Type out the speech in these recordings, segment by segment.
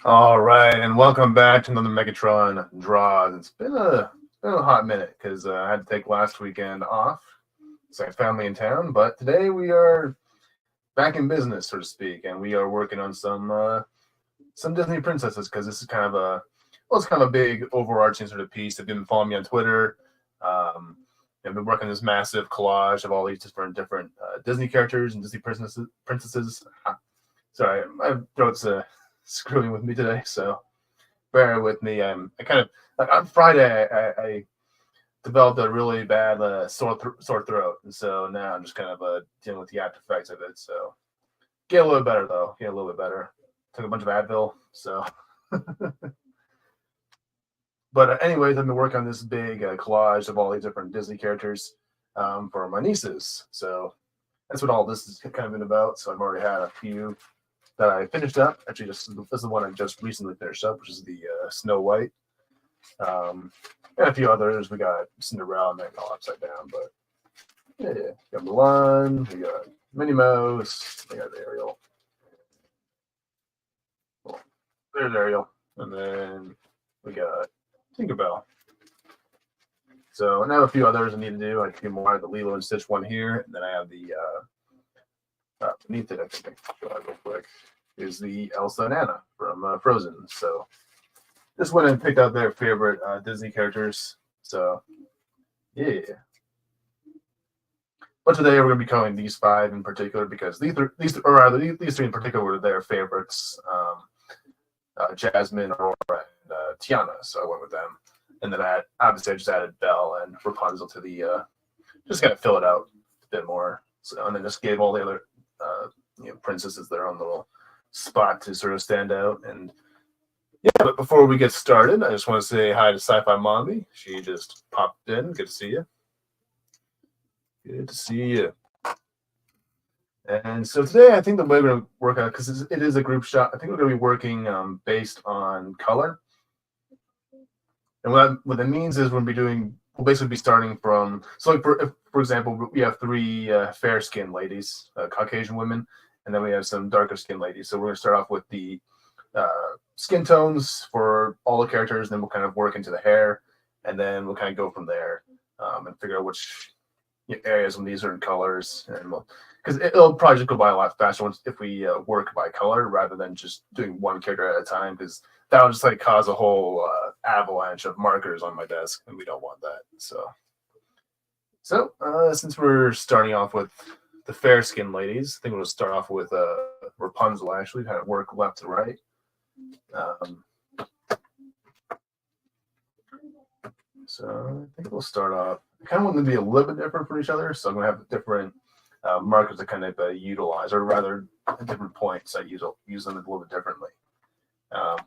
All right, and welcome back to another Megatron draws. It's been a hot minute because I had to take last weekend off, so I had family in town. But today we are back in business, so to speak, and we are working on some Disney princesses because this is kind of it's kind of a big overarching sort of piece. If you've been following me on Twitter, I've been working on this massive collage of all these different Disney characters and Disney princesses. Sorry, my throat's screwing with me today, so bear with me. I kind of like on Friday I developed a really bad sore throat, and so now I'm just kind of dealing with the after effects of it. So get a little bit better though. Get a little bit better. Took a bunch of Advil, so. But anyways, I've been working on this big collage of all these different Disney characters for my nieces. So that's what all this has kind of been about. So I've already had a few that I finished up. Actually, this is the one I just recently finished up, which is the Snow White. And a few others. We got Cinderella and then all upside down. But yeah, we got Mulan, we got Minnie Mouse, we got Ariel. Well, there's Ariel. And then we got Tinkerbell. So, and I have a few others I need to do. I can do more of the Lilo and Stitch one here. And then I have the beneath it, I think I can show that real quick, is the Elsa and Anna from Frozen. So just went and picked out their favorite Disney characters. So yeah. But today we're going to be covering these five in particular because these three in particular were their favorites: Jasmine, Aurora, and Tiana. So I went with them, and then I just added Belle and Rapunzel to the just kind of fill it out a bit more. So, and then just gave all the other princesses their own little spot to sort of stand out. And yeah, but before we get started, I just want to say hi to Sci-Fi Mommy. She just popped in. Good to see you. Good to see you. And so today, I think the way we're going to work out, because it is a group shot, I think we're going to be working based on color. And what that means is we'll basically be starting from, so like for example, we have three fair-skinned ladies, Caucasian women, and then we have some darker-skinned ladies. So we're going to start off with the skin tones for all the characters, and then we'll kind of work into the hair, and then we'll kind of go from there and figure out which areas when these are in colors, and because it'll probably just go by a lot faster if we work by color rather than just doing one character at a time, because that would just like cause a whole avalanche of markers on my desk, and we don't want that. So since we're starting off with the fair-skinned ladies, I think we'll start off with Rapunzel, actually, kind of work left to right. So I think we'll start off, I kind of want them to be a little bit different from each other, so I'm going to have different markers to kind of utilize, or rather at different points I use them a little bit differently. I'll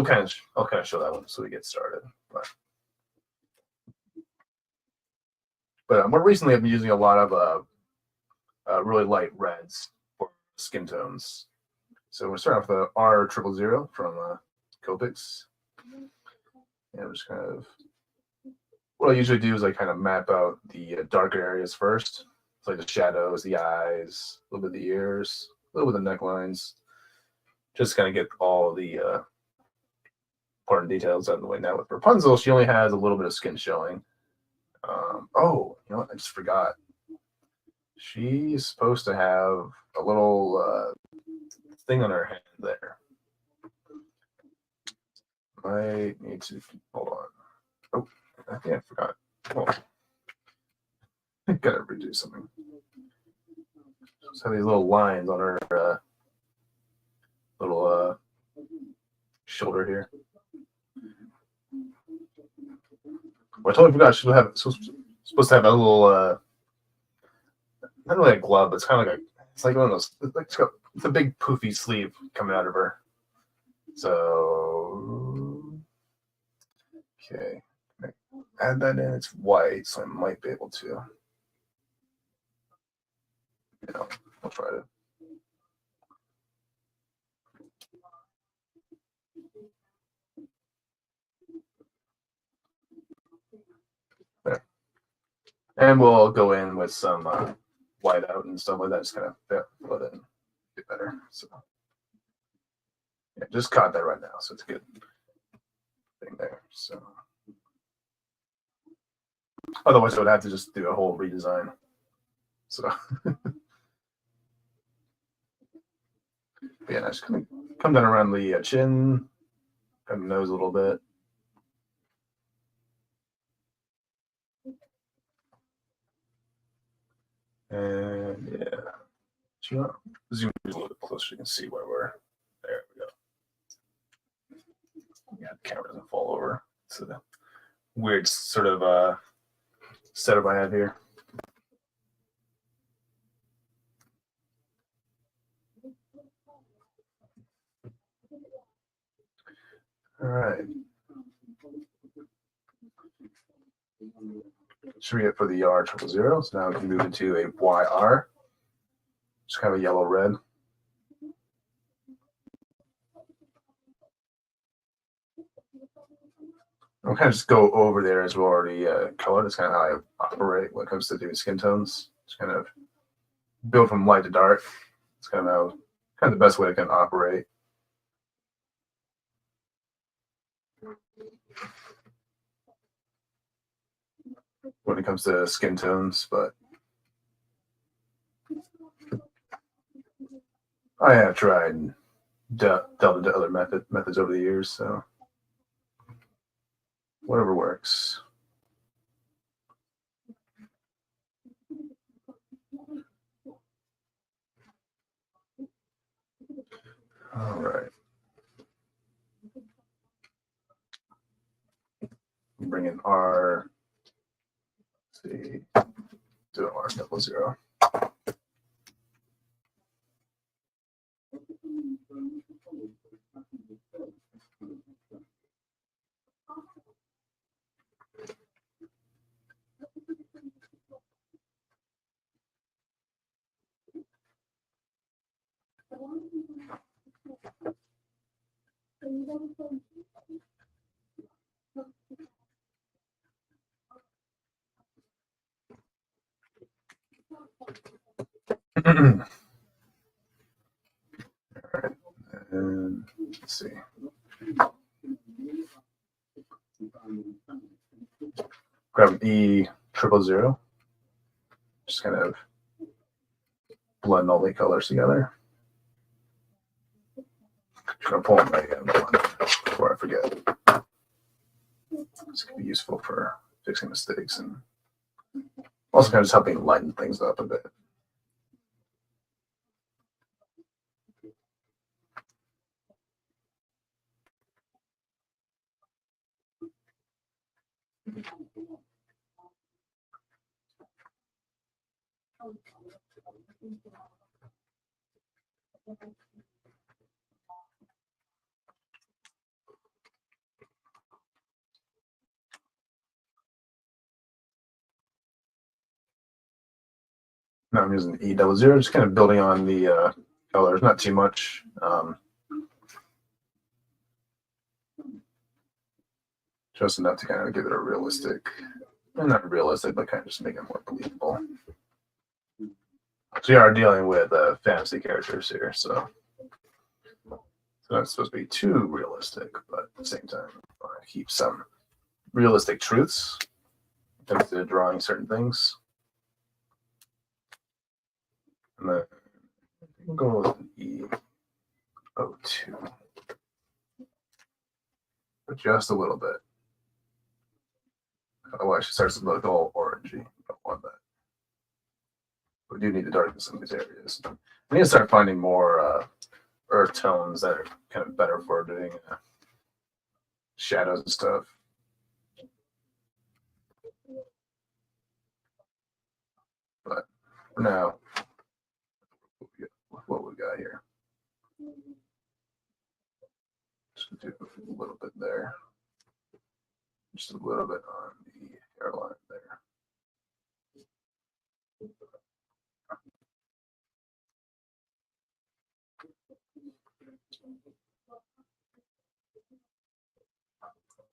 kind of show that one so we get started. But more recently, I've been using a lot of really light reds for skin tones. So we're starting off with the R000 from Copics. And I'm just kind of, what I usually do is I kind of map out the darker areas first. It's like the shadows, the eyes, a little bit of the ears, a little bit of the necklines. Just kind of get all the important details out of the way. Now with Rapunzel, she only has a little bit of skin showing. Oh, you know what? I just forgot. She's supposed to have a little thing on her hand there. I need to hold on. Oh, I think I forgot. Oh, I gotta redo something. Just have these little lines on her little shoulder here. Well, I totally forgot she supposed to have a little not really a glove, but it's kind of it's like one of those, it's a big poofy sleeve coming out of her. So okay, add that in. It's white, so I might be able to. I'll try to. There. And we'll go in with some white out and stuff like that. Just kind of fill it in, get better. So Yeah, just caught that right now, so it's a good thing there. So otherwise, I would have to just do a whole redesign. So yeah, I just kind of come down around the chin, kind of nose a little bit. And yeah, zoom a little bit closer, you can see where we're. There we go. Yeah, the camera doesn't fall over. It's a weird sort of setup I have here. All right. Should we get for the R000? So now we can move into a YR. Just kind of a yellow red. I'm kind of just go over there as we already colored. It's kind of how I operate when it comes to doing skin tones. Just kind of build from light to dark. It's kind of the best way to kind of operate. When it comes to skin tones, but I have tried and delved into other methods over the years, so whatever works. All right. Bring in R. Let's see. Do R00. All right, and let's see. Grab an E000. Just kind of blend all the colors together. Just gonna pull them right in before I forget. This can be useful for fixing mistakes and also kind of just helping lighten things up a bit. Now I'm using E00, just kind of building on the colors, not too much. Just enough to kind of give it a realistic, not realistic, but kind of just make it more believable. So you are dealing with fantasy characters here, so it's not supposed to be too realistic, but at the same time, I want to keep some realistic truths in terms of drawing certain things. And then we'll go with E02. But just a little bit. Otherwise, it starts to look all orangey. We don't want that. We do need to darken some of these areas. We need to start finding more earth tones that are kind of better for doing shadows and stuff. But for now, what we got here. Just do a little bit there. Just a little bit on the hairline there.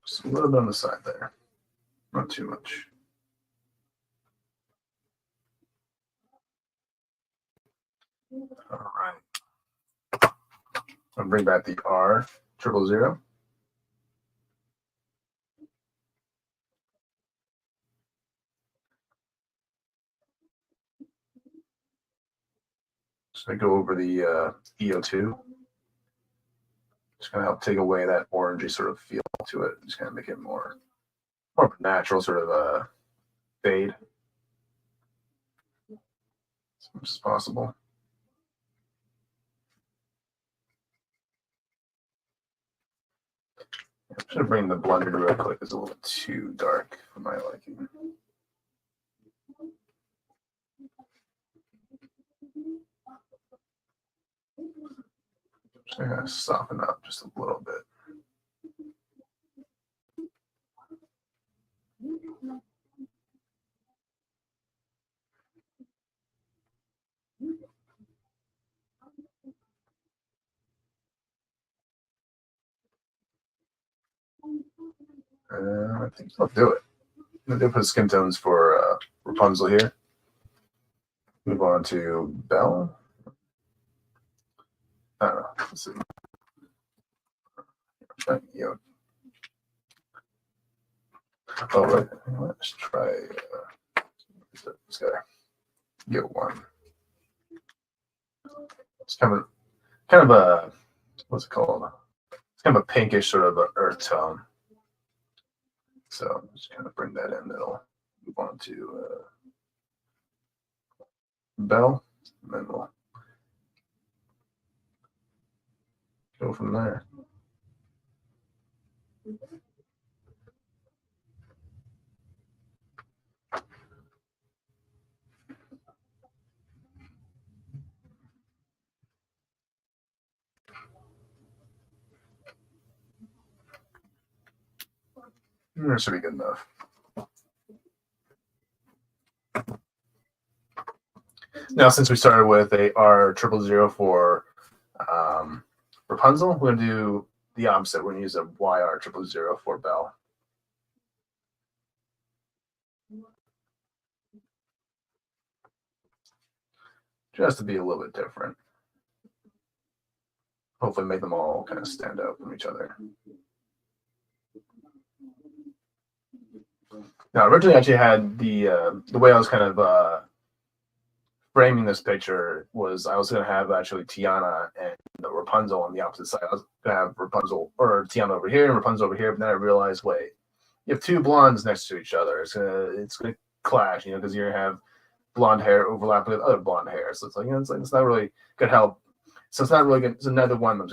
Just a little bit on the side there. Not too much. All right. I'll bring back the R000. Just gonna go over the EO2. Just gonna help take away that orangey sort of feel to it. Just gonna make it more of a natural sort of fade as much as possible. I'm just gonna bring the blender real quick. It's a little too dark for my liking. Just gonna soften up just a little bit. I think I'll do it. I'm gonna put skin tones for Rapunzel here. Move on to Belle. I don't know. Let's see. Oh, right. Let's try this guy. Get one. It's kind of a, what's it called? It's kind of a pinkish sort of a earth tone. So just kind of bring that in. That'll move on to Belle, and then we'll go from there. That should be good enough. Now, since we started with a R000 for Rapunzel, we're going to do the opposite. We're going to use a YR000 for Belle. Just to be a little bit different. Hopefully make them all kind of stand out from each other. Now, originally I actually had the way I was kind of framing this picture was I was going to have actually Tiana and Rapunzel on the opposite side. I was going to have Rapunzel or Tiana over here and Rapunzel over here, but then I realized, wait, you have two blondes next to each other. It's gonna clash, because you're gonna have blonde hair overlap with other blonde hair. So it's like, it's not really gonna help. So it's not really good. So neither one of them's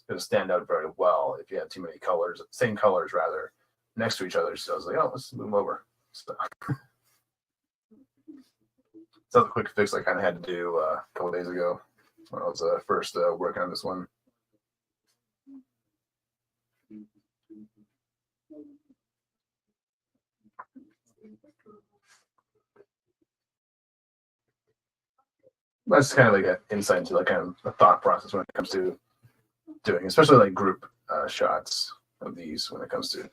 gonna stand out very well if you have too many colors, same colors rather, next to each other. So I was like, oh, let's move them over. So that's a quick fix I kind of had to do a couple days ago when I was first working on this one. That's kind of like an insight into like kind of the thought process when it comes to doing, especially like group shots of these when it comes to.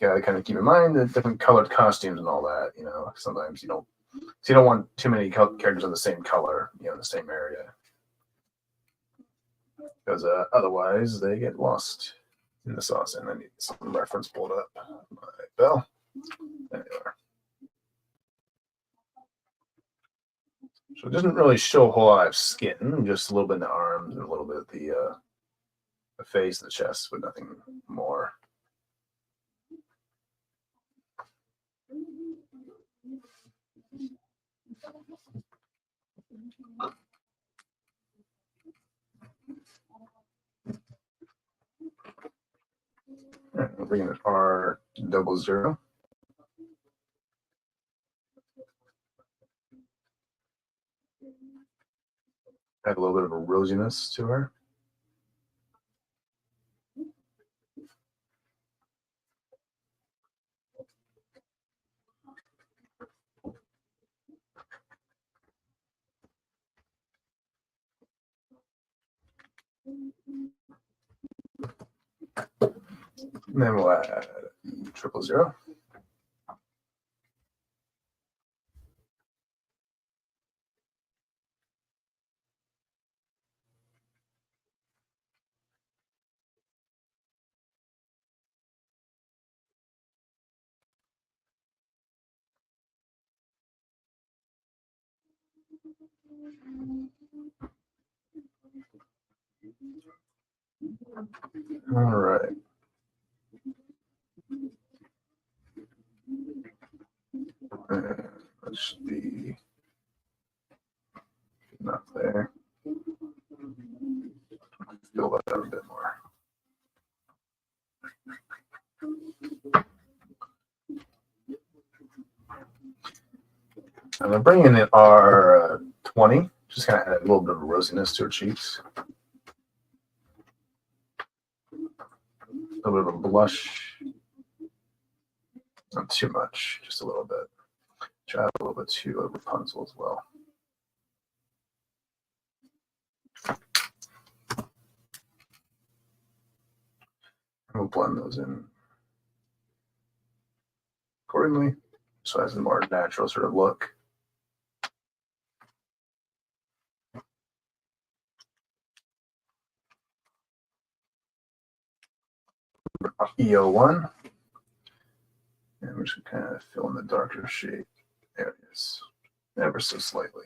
You got to kind of keep in mind the different colored costumes and all that. Sometimes you don't want too many characters of the same color, in the same area, because otherwise they get lost in the sauce. And I need some reference pulled up. My Belle. There you are. So it doesn't really show a whole lot of skin, just a little bit in the arms and a little bit of the face and the chest, but nothing more. All right, we'll bring in R000. Add a little bit of a rosiness to her. And then we'll add 000. All right. That should be enough there. Fill that out a bit more. And I'm bringing in our 20, just kind of add a little bit of rosiness to her cheeks. A little bit of a blush. Not too much, just a little bit. Try a little bit too of Rapunzel as well. We'll blend those in accordingly, so it has a more natural sort of look. EO1, and we're just kind of fill in the darker shade areas ever so slightly.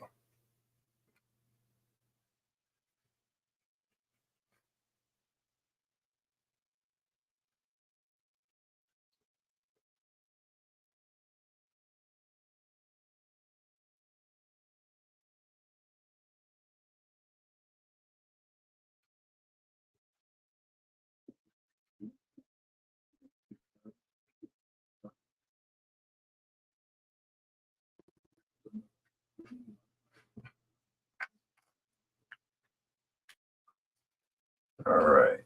All right.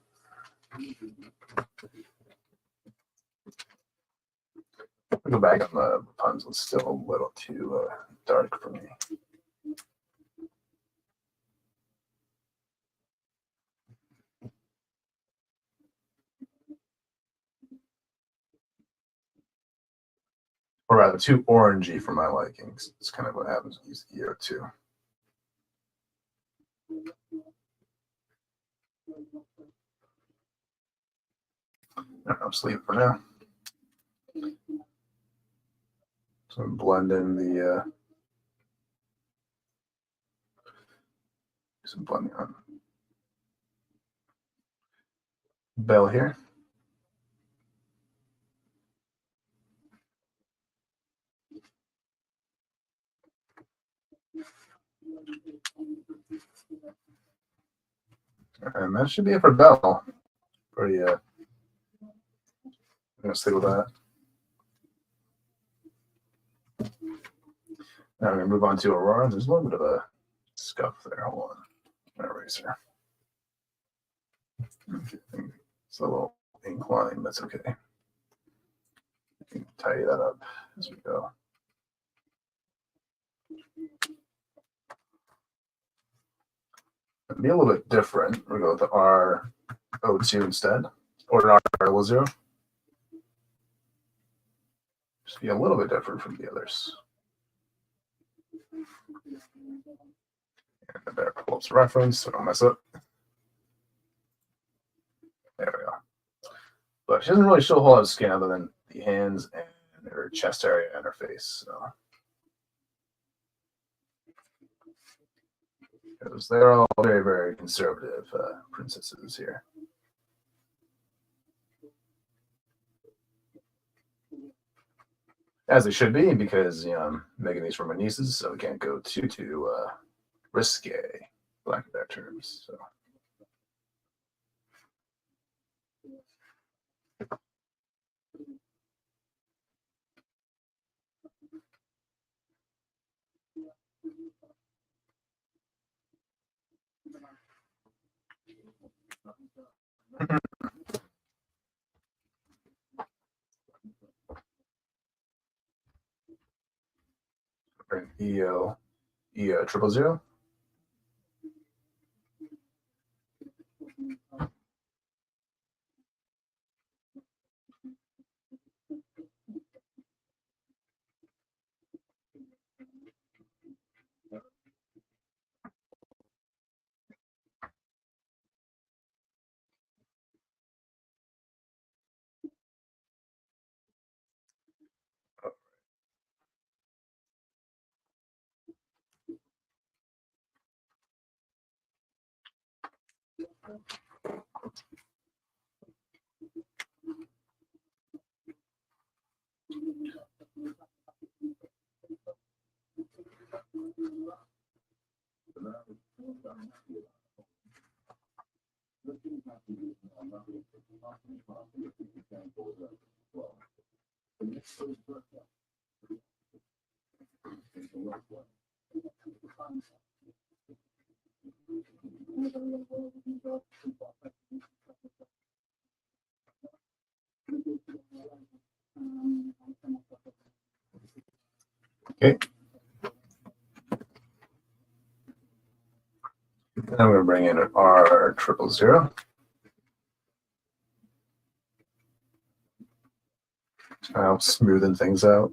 I'll go back on the Rapunzel. It's still a little too dark for me. Or rather, too orangey for my likings. It's kind of what happens when you use EO2. I'll just leave it for now. So blend in the some blending on Bell here. And that should be it for Bell. Pretty I'm gonna stick with that. Now we're gonna move on to Aurora. There's a little bit of a scuff there. Hold on. Eraser. It's a little inclined. That's okay. We can tidy that up as we go. It'll be a little bit different. We'll go with the R02 instead, or an R00. Just be a little bit different from the others. And I better pull up some reference so I don't mess up. There we go. But she doesn't really show a whole lot of skin other than the hands and her chest area and her face. So because they're all very, very conservative princesses here. As they should be, because I'm making these for my nieces, so we can't go too risque, for lack of better terms. So. EO 000. Okay. Now I'm going to bring in an R000. To help smoothen things out.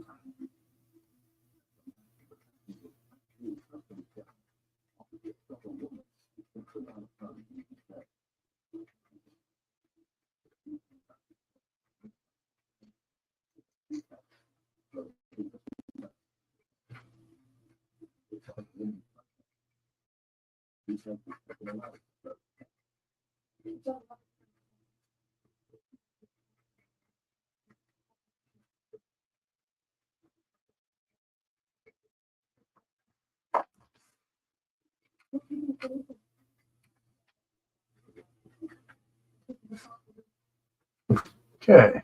Okay.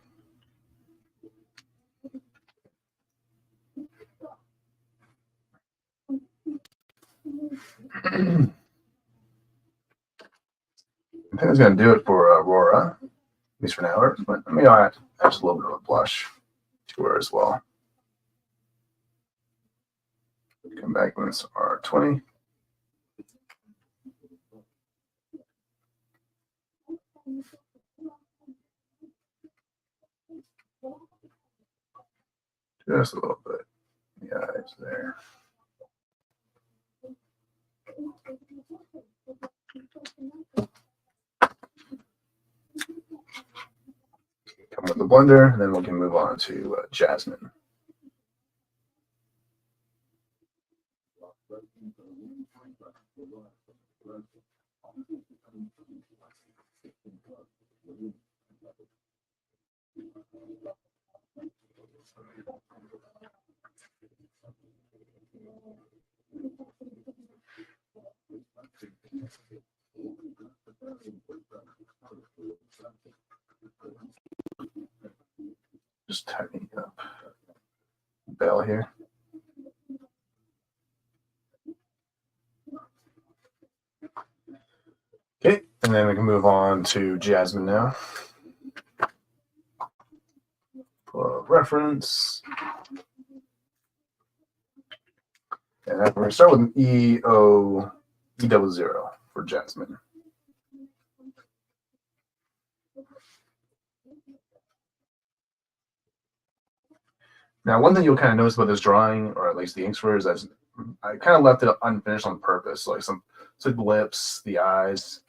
I think it's going to do it for Aurora, at least for now. But maybe I'll add just a little bit of a blush to her as well. Come back when it's R20. Just a little bit. The eyes there. Come with the blender, and then we can move on to Jasmine. Just tightening up the bell here. Okay, and then we can move on to Jasmine now. Pull a reference. And we're going to start with an E00 for Jasmine. Now, one thing you'll kind of notice about this drawing, or at least the ink square, is that I kind of left it unfinished on purpose. Like the lips, the eyes.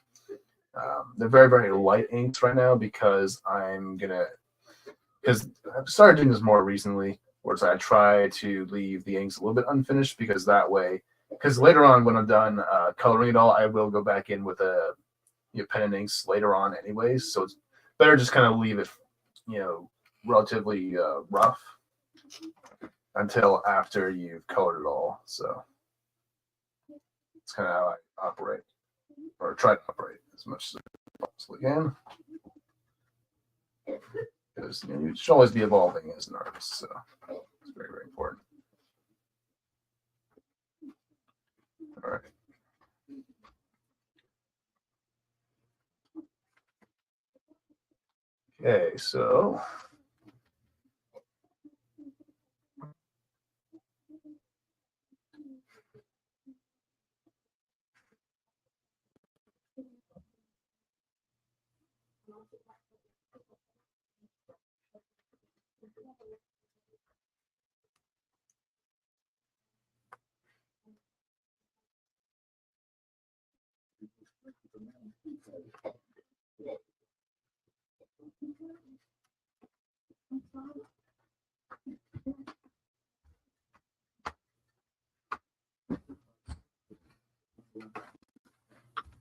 They're very, very light inks right now because I've started doing this more recently, where I try to leave the inks a little bit unfinished because that way, because later on when I'm done coloring it all, I will go back in with a pen and inks later on anyways. So it's better just kind of leave it, relatively rough until after you've colored it all. So it's kind of how I operate, or try to operate as much as I possibly can. Because you should always be evolving as an artist, so it's very, very important. All right. Okay, so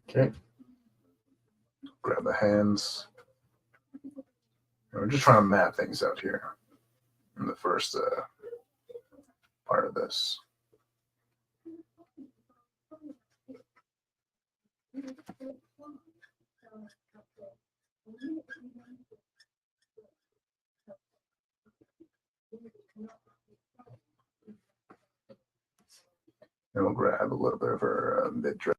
okay, grab the hands. And we're just trying to map things out here in the first part of this. And we'll grab a little bit of her mid-drip.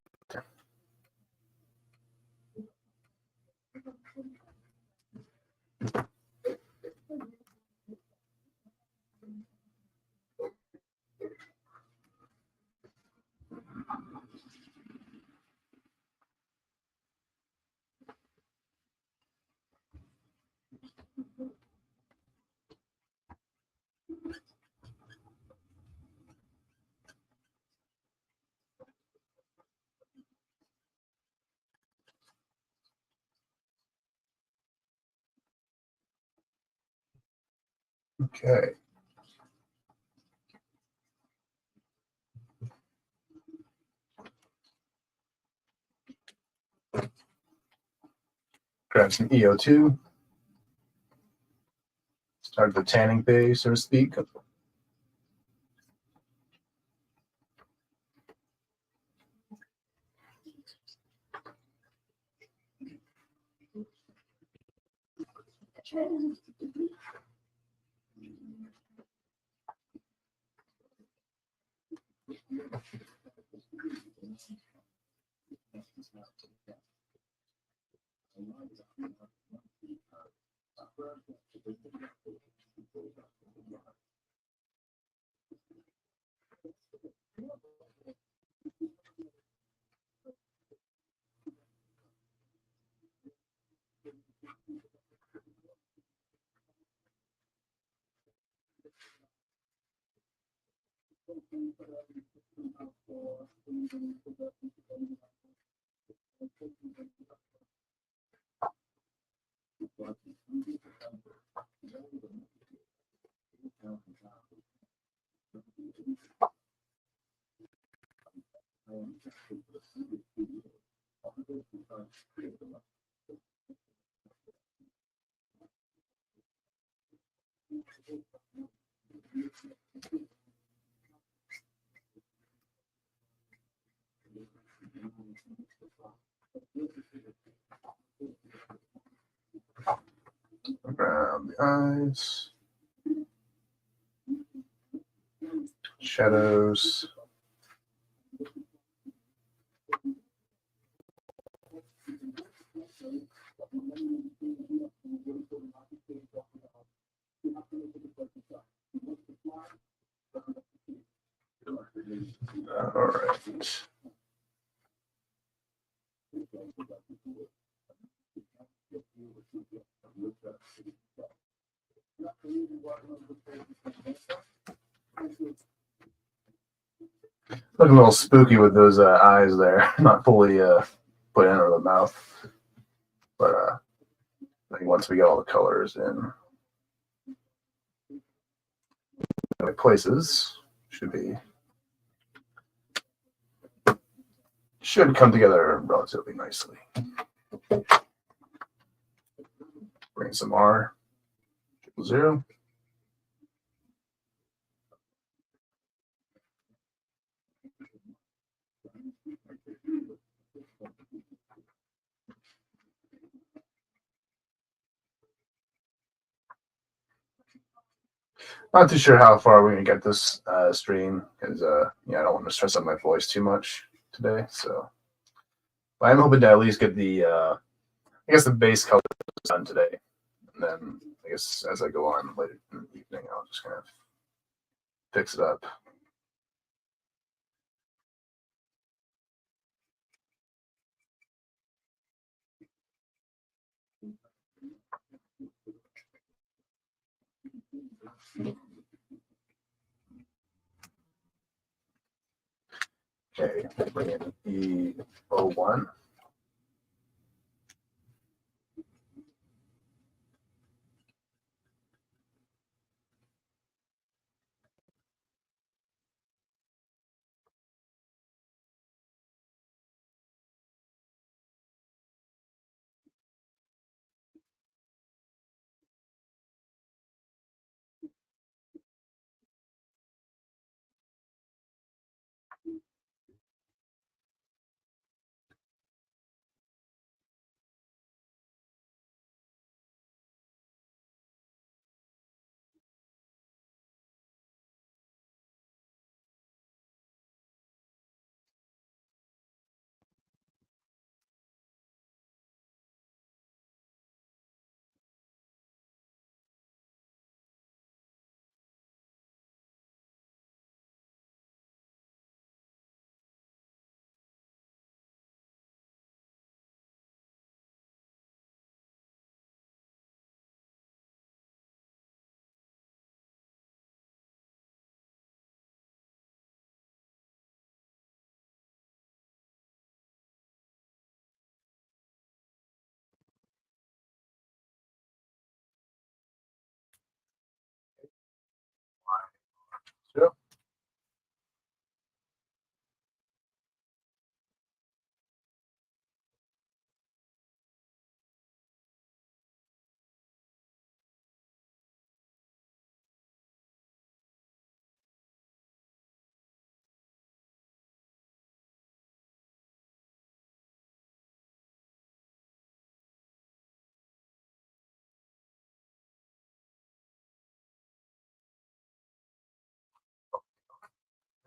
Okay. Grab some EO2. Start the tanning phase, so to speak. Around the eyes, shadows. All right. Looking a little spooky with those eyes there, not fully put in the mouth. But I think once we get all the colors in the right places, should come together relatively nicely. Bring some R, 000. Not too sure how far we're gonna get this stream because I don't want to stress out my voice too much today. So, but I'm hoping to at least get the the base color done today, and then I guess as I go on later in the evening, I'll just kind of fix it up. Okay, bring in E01.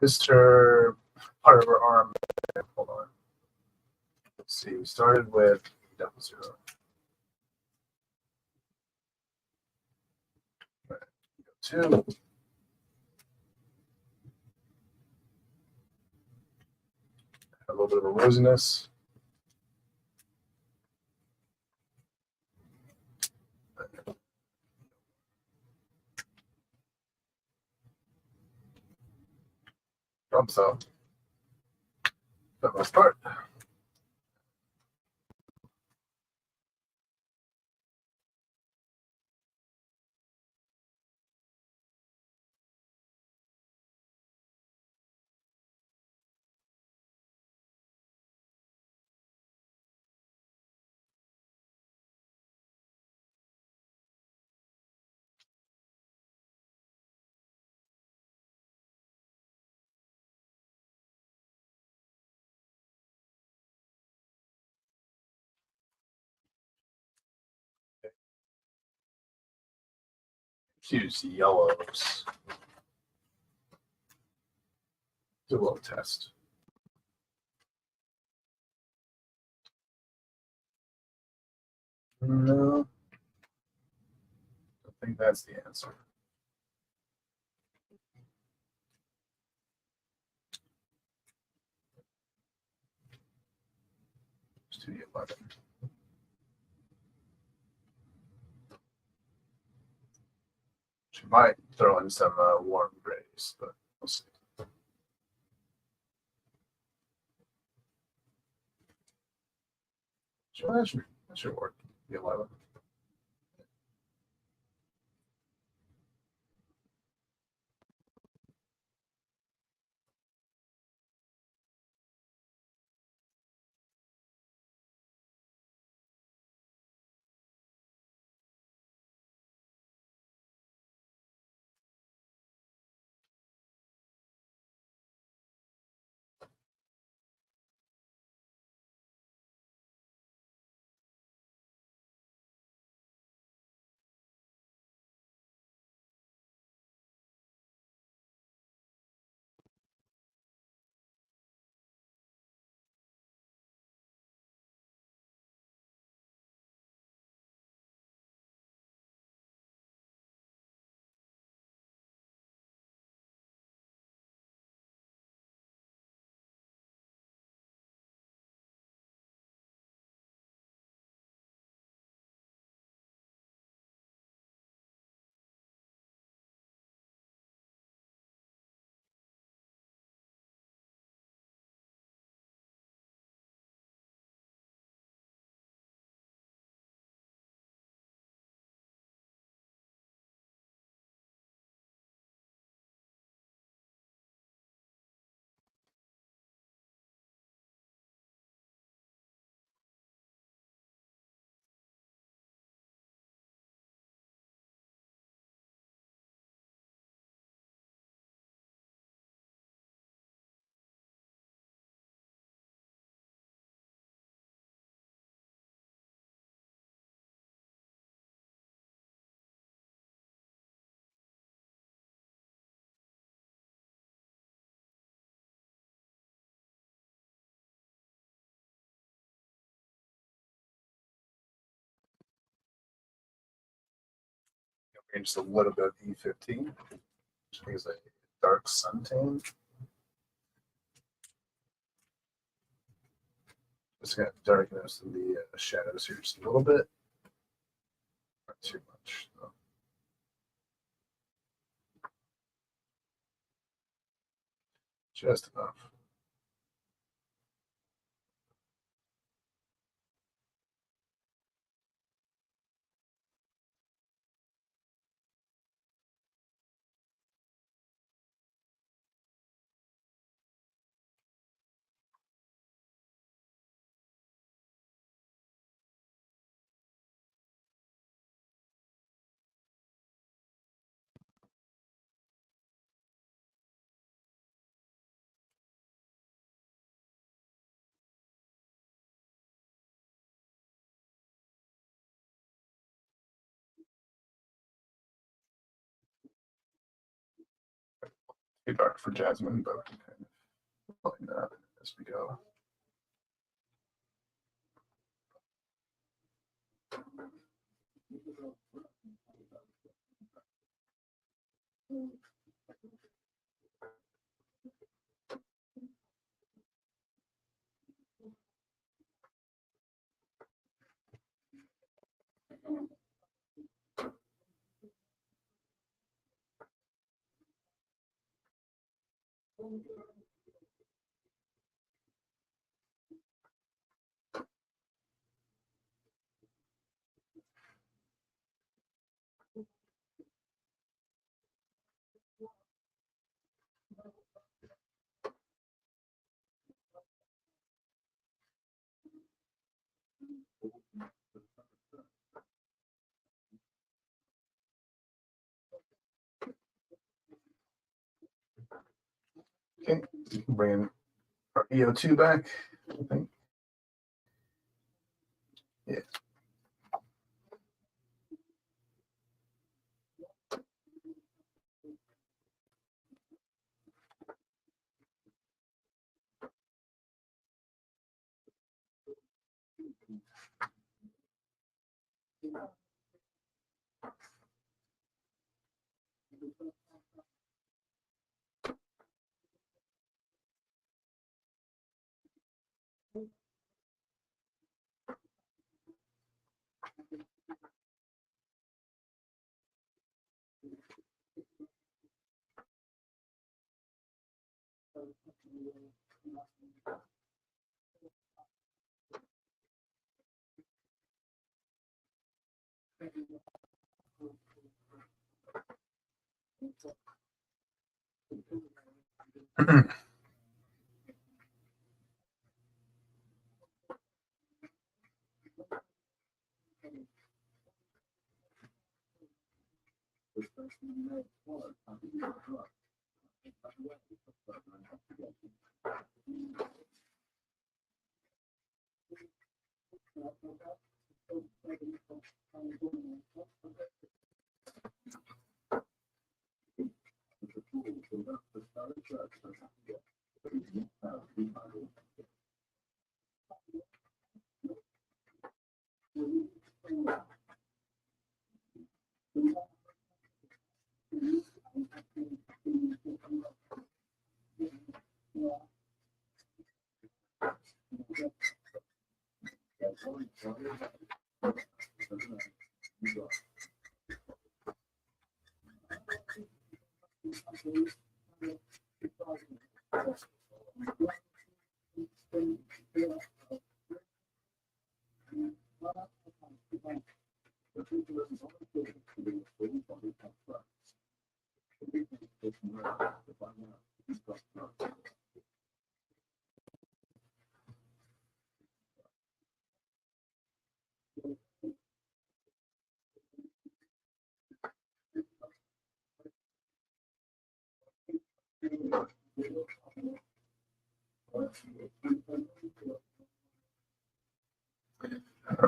Mr. part of our arm. Hold on. Let's see. We started with 00. Right. 2. A little bit of a rosiness. Jumps up. For the most part. Use yellows. Do a little test. No, I think that's the answer. Studio 11. She might throw in some warm grays, but we'll see. Sure, that should work. The 11. Just a little bit of E15, which is a dark suntan. Just going to darkness in the shadows here just a little bit. Not too much, though. Just enough. Too dark for Jasmine, but we can kind of lighten that up as we go. Okay, bring our EO2 back, I think. Yeah.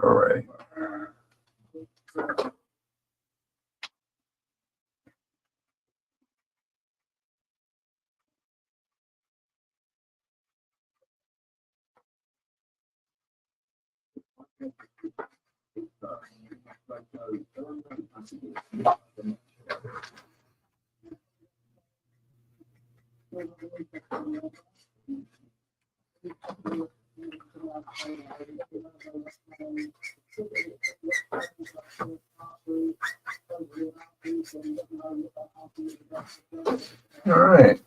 All right. All right.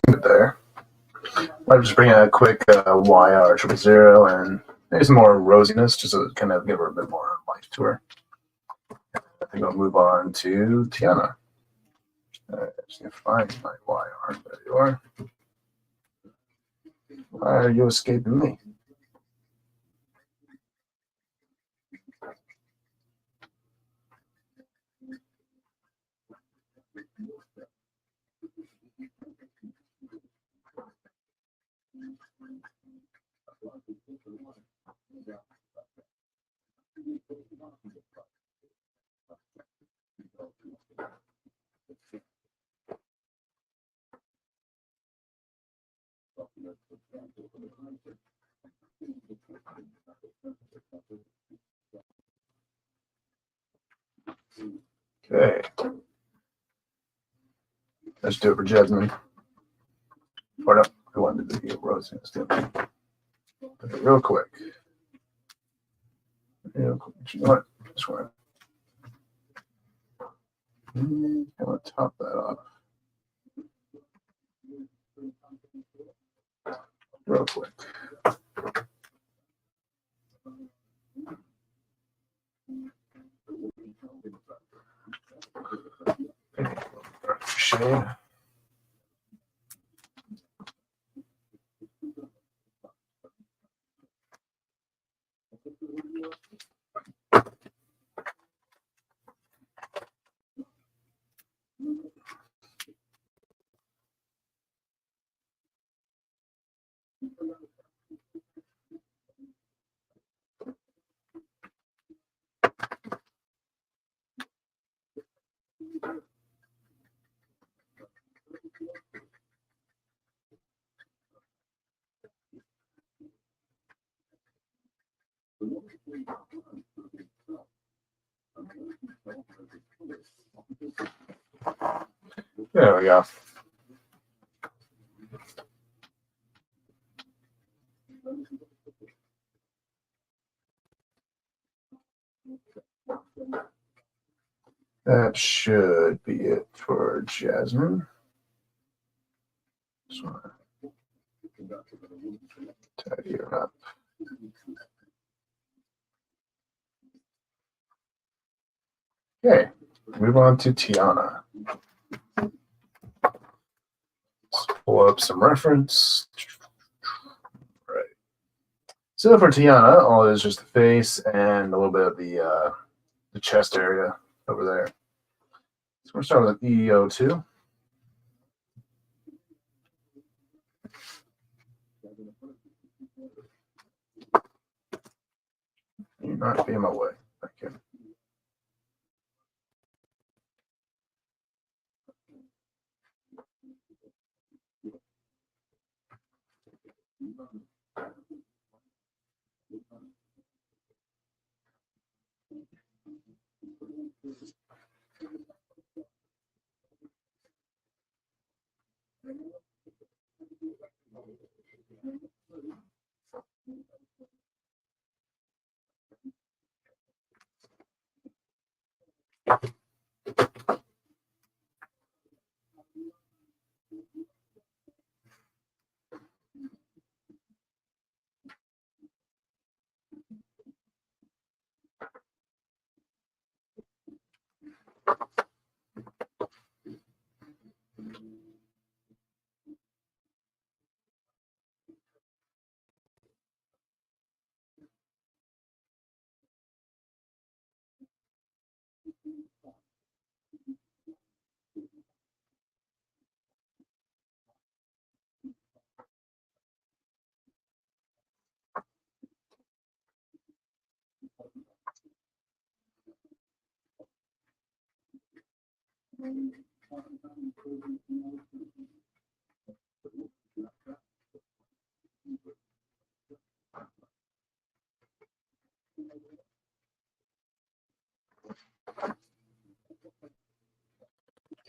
Good there. I'll just bring a quick YR 000 and maybe some more rosiness, just to kind of give her a bit more life to her. I think I'll move on to Tiana. Just gonna find my YR. There you are. Why are you escaping me? Okay. Let's do it for Jasmine. Or no, I wanted to do Rose instead. Okay, real quick. You know what? This one. I'm going to top that off. Real quick. Shade. There we go. That should be it for Jasmine. Just want to tidy her up. Okay, move on to Tiana. Let's pull up some reference. Right. So for Tiana, all it is just the face and a little bit of the chest area over there. So we're starting with EO2. You're not be in my way. Thank you.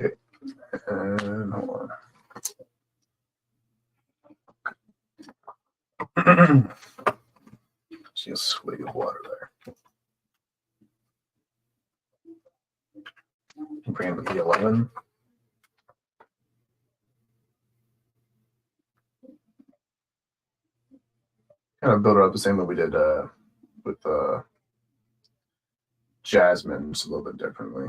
Okay, and hold on. See a swig of water there. Bring in the E11. Kind of build it up the same way we did with Jasmine, just a little bit differently.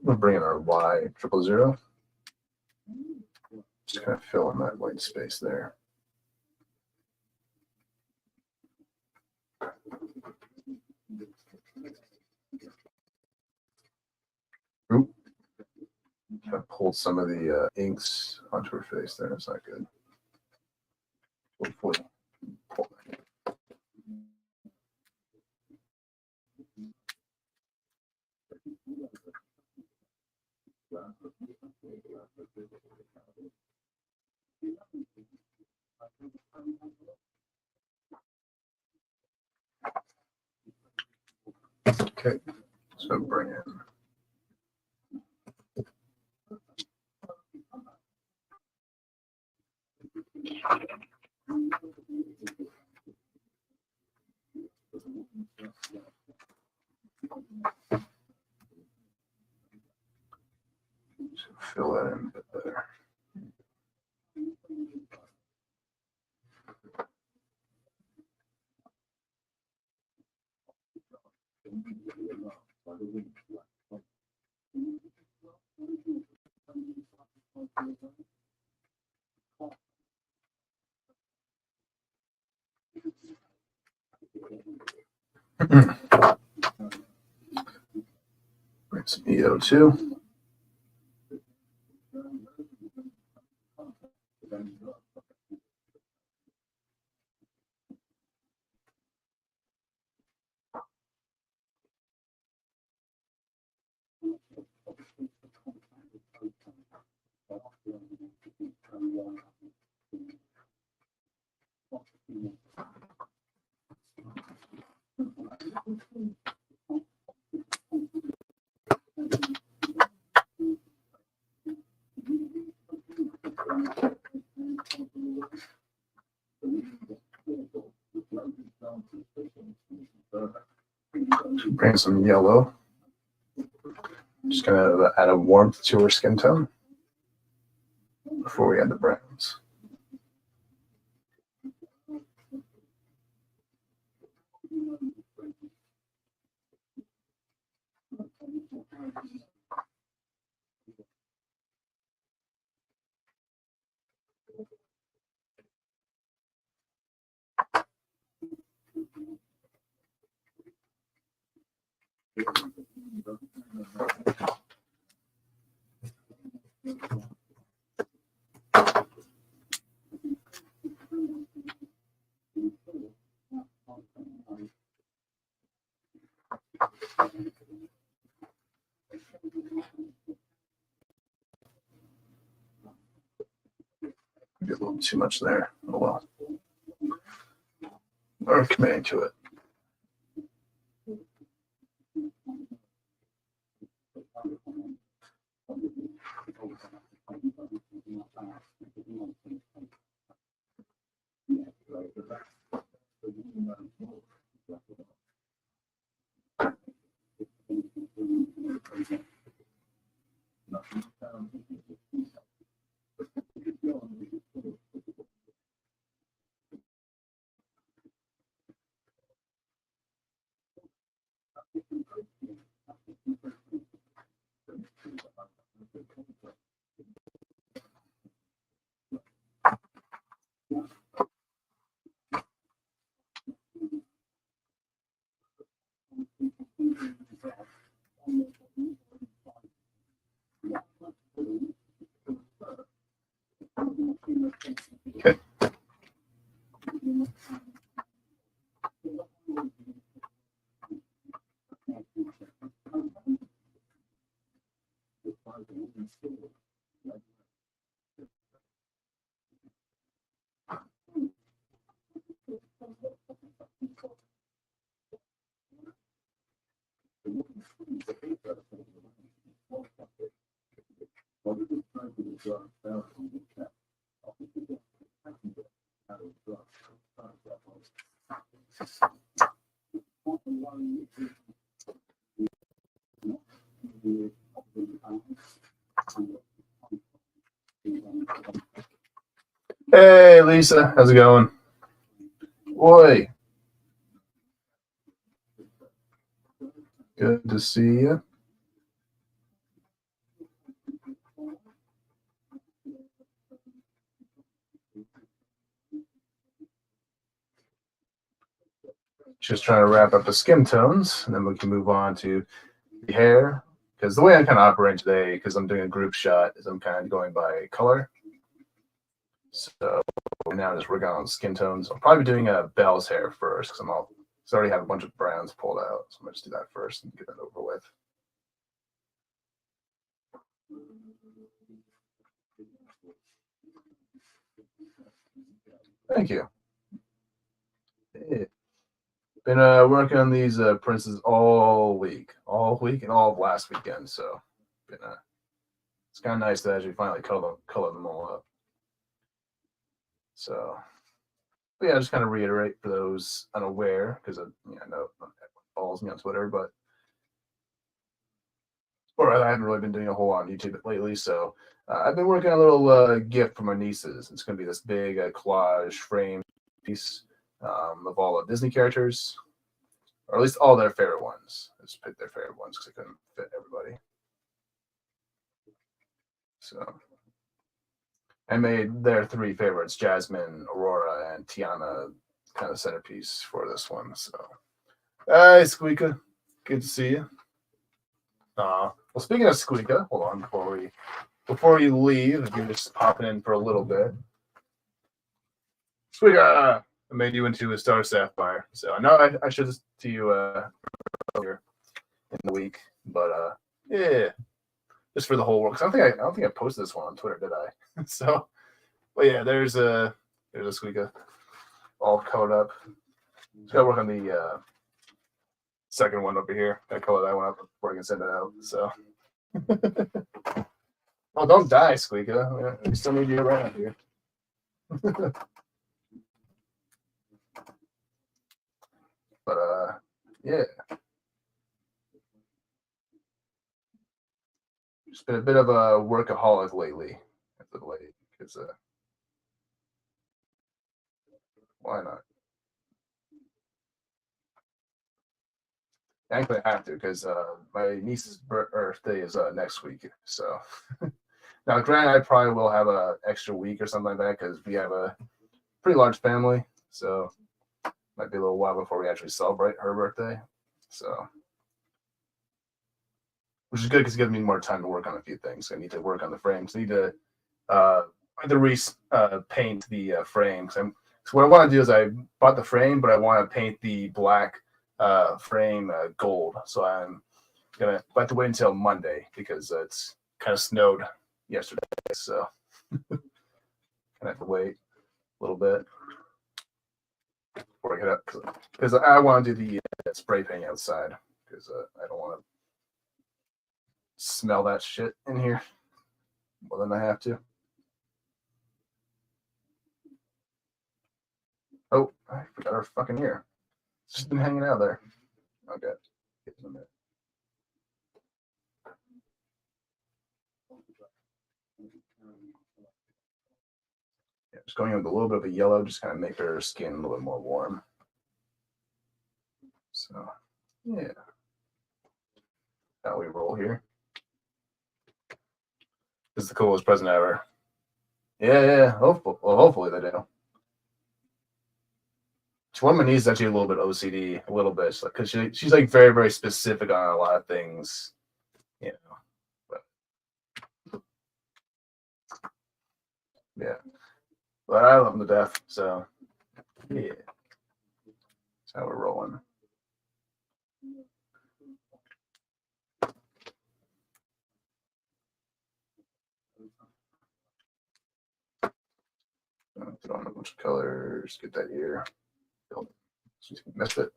We'll bring in our Y000. Just kind of fill in that white space there. Oop. I pulled some of the inks onto her face there. That's not good. Hopefully, pull that. Okay, so bring in. Fill that in a bit better. Bring some EO too. Bring some yellow. Just gonna add a warmth to her skin tone before we add the browns. Maybe a little too much there. Oh well. We're committing to it. Okay. Hey, Lisa, how's it going? Boy, good to see you. Just trying to wrap up the skin tones, and then we can move on to the hair, because the way I'm kind of operating today, because I'm doing a group shot, is I'm kind of going by color. So right now I'm just working on skin tones. I'll probably be doing Belle's hair first because I already have a bunch of browns pulled out. So I'm going to just do that first and get that over with. Thank you. Yeah. Been working on these princes all week and all of last weekend. So it's kind of nice to actually finally color them all up. So yeah, just kind of reiterate for those unaware, because I know follows me on Twitter, but I haven't really been doing a whole lot on YouTube lately. So I've been working on a little gift for my nieces. It's going to be this big collage frame piece of all the Disney characters, or at least all their favorite ones. I just picked their favorite ones because I couldn't fit everybody. So I made their 3 favorites, Jasmine, Aurora, and Tiana, kind of centerpiece for this one. So, hi, Squeaka. Good to see you. Well, speaking of Squeaka, hold on before you leave, if you're just popping in for a little bit. Squeaka, I made you into a Star Sapphire. So I know I showed this to you earlier in the week, but yeah, just for the whole world. Because I don't think I posted this one on Twitter, did I? So, but yeah, there's a Squeaka all colored up. Just gotta work on the second one over here. Gotta color that one up before I can send it out. So, oh, don't die, Squeaka. We still need you around here. But yeah, just been a bit of a workaholic lately. Because why not? Actually, I have to because my niece's birthday is next week. So now, granted, I probably will have an extra week or something like that because we have a pretty large family. So might be a little while before we actually celebrate her birthday. So, which is good because it gives me more time to work on a few things. I need to work on the frames. I need to paint the frame. So what I want to do is I bought the frame, but I want to paint the black frame gold. So I'm gonna have to wait until Monday because it's kind of snowed yesterday. So gonna have to wait a little bit before I get up because I want to do the spray paint outside because I don't want to smell that shit in here more than I have to. Oh, I forgot our fucking ear. It's just been hanging out there. Okay. Get in a minute. Yeah, just going in with a little bit of a yellow, just kind of make her skin a little bit more warm. So, yeah. How we roll here. This is the coolest present ever. Yeah. Hopefully they do. One of my nieces is actually a little bit OCD, a little bit, because she's like very, very specific on a lot of things, you know. But yeah, but I love them to death. So yeah, that's how we're rolling. Throw on a bunch of colors, get that ear. She's gonna miss it.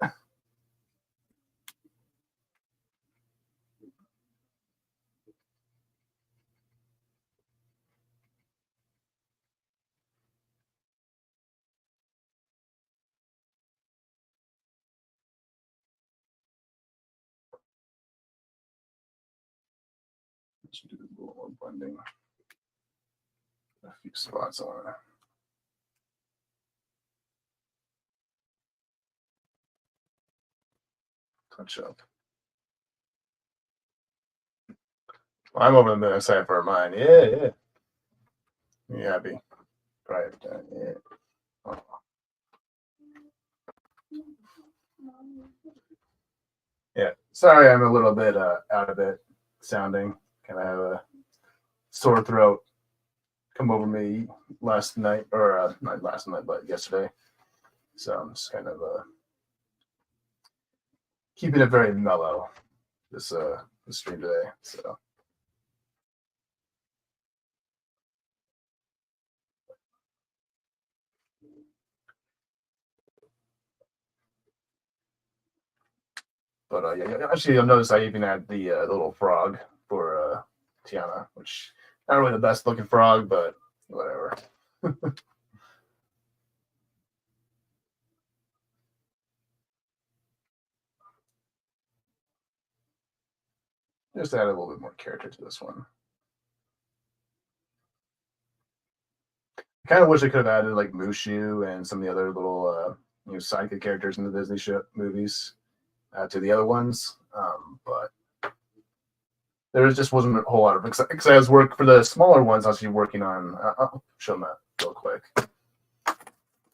Let's do a little more blending. A few spots on it. Touch up. Well, I'm over the moon excited for mine. Yeah. You happy? Right. Yeah. Oh. Yeah. Sorry, I'm a little bit out of it. sounding. Kind of have a sore throat come over me last night, or not last night, but yesterday. So I'm just kind of keeping it very mellow this stream today. So. But yeah, actually, you'll notice I even had the little frog for Tiana, which not really the best looking frog, but whatever. Just add a little bit more character to this one. I kind of wish I could have added like Mushu and some of the other little sidekick characters in the Disney movies to the other ones, but there just wasn't a whole lot of because I was working for the smaller ones. I was actually working on. I'll show them that real quick. I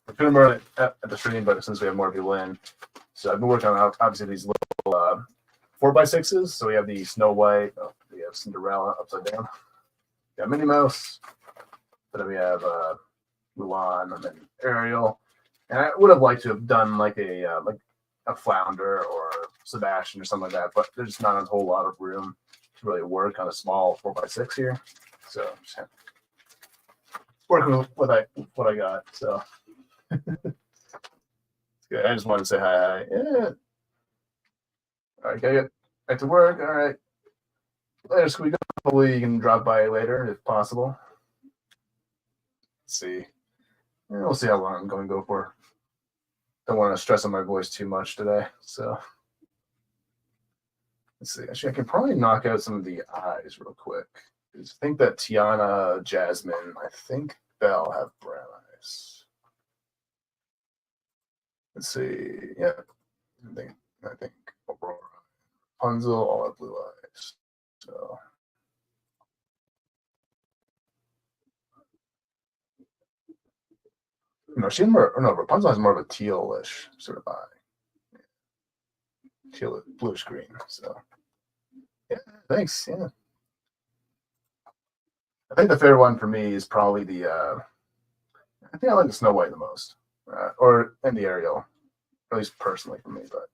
couldn't remember it at the stream, but since we have more people in, so I've been working on obviously these little 4x6s. So we have the Snow White, we have Cinderella upside down, we have Minnie Mouse, but then we have Mulan and then Ariel. And I would have liked to have done like a Flounder or Sebastian or something like that, but there's just not a whole lot of room to really work on a small 4x6 here. So I'm just working with what I got. So it's good. I just wanted to say hi. Yeah. All right, gotta get back to work. All right. Later, Squeak. Hopefully you can drop by later if possible. Let's see. Yeah, we'll see how long I'm going to go for. Don't want to stress on my voice too much today. So let's see. Actually, I can probably knock out some of the eyes real quick. I think that Tiana, Jasmine, I think Belle have brown eyes. Let's see. Yeah. I think Aurora, Rapunzel, all have blue eyes. So no, Rapunzel has more of a tealish sort of eye. Teal, bluish green. So yeah, thanks. Yeah. I think the favorite one for me is probably the I think I like the Snow White the most. And the Ariel. At least personally for me, but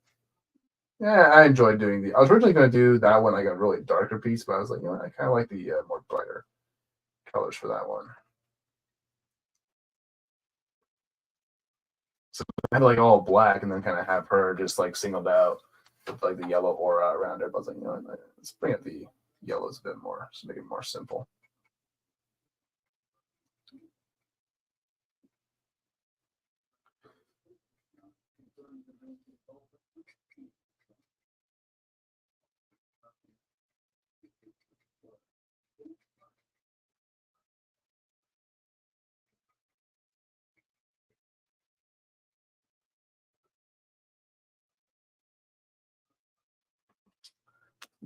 yeah, I enjoyed doing I was originally going to do that one like a really darker piece, but I was like, you know, I kind of like the more brighter colors for that one. So I had like all black and then kind of have her just like singled out with like the yellow aura around her. But I was like, you know, let's bring up the yellows a bit more, just make it more simple.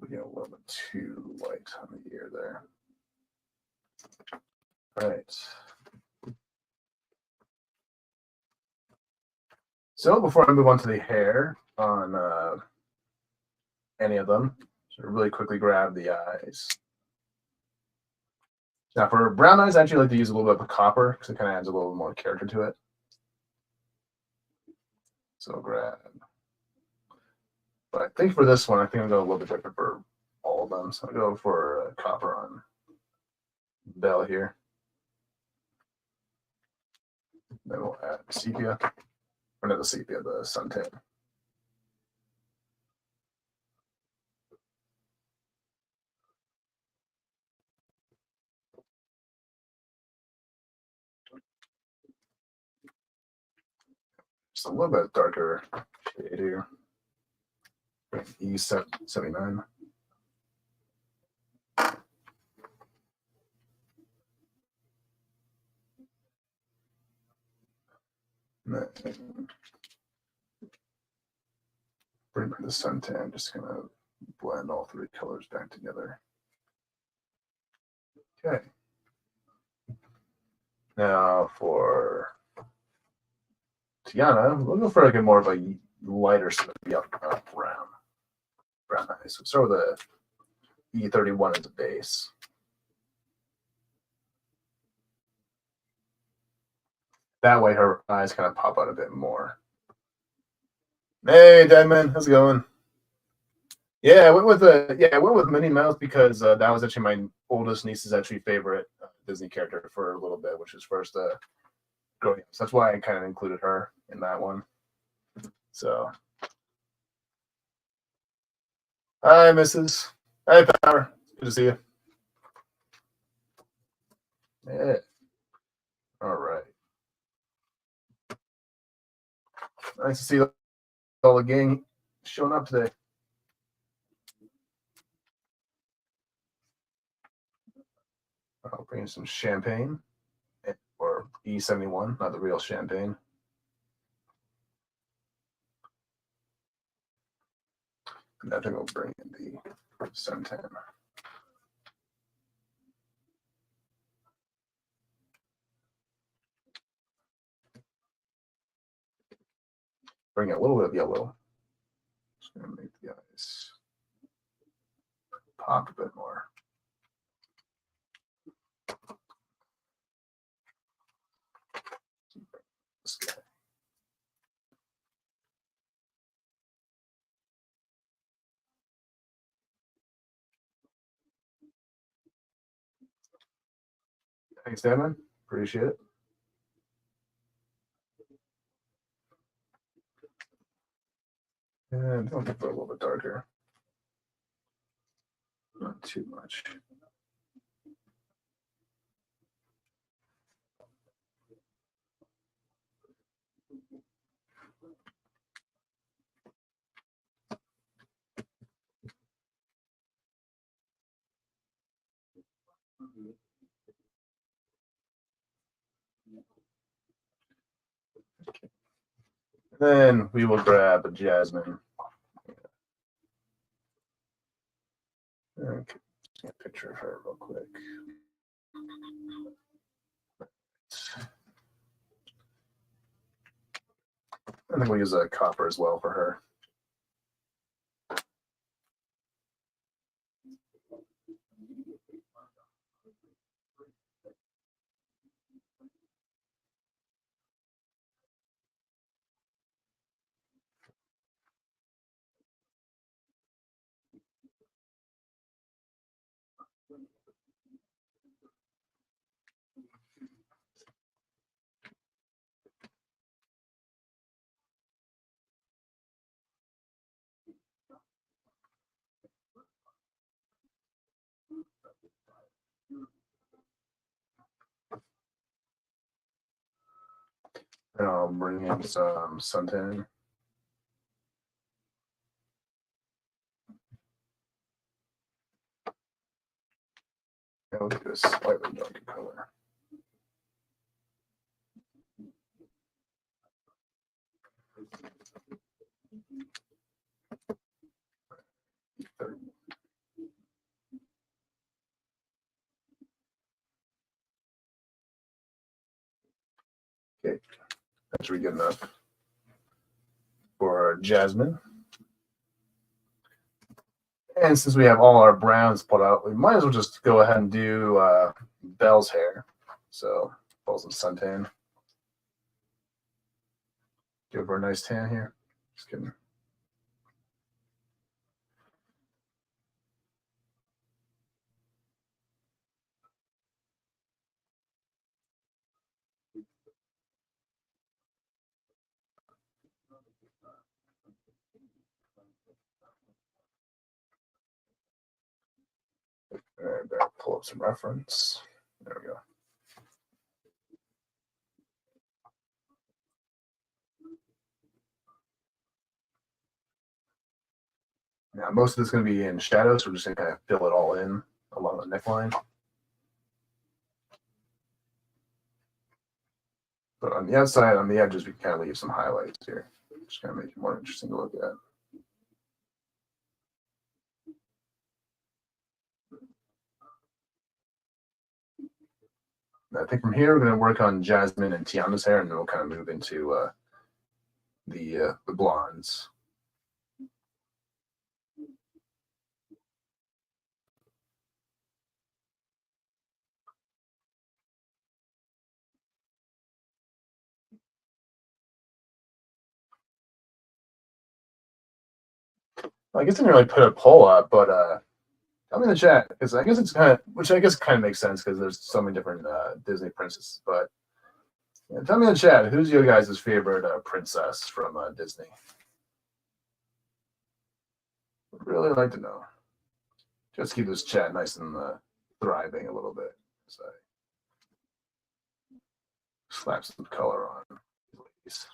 We get a little bit too light on the ear there. All right. So before I move on to the hair on any of them, so really quickly grab the eyes. Now for brown eyes, I actually like to use a little bit of copper because it kind of adds a little more character to it. So I'll grab. But I think for this one, I think I'll go a little bit different for all of them. So I'll go for copper on Belle here. Then we'll add sepia. Or not the sepia, the suntan. Just a little bit darker shade here. E79. Bring back the suntan, just kind of blend all three colors back together. Okay. Now for Tiana, we'll go for like a more of a lighter sort of brown eyes. So start with E31 as a base. That way her eyes kind of pop out a bit more. Hey, Deadman, how's it going? Yeah, I went with Minnie Mouse because that was actually my oldest niece's favorite Disney character for a little bit, which was first growing up. So that's why I kind of included her in that one. So, hi, Mrs. Hi, Power. Good to see you. Yeah. All right. Nice to see all the gang showing up today. I'll bring some champagne, or E71, not the real champagne. And I think we'll bring in the suntan. Bring a little bit of yellow. Just gonna make the eyes pop a bit more. This guy. Thanks, Devin. Appreciate it. And I'll go a little bit darker. Not too much. Then we will grab a jasmine. Okay, just get a picture of her real quick. I think we'll use a copper as well for her. And I'll bring in some suntan. And we'll do a slightly darker color. Okay, that should be good enough for jasmine. And since we have all our browns put out, we might as well just go ahead and do Belle's hair. So, pull some suntan. Give her a nice tan here. Just kidding. All right, better pull up some reference. There we go. Now, most of this is going to be in shadow, so we're just going to kind of fill it all in along the neckline. But on the outside, on the edges, we can kind of leave some highlights here. Just kind of make it more interesting to look at. I think from here, we're going to work on Jasmine and Tiana's hair, and then we'll kind of move into the blondes. I guess I didn't really put a poll up, but tell me in the chat, because I guess it's kind of, which I guess kind of makes sense because there's so many different Disney princesses. But yeah, tell me in the chat, who's your guys' favorite princess from Disney? Would really like to know. Just keep this chat nice and thriving a little bit. So slap some color on these.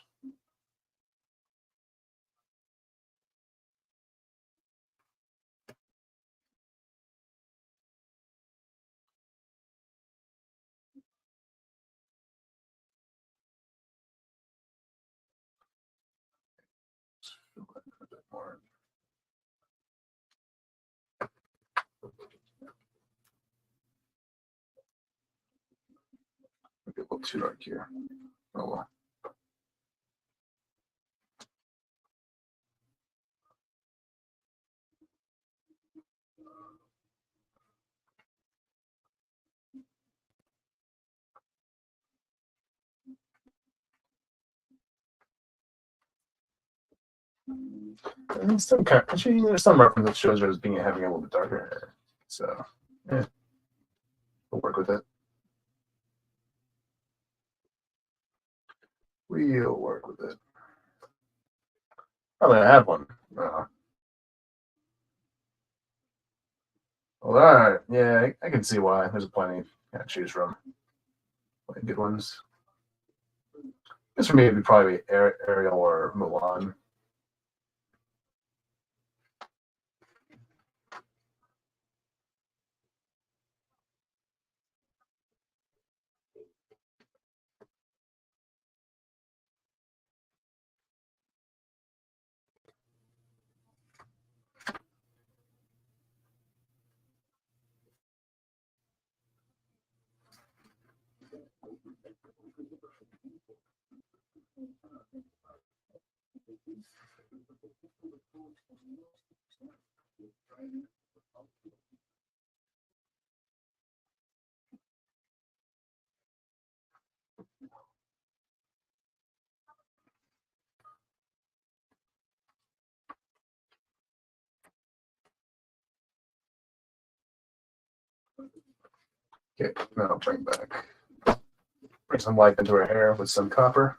A bit more. Maybe a little too dark here. Oh well. And some kind of, actually, there's some reference that shows her as being having a little bit darker hair. So yeah, we'll work with it. We'll work with it. Probably I have one. Well, all right. Yeah, I can see why. There's plenty to choose from. Plenty good ones. I guess for me, it'd be probably Ariel or Mulan. Okay, now I'll bring some light into her hair with some copper.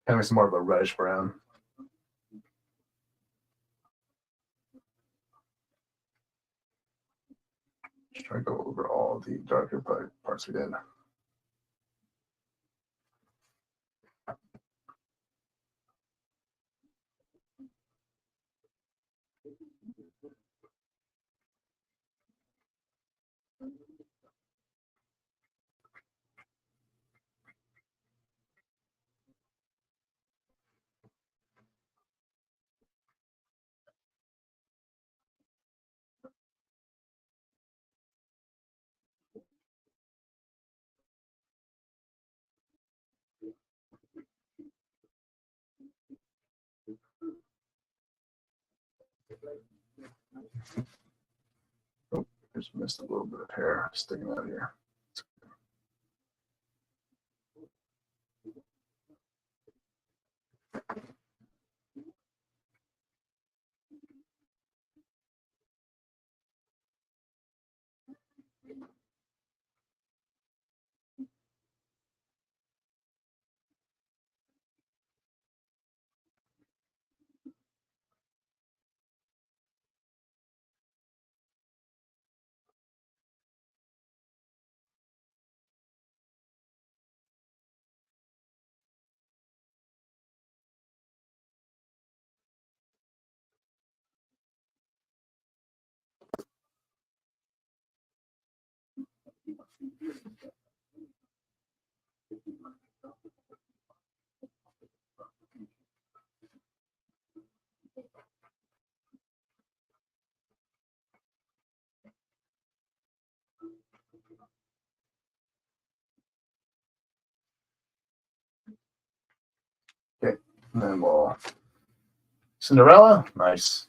Kind of some more of a reddish brown. Just try to go over all the darker parts we did. Oh, just missed a little bit of hair sticking out here. Okay, and then we'll Cinderella, nice.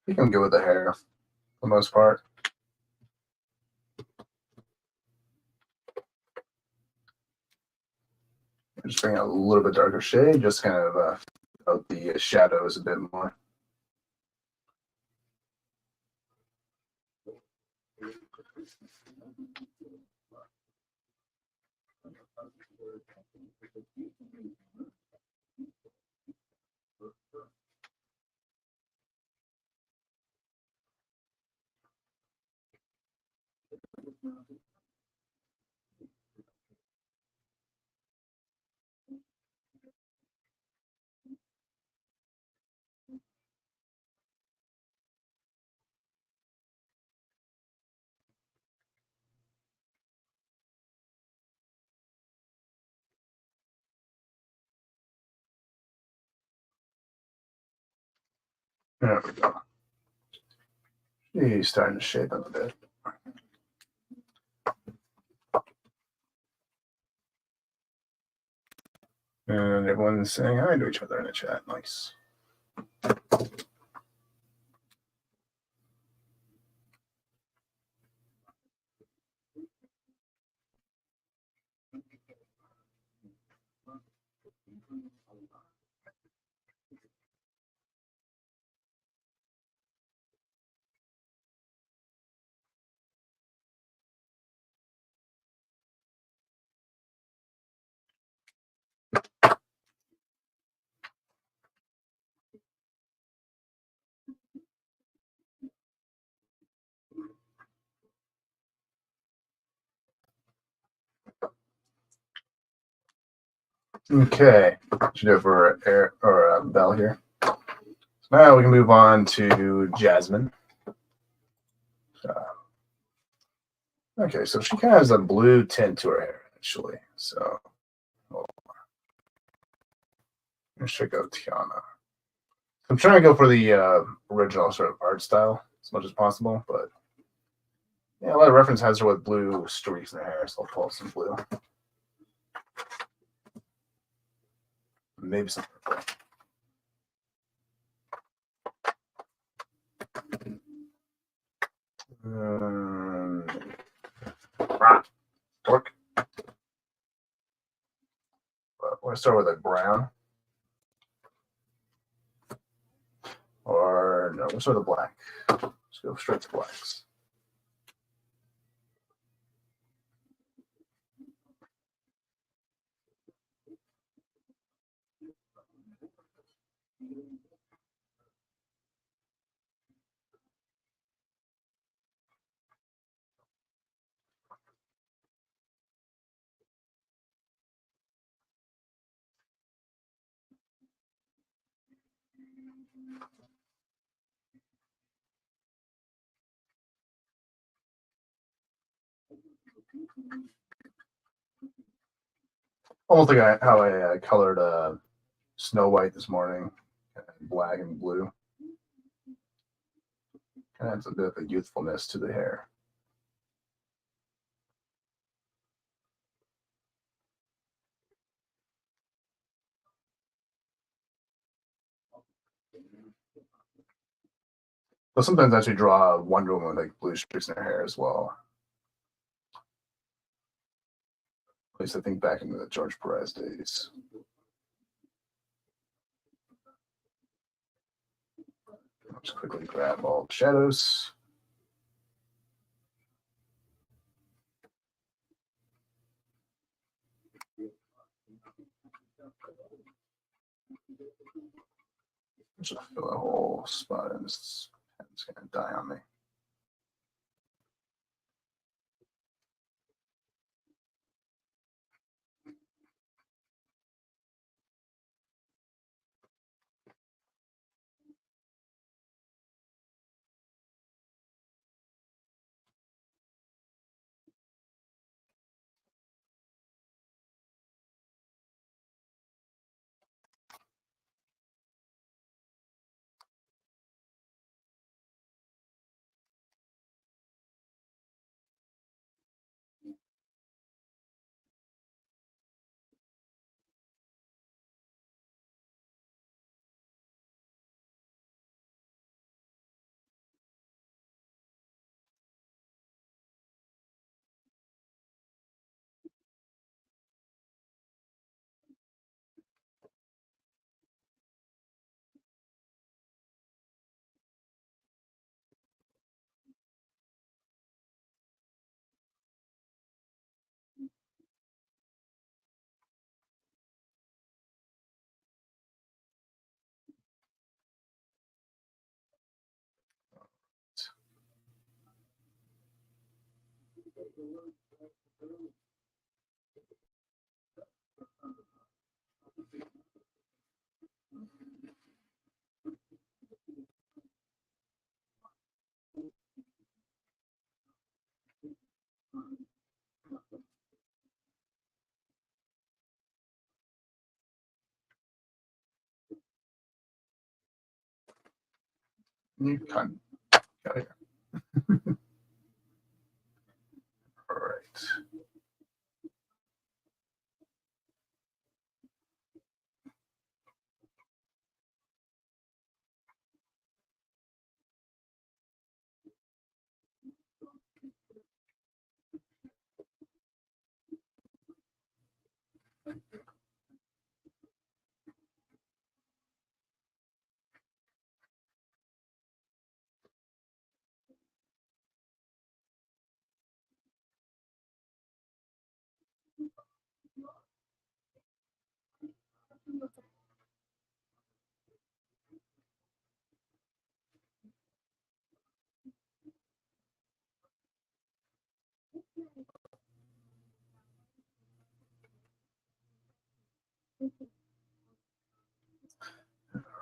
You can go with the hair for the most part. Just bring out a little bit darker shade, just kind of the shadows a bit more. There we go. He's starting to shape up a bit. And everyone's saying hi to each other in the chat. Nice. Okay, should do it for air or Bell here. So now we can move on to Jasmine. Okay, so she kind of has a blue tint to her hair, actually. So let's check out Tiana. I'm trying to go for the original sort of art style as much as possible, but yeah, a lot of reference has her with blue streaks in her hair, so I'll pull some blue. Maybe some purple. Torque. But we're gonna start with a brown. Or no, we'll start with a black. Let's go straight to blacks. Almost like how I colored Snow White this morning, black and blue. Kind of adds a bit of a youthfulness to the hair. But sometimes I actually draw Wonder Woman with like blue streaks in her hair as well. At least I think back into the George Perez days. I'll just quickly grab all the shadows. Just fill a whole spot in this. It's going to die on me. You got it. All right.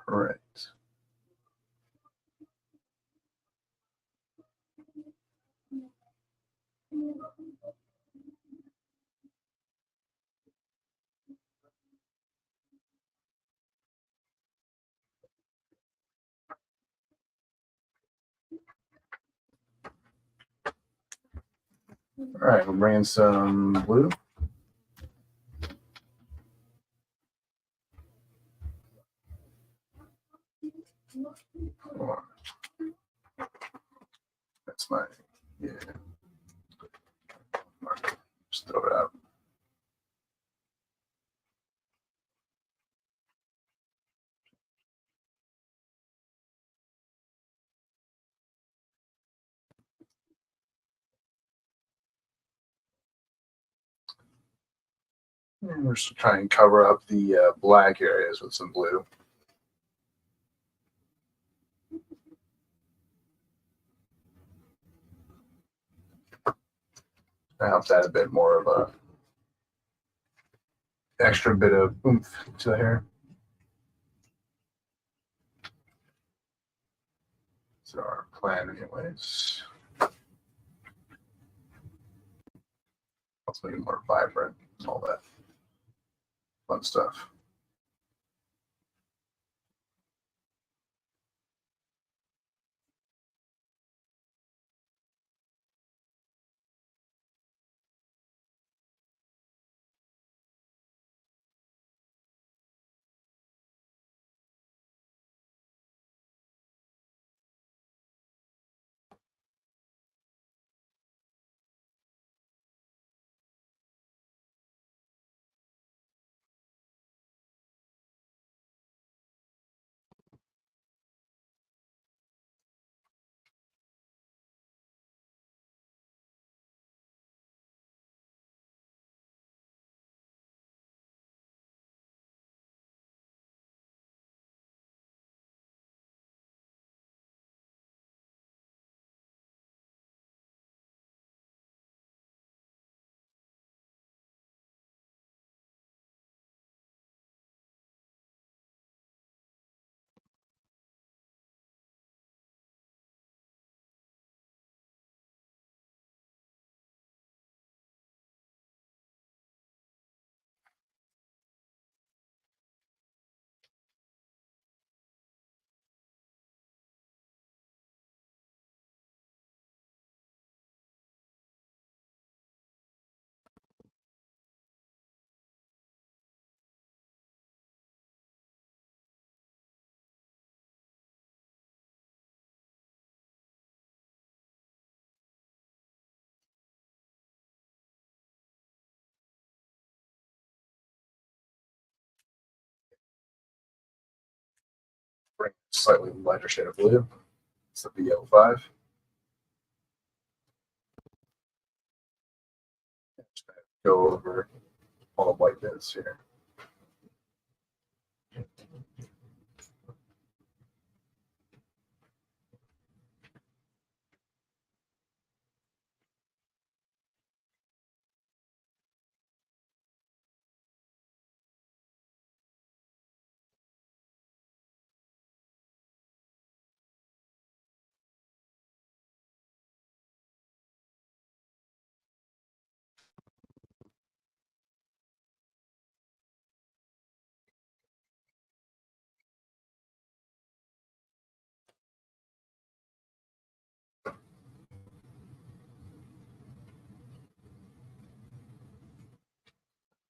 All right. All right, we'll bring in some blue. Hold on. That's my, yeah. Just throw it out. And we're just trying to cover up the black areas with some blue. That helps add a bit more of a extra bit of oomph to the hair. So our plan anyways. Let's make it more vibrant and all that fun stuff. Bring a slightly lighter shade of blue. It's the BO5. Just go over all the white bits here.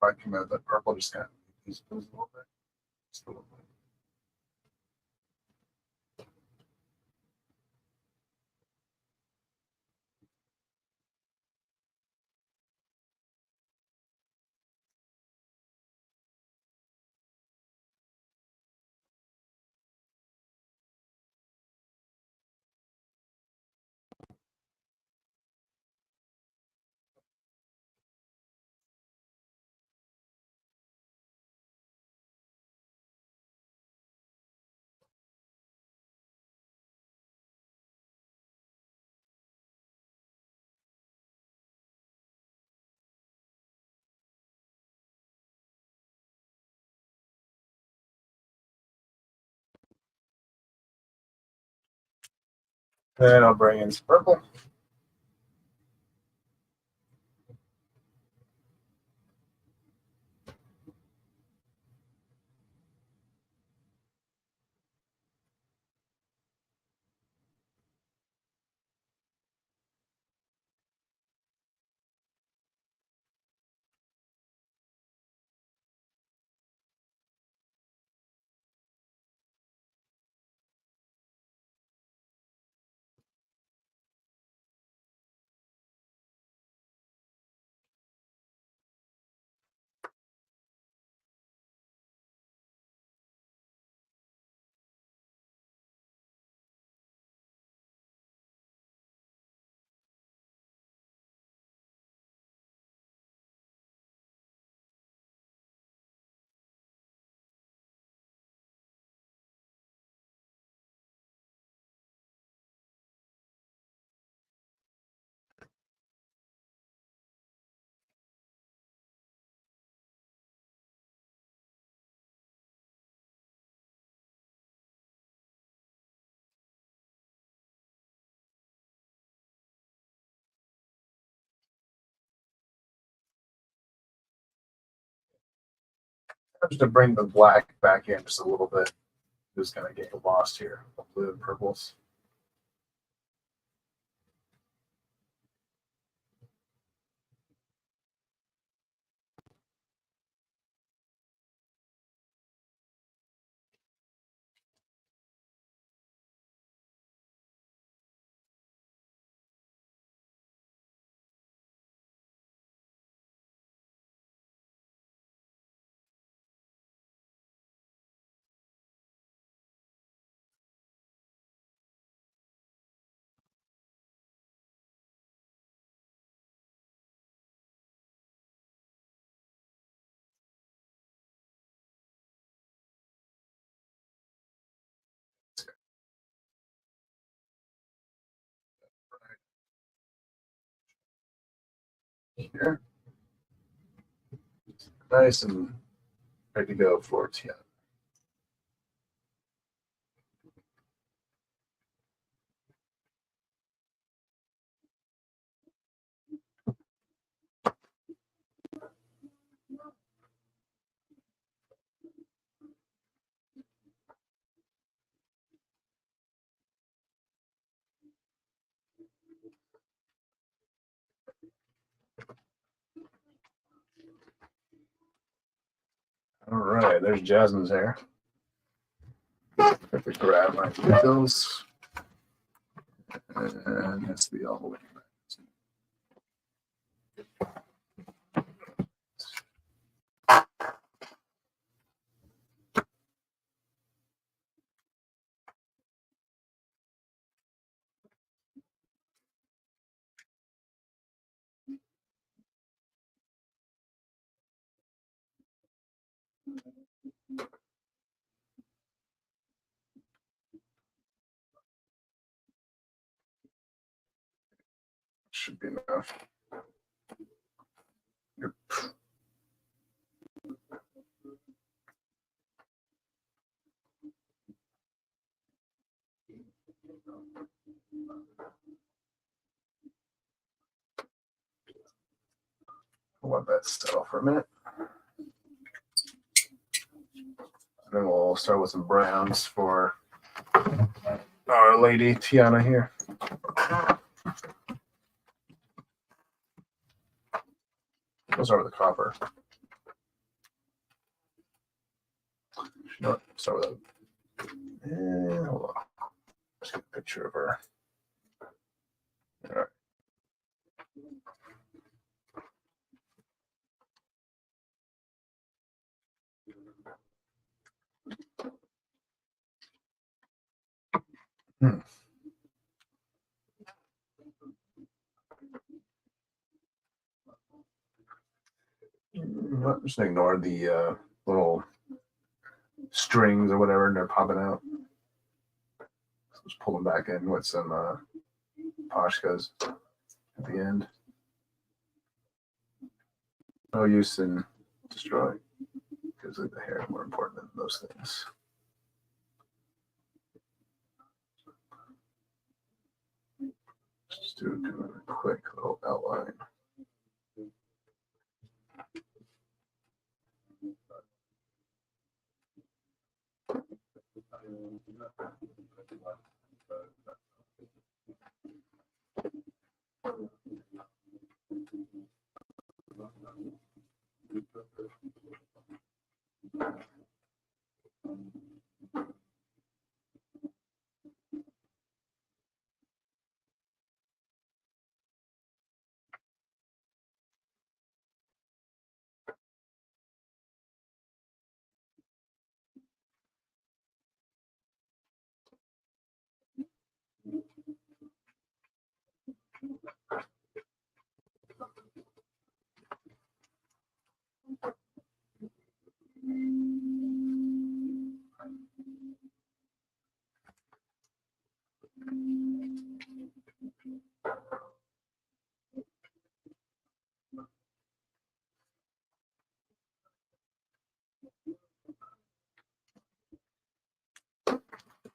I come out that purple, just kind of use those a little bit. Just a little bit. Then I'll bring in some purple. Just to bring the black back in just a little bit. Just kind of get lost here. The blue and purples. Here. Nice and ready to go for it. Yeah. All right, there's Jasmine's hair. Perfect. Grab my pills. And it has to be all the way back. Should be enough. Yep. I'll let that settle for a minute. And then we'll start with some browns for our lady Tiana here. We'll start with the copper. You know what? Start with a. Hold on. Let's get a picture of her. All right. I'm just gonna ignore the little strings or whatever, and they're popping out. So just pull them back in with some Pashkas at the end. No use in destroying because the hair is more important than those things. Just do a quick little outline.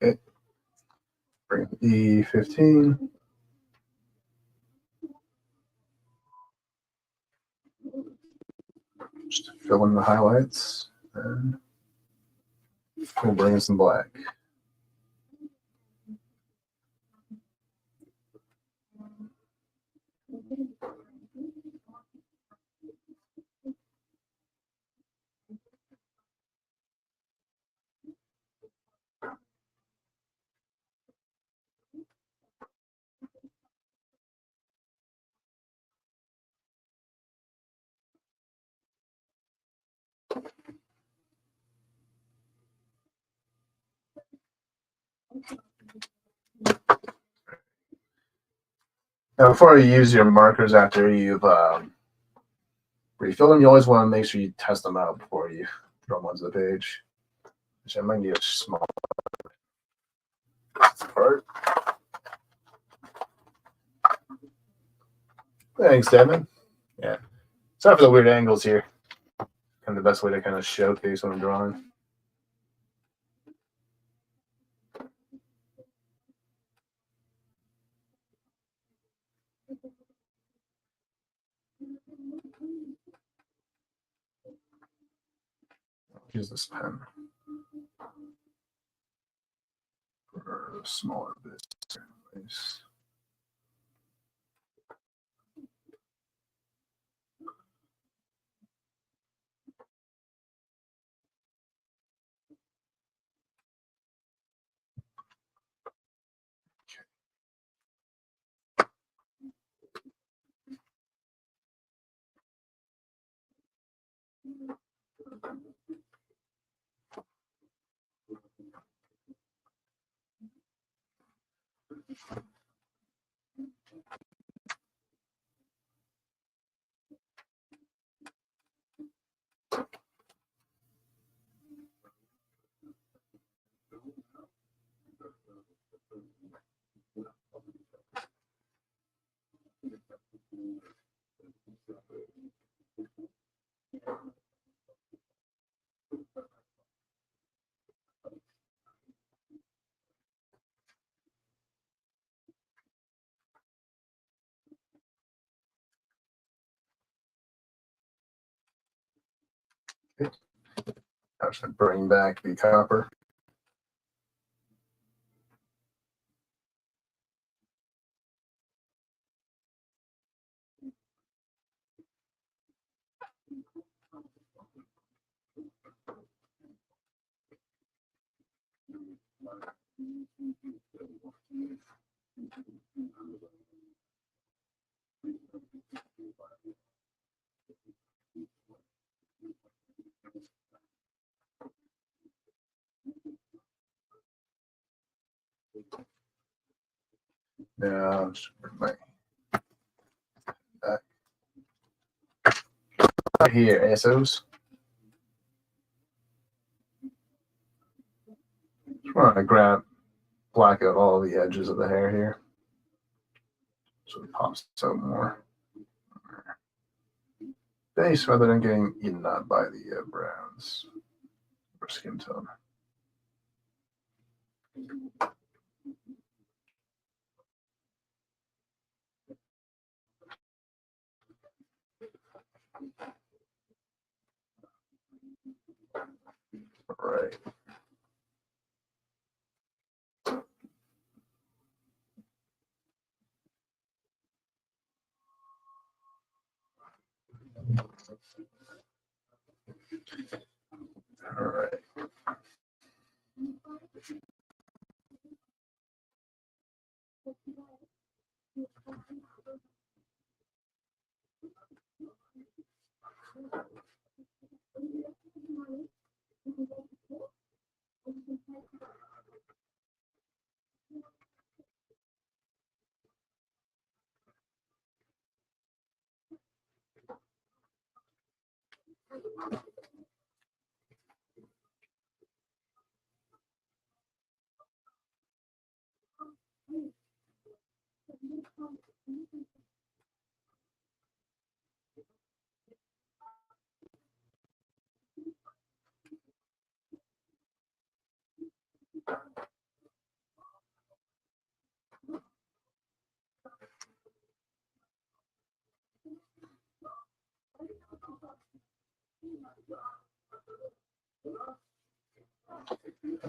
Okay. Bring E15. Just fill in the highlights, and we'll bring in some black. Now, before you use your markers after you've refilled them, you always want to make sure you test them out before you throw them onto the page. Which I might need a small part. Thanks, Devin. Yeah. Sorry for the weird angles here. Kind of the best way to kind of showcase what I'm drawing. Use this pen for a smaller bit. Nice. Okay. I should bring back the copper. Now, just bring my back right here, ASOs. Just want to black out all the edges of the hair here, so it pops out more base rather than getting eaten up by the browns or skin tone. All right. All right.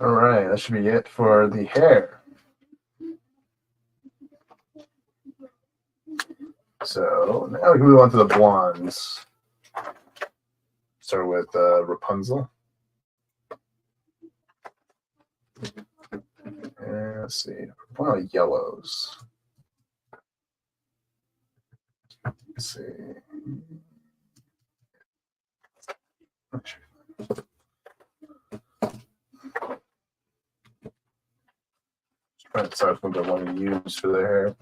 All right, that should be it for the hair. So now we can move on to the blondes. Start with Rapunzel. And let's see, what are yellows? Let's see. Trying to decide what I want to use for the hair.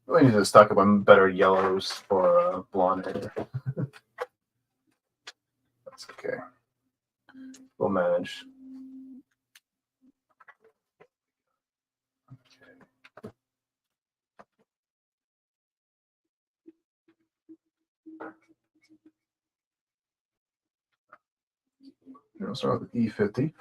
We need to stock up on better yellows for blonde hair. That's okay. We'll manage. We'll start with E50.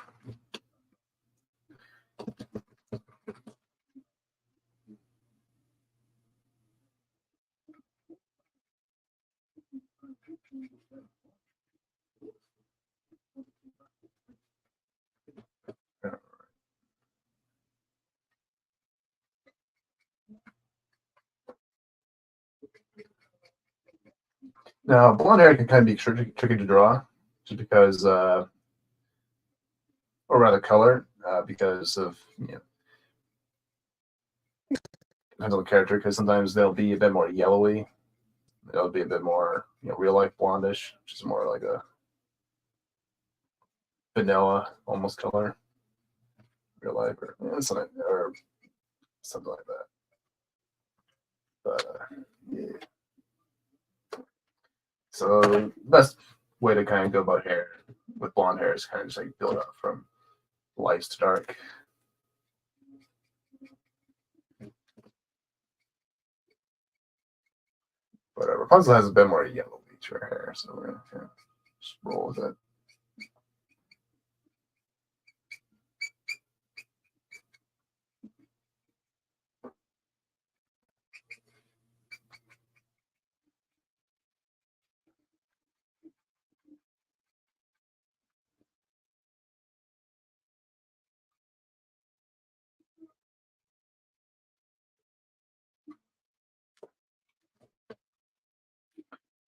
Now, blonde hair can kind of be tricky to draw, just because, or rather color, because of, depends on the character, because sometimes they'll be a bit more yellowy. They'll be a bit more, real life blondish, which is more like a vanilla almost color, real life, or something like that. But yeah. So the best way to kind of go about hair with blonde hair is kind of just like build up from light to dark. But Rapunzel has a bit more yellow to her hair, so we're gonna kind of just roll with it.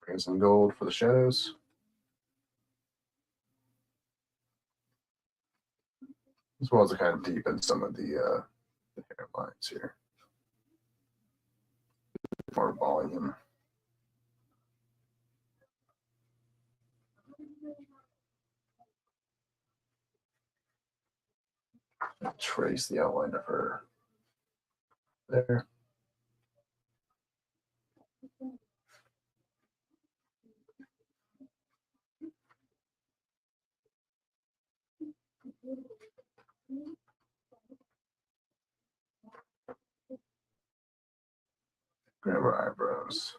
Bring some gold for the shadows. as well as to kind of deepen some of the hairlines here. More volume. Trace the outline of her there. Grab her eyebrows.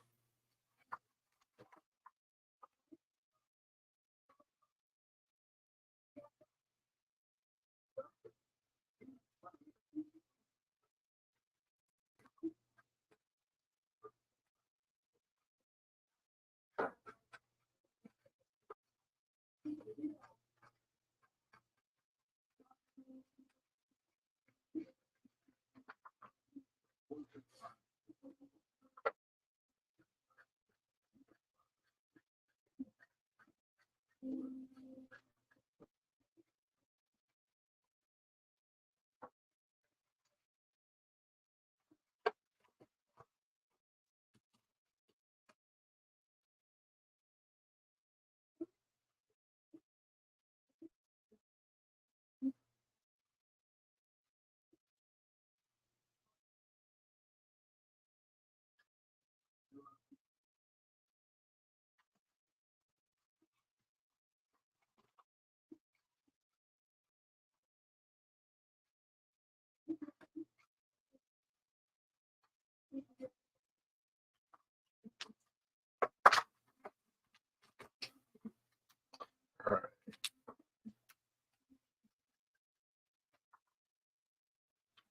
All right.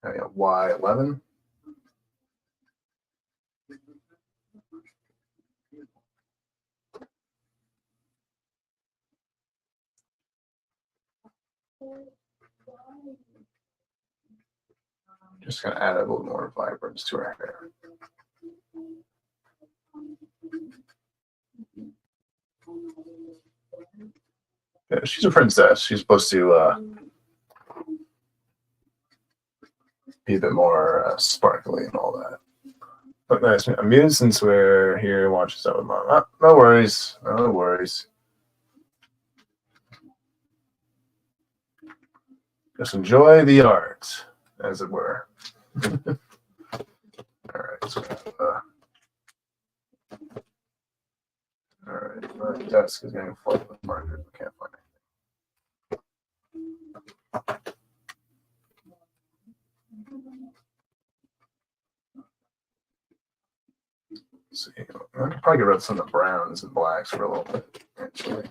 I got Y11. Just gonna add a little more vibrance to her hair. Yeah, she's a princess. She's supposed to be a bit more sparkly and all that. But nice. I'm muted since we're here watching stuff with Mom. Oh, no worries. No worries. Just enjoy the art, as it were. All right. So, all right. My desk is getting full with markers. I can't find anything. Let's see. I could probably get rid of some of the browns and blacks for a little bit, actually.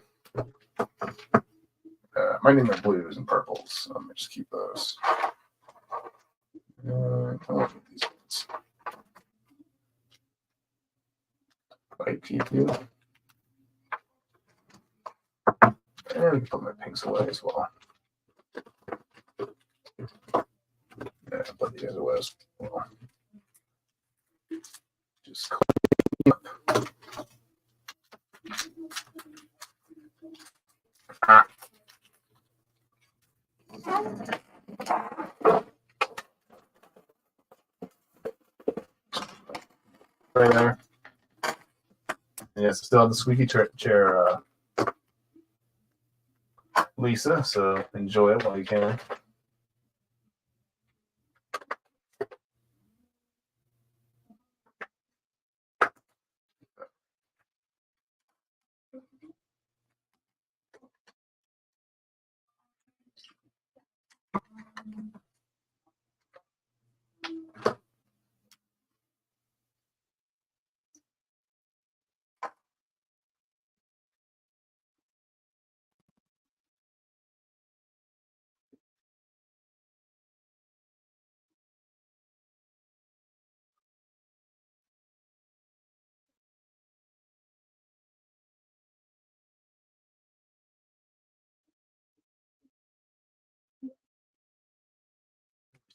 Might need my blues and purples. So I'm gonna just keep those. I don't need these ones. Light GPU. And put my pinks away as well. Yeah, put these away as well. Just clean up. Ah. Right there. Yes, still have the squeaky chair, Lisa, so enjoy it while you can.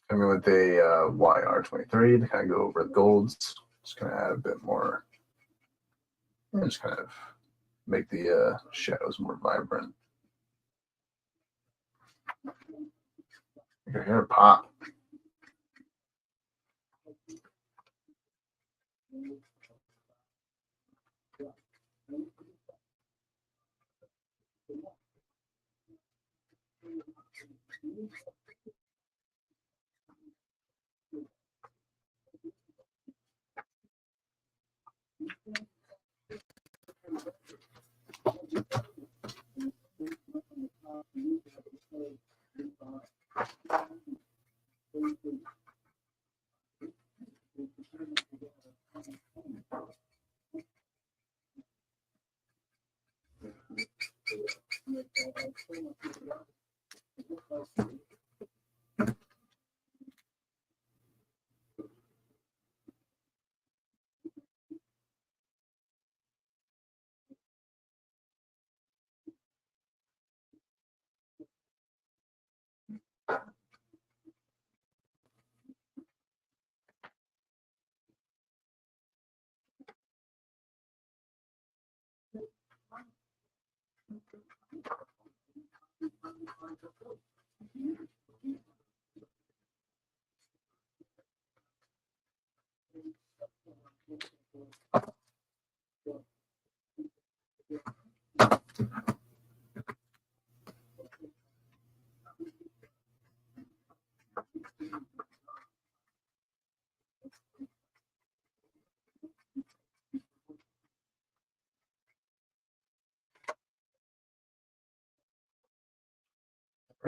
Coming with a YR23 to kind of go over the golds. Just kind of add a bit more, and just kind of make the shadows more vibrant. Your hair pop.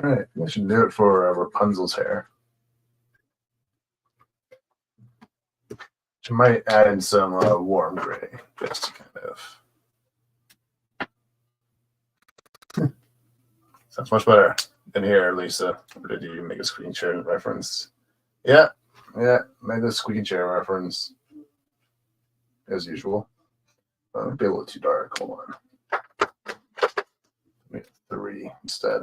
All right, we should do it for Rapunzel's hair. I might add in some warm gray, just to kind of. Sounds much better than here, Lisa. Or did you make a squeaking chair reference? Yeah, made the squeaking chair reference as usual. It'd be a little too dark. Hold on. Make it 3 instead.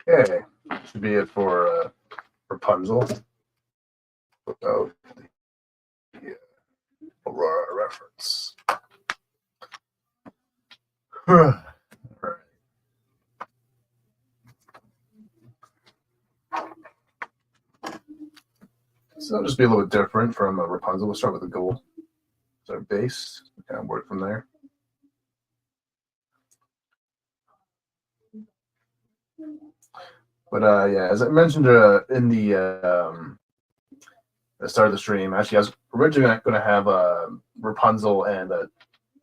Okay, should be it for Rapunzel. Oh, the Aurora reference. All right. So it'll just be a little bit different from Rapunzel. We'll start with the gold as our base. Kind of work from there. But yeah, as I mentioned in the start of the stream, actually, I was originally going to have Rapunzel and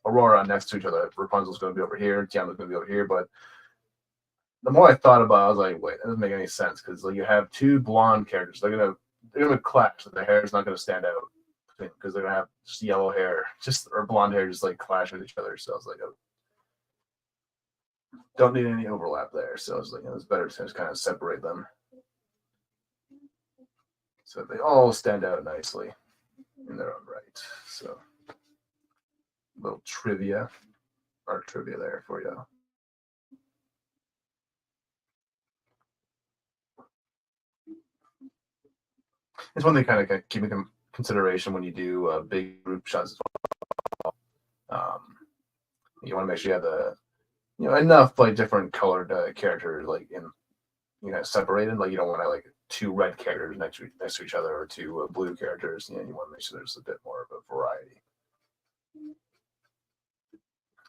Aurora next to each other. Rapunzel's going to be over here, Tiana's going to be over here. But the more I thought about it, I was like, wait, that doesn't make any sense because like you have 2 blonde characters. They're gonna clash. So their hair is not going to stand out because they're going to have just yellow hair, or blonde hair, just like clash with each other. So I was like, oh, don't need any overlap there. So I was like, it's better to just kind of separate them so they all stand out nicely in their own right. So a little art trivia there for you. It's one thing kind of keep in consideration when you do big group shots as well. You want to make sure you have the enough like different colored characters like in separated. Like you don't want to like 2 red characters next to each other or 2 blue characters. You want to make sure there's a bit more of a variety.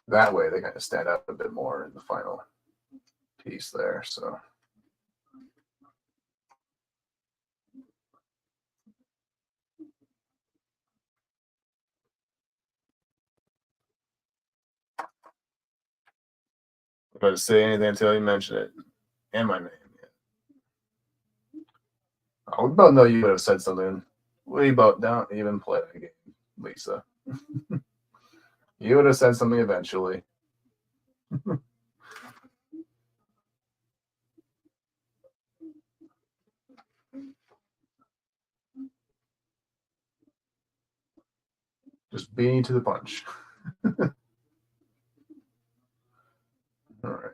That way they kind of stand out a bit more in the final piece there. So. If I say anything until you mention it, and my name. I would both know you would have said something We both don't even play the game, Lisa. You would have said something eventually. Just beating you to the punch. All right.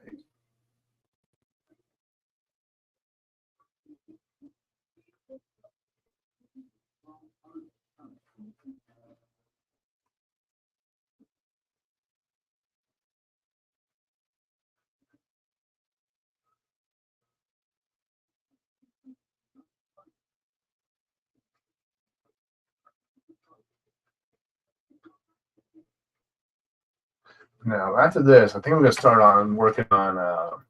Now, after this, I think I'm going to start on working on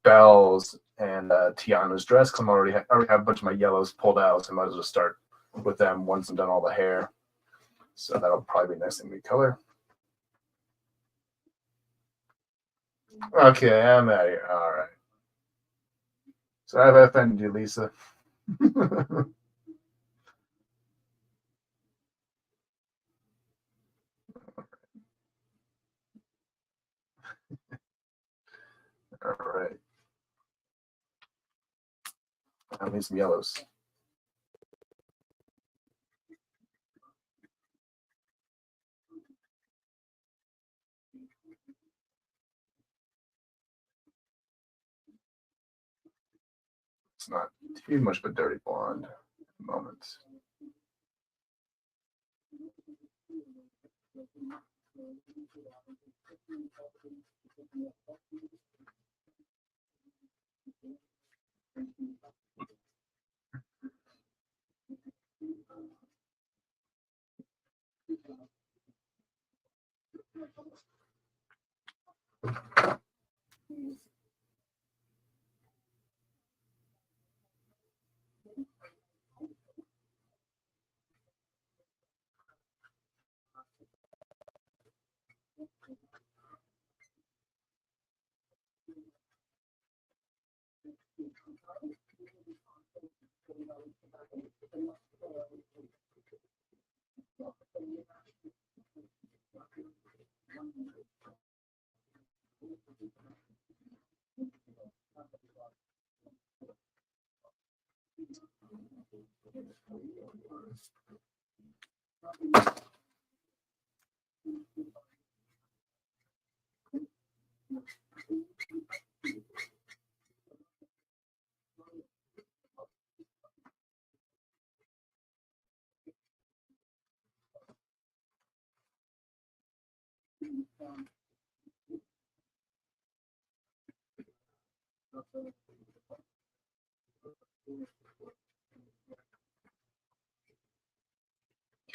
Belle's and Tiana's dress, because I already have a bunch of my yellows pulled out, so I might as well start with them once I'm done all the hair. So that'll probably be next thing we color. Okay, I'm out of here. All right. So I've offended you, Lisa. All right. I need some yellows. It's not too much of a dirty blonde at the moment.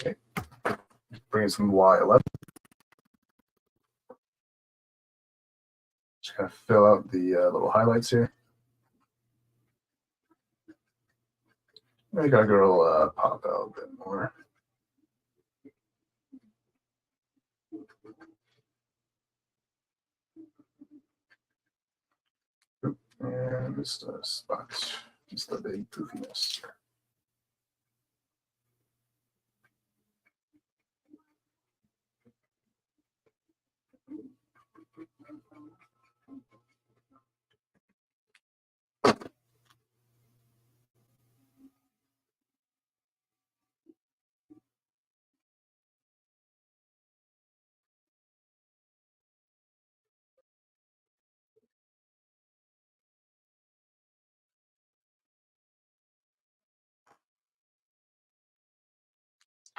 Okay. Bring in some Y11. Just kind of fill out the little highlights here. Make our girl pop out a bit more. And just a spot, just a big poofiness.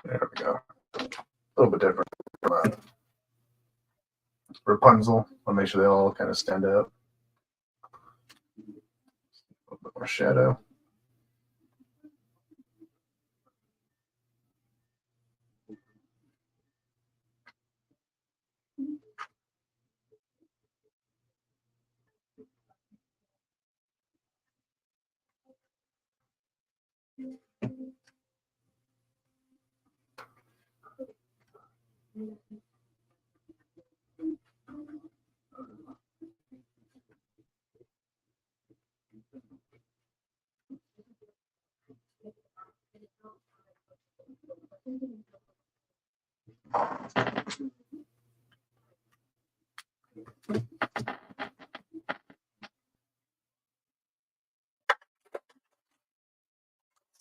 There we go. A little bit different from Rapunzel. I'll make sure they all kind of stand out. A little bit more shadow.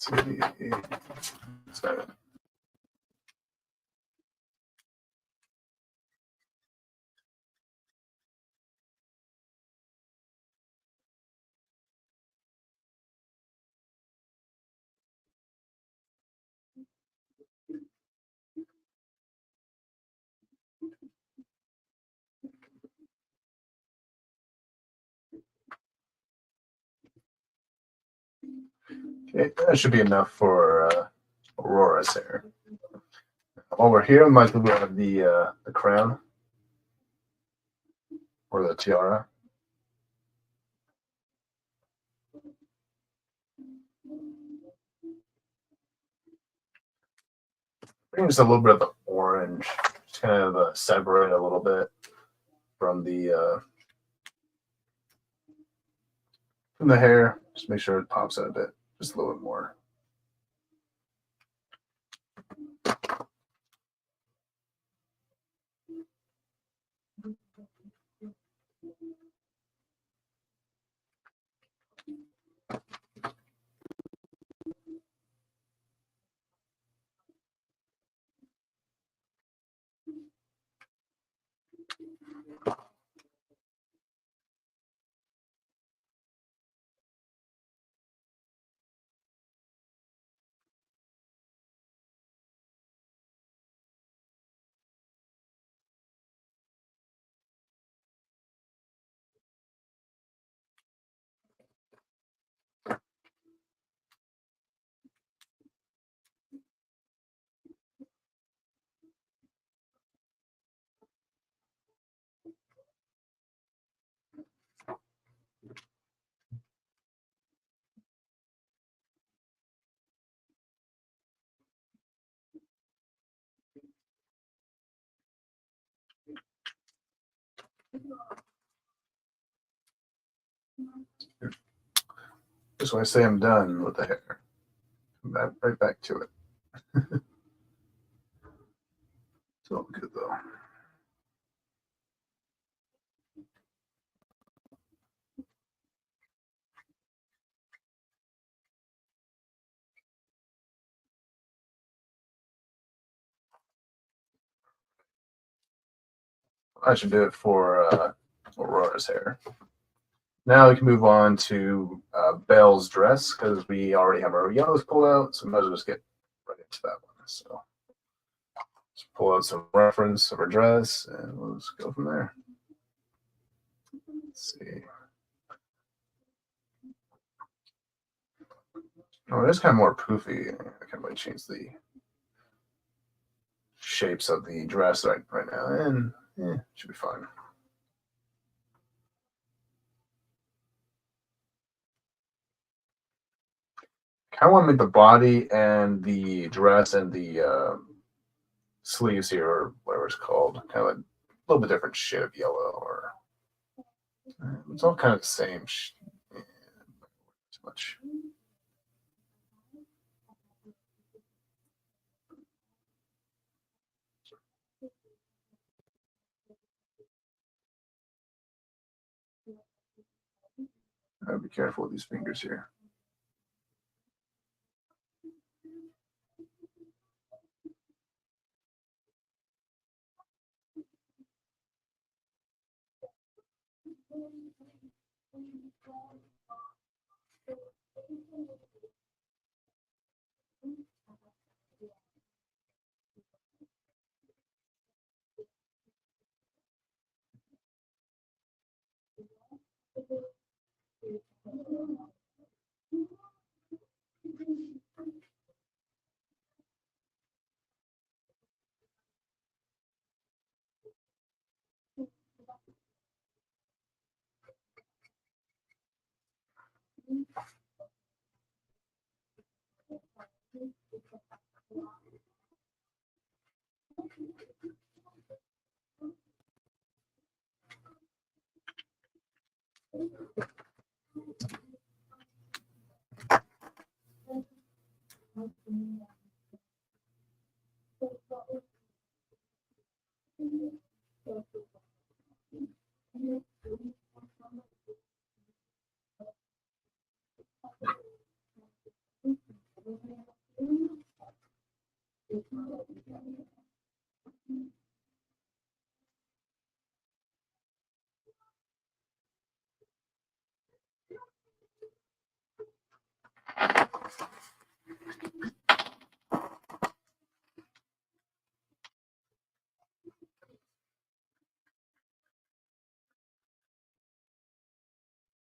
7. Okay, that should be enough for Aurora's hair. While we're here, we might grab the crown or the tiara. Bring just a little bit of the orange, just kind of separate a little bit from the hair. Just make sure it pops out a bit, just a little bit more. Just when I say I'm done with the hair, come right back to it. It's all good though. I should do it for Aurora's hair. Now we can move on to Belle's dress because we already have our yellows pulled out, so we might as well just get right into that one. So let's pull out some reference of our dress and we'll just go from there. Let's see. Oh, it is kind of more poofy. I can't really change the shapes of the dress right now, and should be fine. Kind of want to make the body and the dress and the sleeves here, or whatever it's called, kind of a little bit different shade of yellow, or it's all kind of the same. Too much. I'll be careful with these fingers here.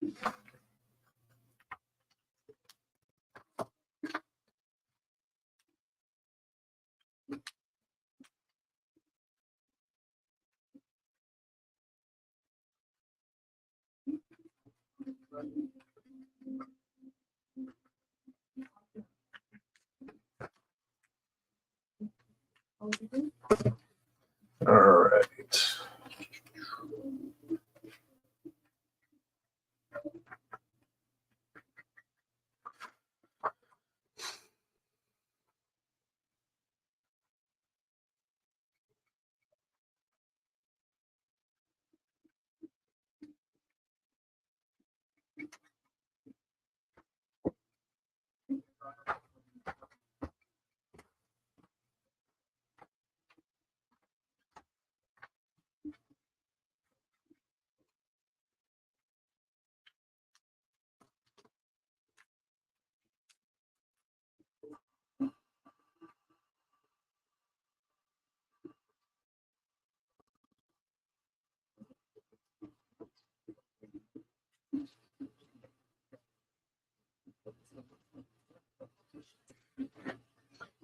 All right.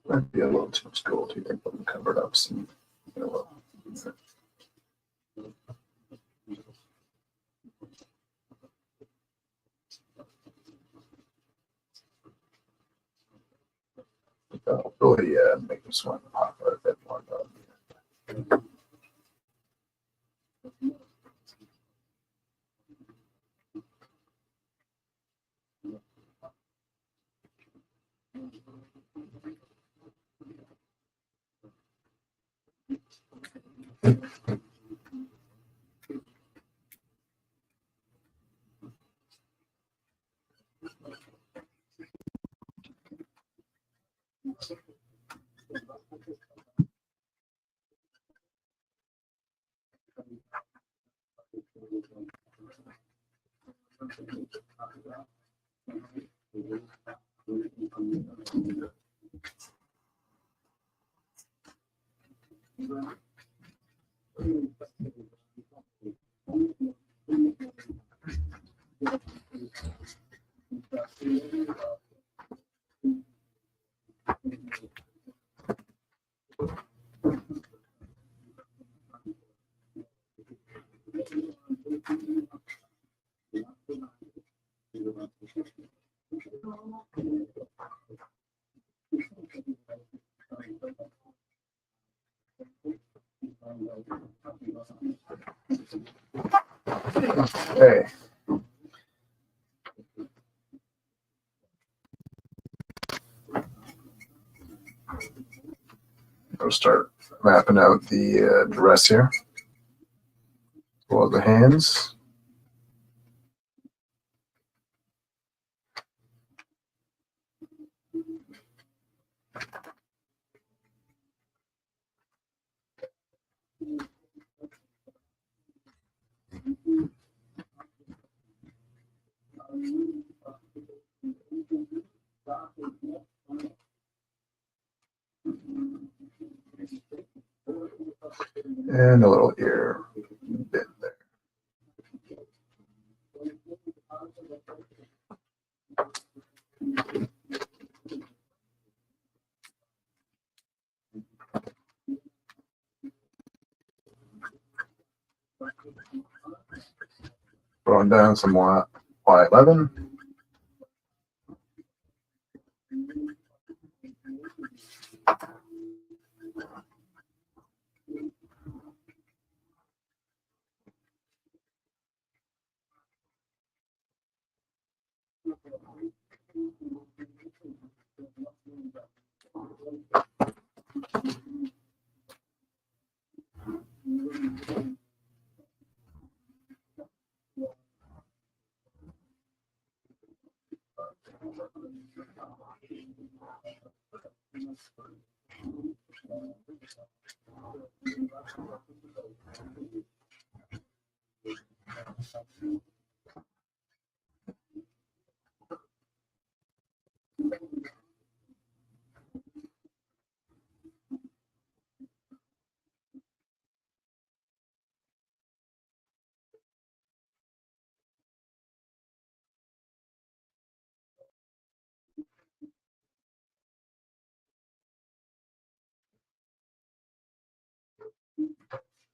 Might be a little too much gold here, but we'll cover it up some yellow. Really make this one pop a bit more. Okay. I'll start mapping out the dress here, as well as the hands. And a little ear bit there. Throwing down some Y11.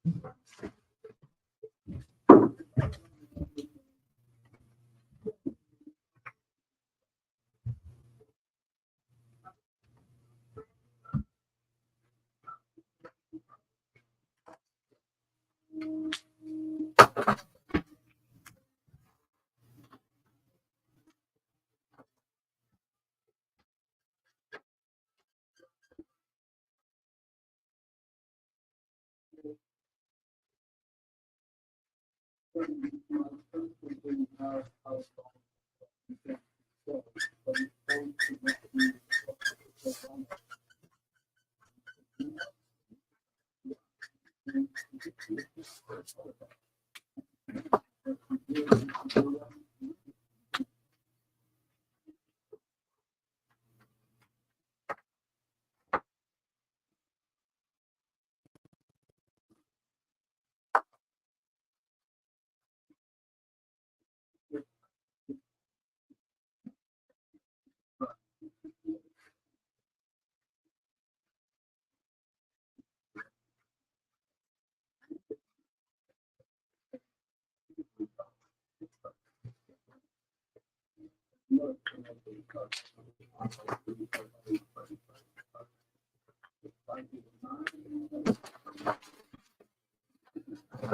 All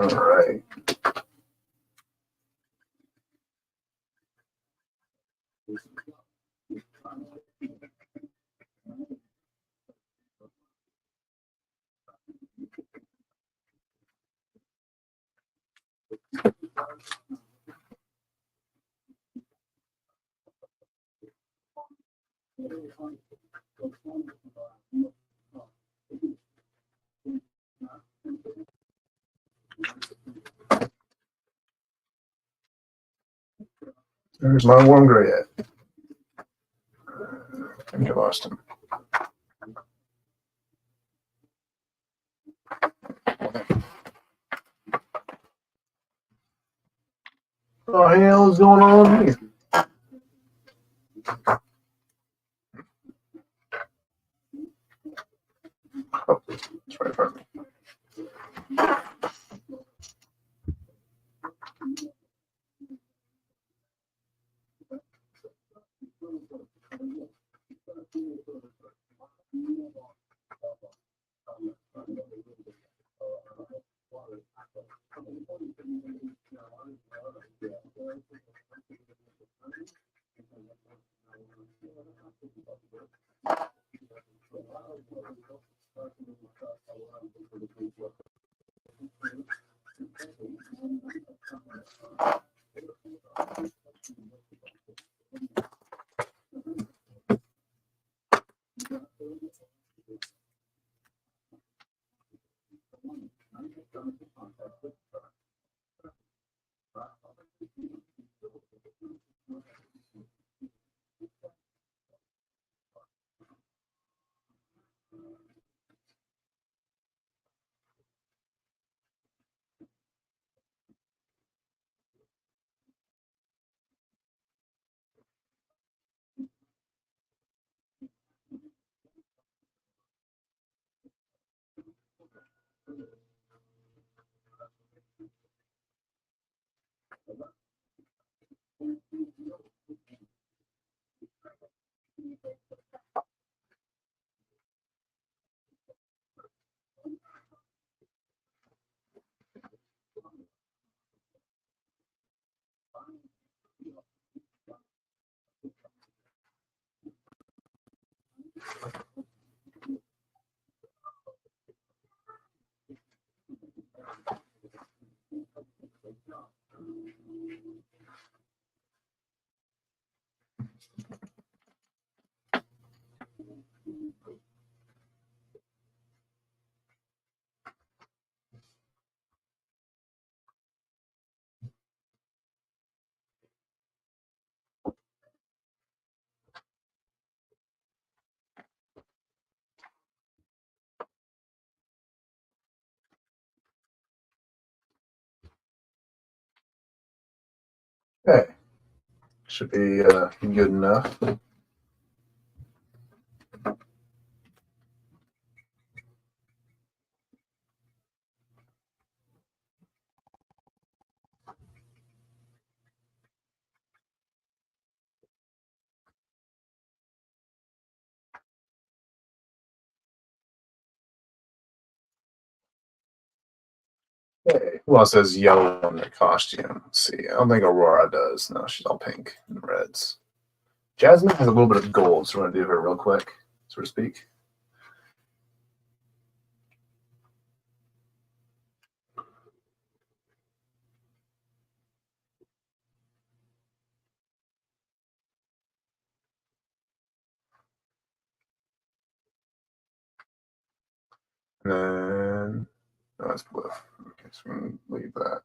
right. There's my warm gray at. I think I lost him. What the hell is going on here? Oh, it's right in front of me. Okay, should be good enough. Who else has yellow in their costume? Let's see. I don't think Aurora does. No, she's all pink and reds. Jasmine has a little bit of gold, so we're going to do her real quick, so to speak. And then, no, that's blue. Okay, so we're going to leave that.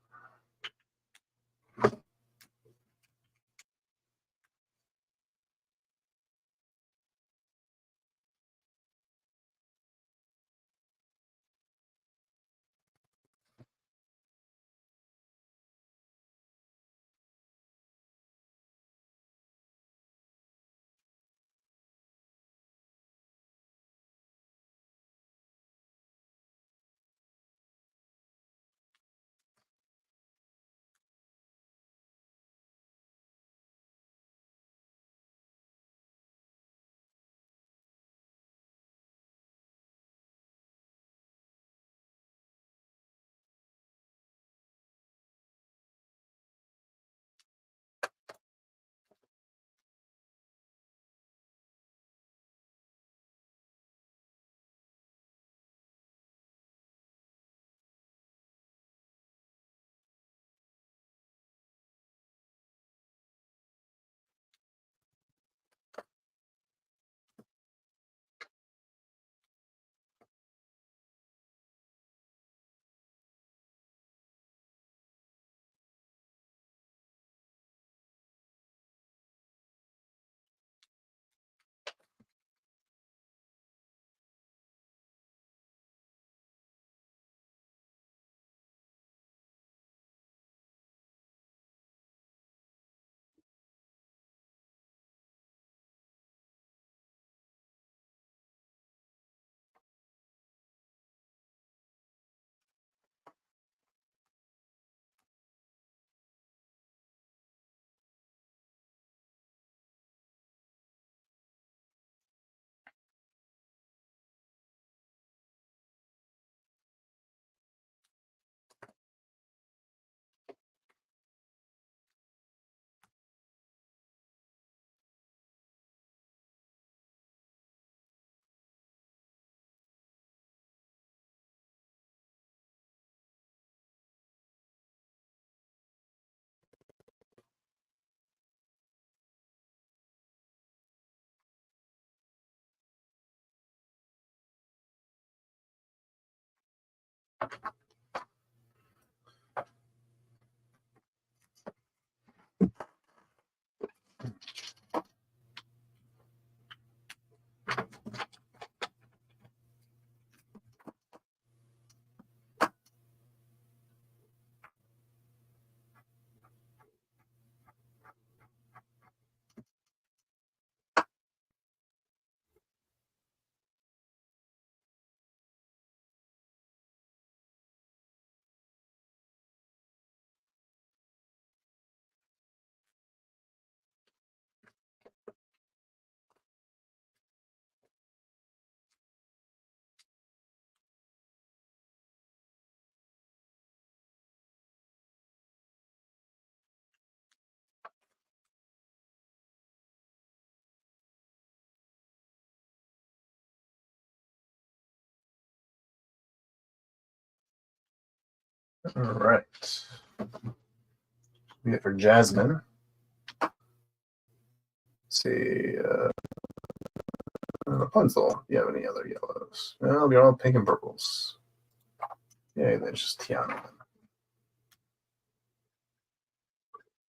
All right. We get for Jasmine. Let's see. Rapunzel. Do you have any other yellows? Well, they're all pink and purples. Yeah, that's just Tiana.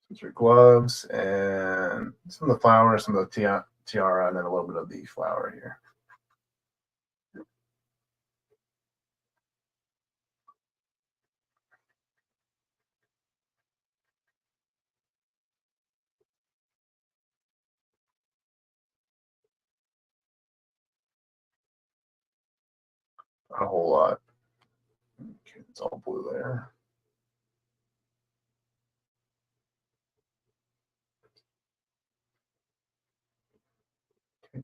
These are gloves and some of the flowers, some of the tiara, and then a little bit of the flower here. A whole lot. Okay, it's all blue there. Okay.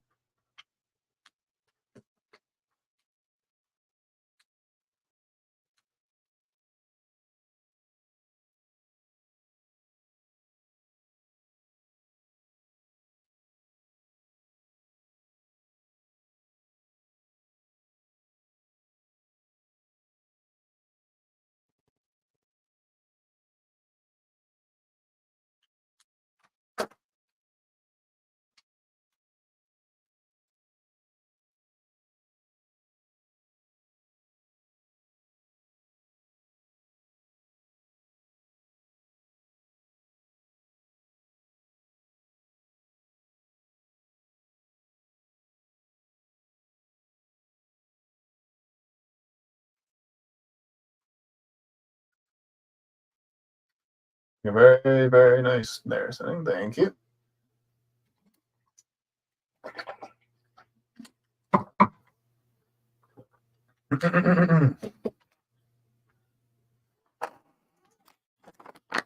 You're very, very nice there, son. Thank you.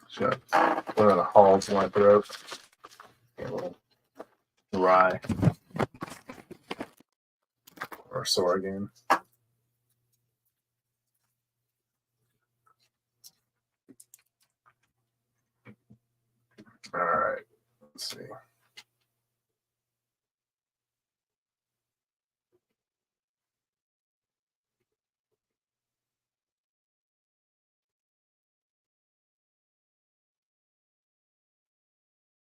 Sure. One of the halls in my throat. Get a little dry or sore again. All right. Let's see.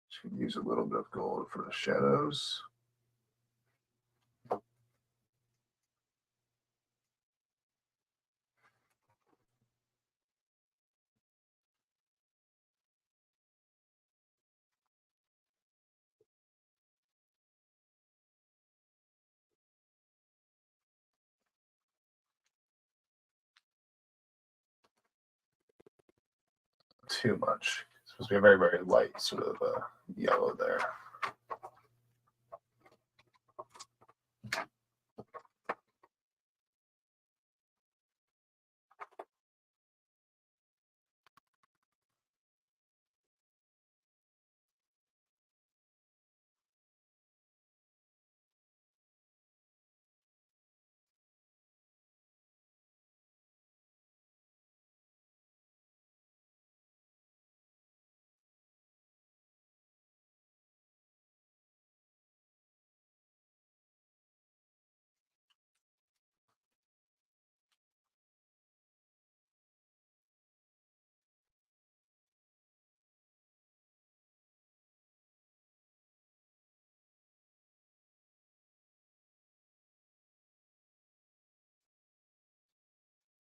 Should use a little bit of gold for the shadows. Too much. It's supposed to be a very, very light sort of yellow there.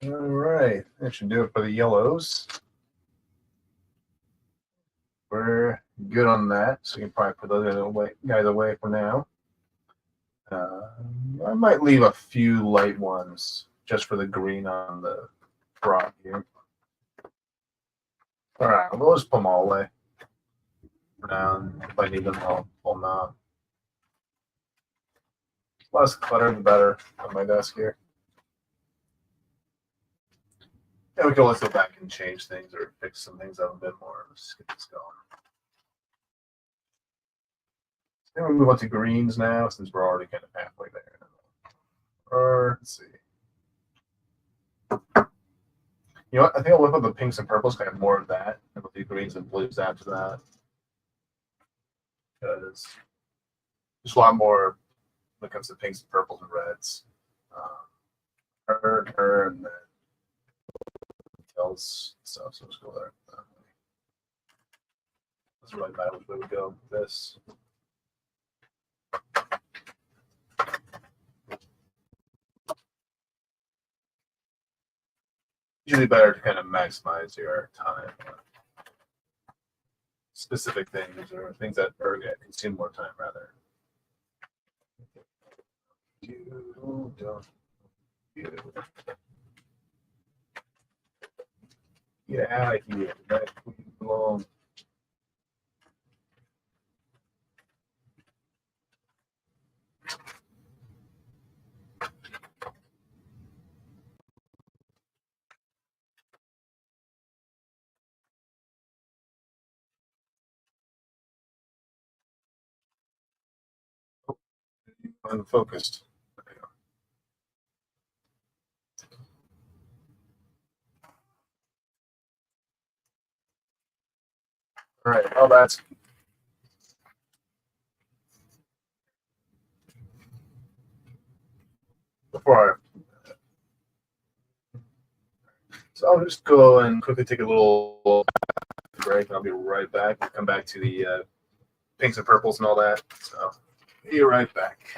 All right, that should do it for the yellows. We're good on that, so you can probably put those guys away for now. I might leave a few light ones just for the green on the frog here. All right, we'll just put them all away for now. If I need them, I'll pull them out. Less clutter, the better on my desk here. And we can always go back and change things or fix some things up a bit more. Let's get this going. And we'll move on to greens now, since we're already kind of halfway there. Or let's see. You know what? I think I'll whip up the pinks and purples, kind of more of that, and we'll do greens and blues after that. Because there's a lot more when it comes to pinks and purples and reds. Her, and then details stuff. So let's go there. That's really bad which way we go with this. Usually better to kind of maximize your time on specific things or things that are going to consume more time rather. Get out of here. That belong. Unfocused. All right. Well, that's before so I'll just go and quickly take a little break, and I'll be right back. Come back to the pinks and purples and all that. So, be right back.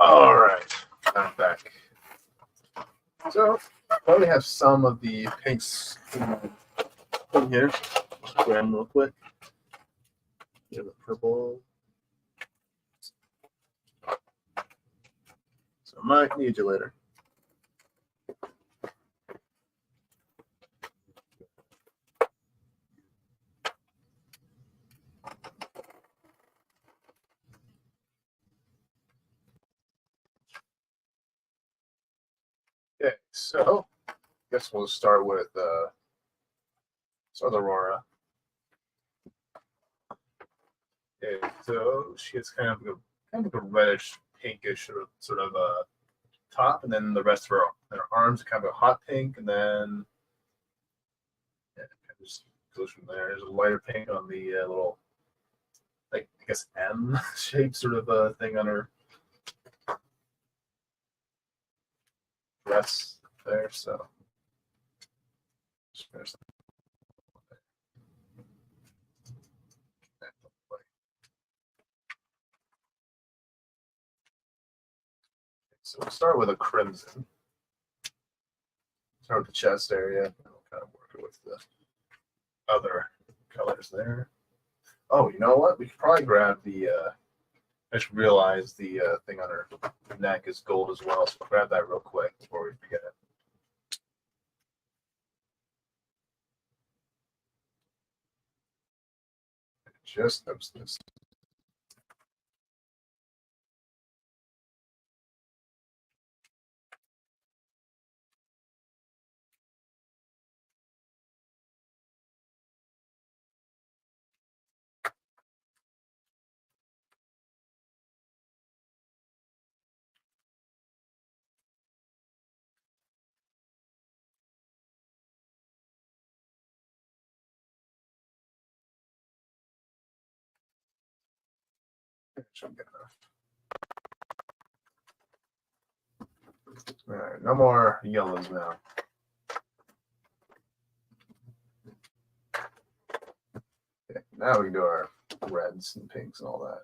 All right, I'm back. So I probably have some of the pinks in here. Grab them real quick. Get the purple. So I might need you later. Okay, so I guess we'll start with Aurora. Okay, so she has kind of a reddish, pinkish sort of top, and then the rest of her arms are kind of a hot pink, and then yeah, it kind of just goes from there. There's a lighter pink on the little, like I guess M shaped sort of thing on her dress there. So so we'll start with a crimson. Start with the chest area, and we'll kind of work it with the other colors there. Oh, you know what? We could probably grab the. I just realized the thing on her neck is gold as well, so we'll grab that real quick before we forget it. Just noticed this. All right, no more yellows now. Okay, now we can do our reds and pinks and all that.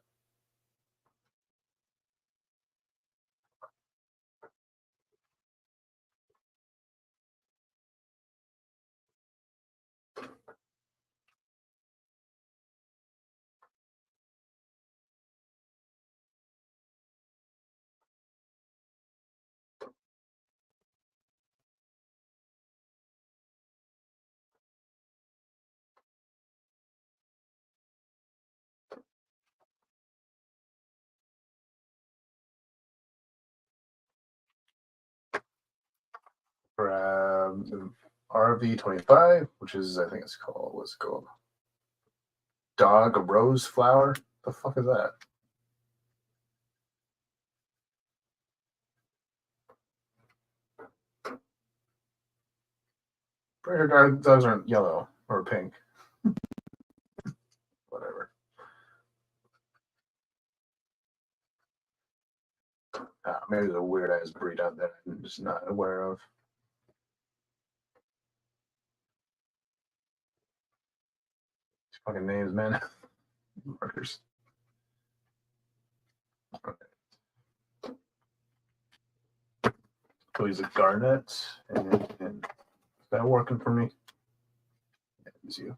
Grab the RV25, which is, I think it's called, what's it called? Dog Rose Flower? The fuck is that? Pretty sure dogs aren't yellow or pink. Whatever. Maybe there's a weird ass breed out there I'm just not aware of. These fucking names, man. Markers. Okay. So he's a garnet, and is that working for me? Yeah, it's you.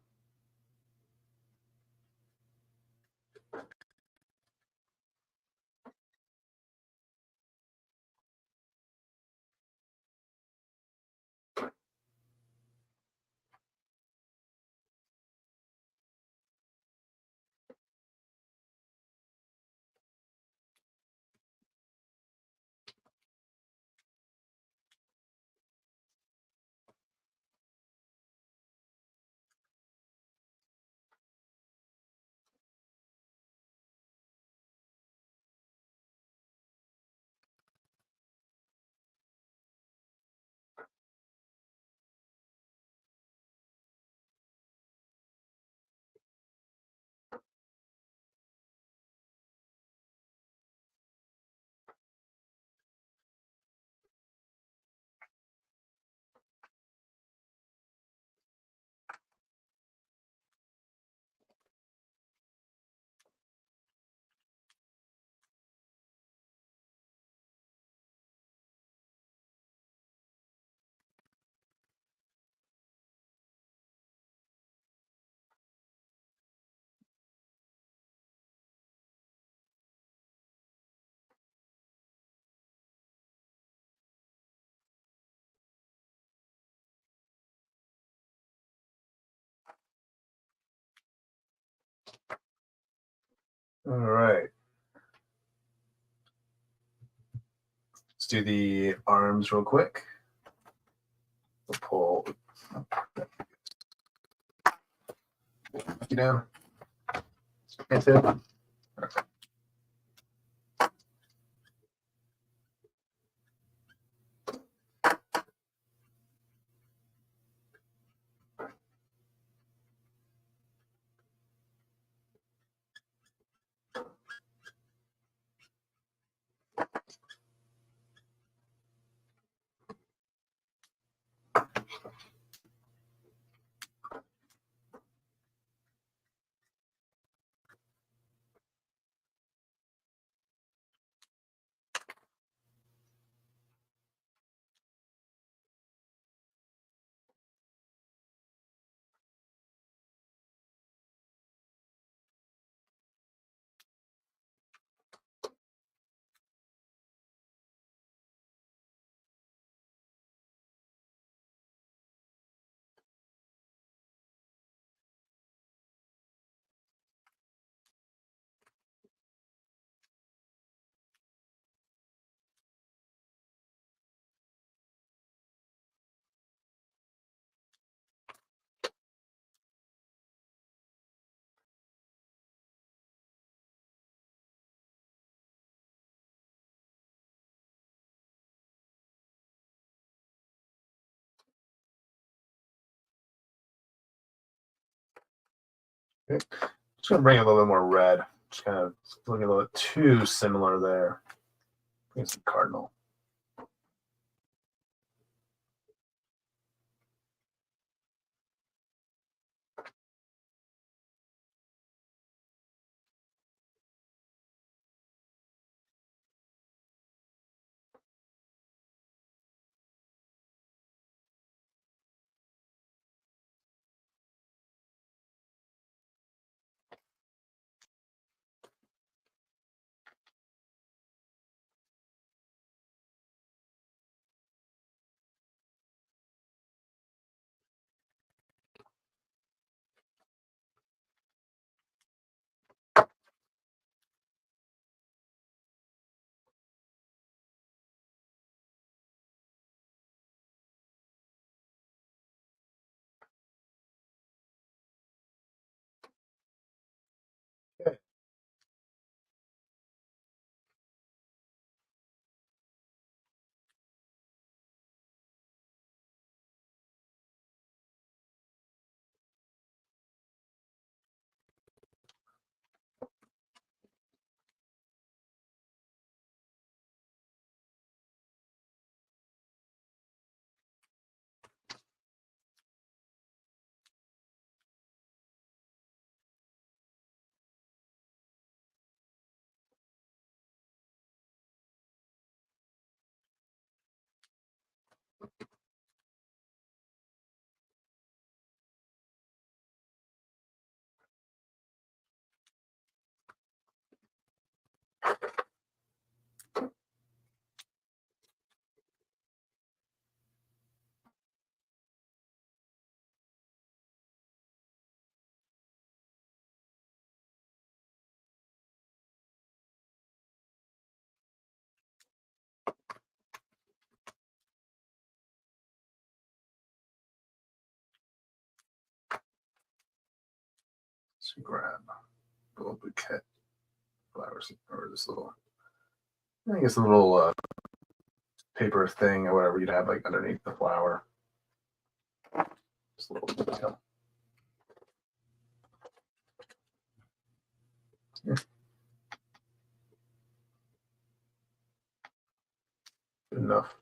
All right. Let's do the arms real quick. We'll pull you down. That's it. Perfect. Okay. Just gonna bring it a little bit more red. Just kind of looking a little bit too similar there. Bring some cardinal. Okay. So grab a little bouquet flowers or this little, I guess a little paper thing or whatever you'd have like underneath the flower. Just a little detail. Yeah. Good enough.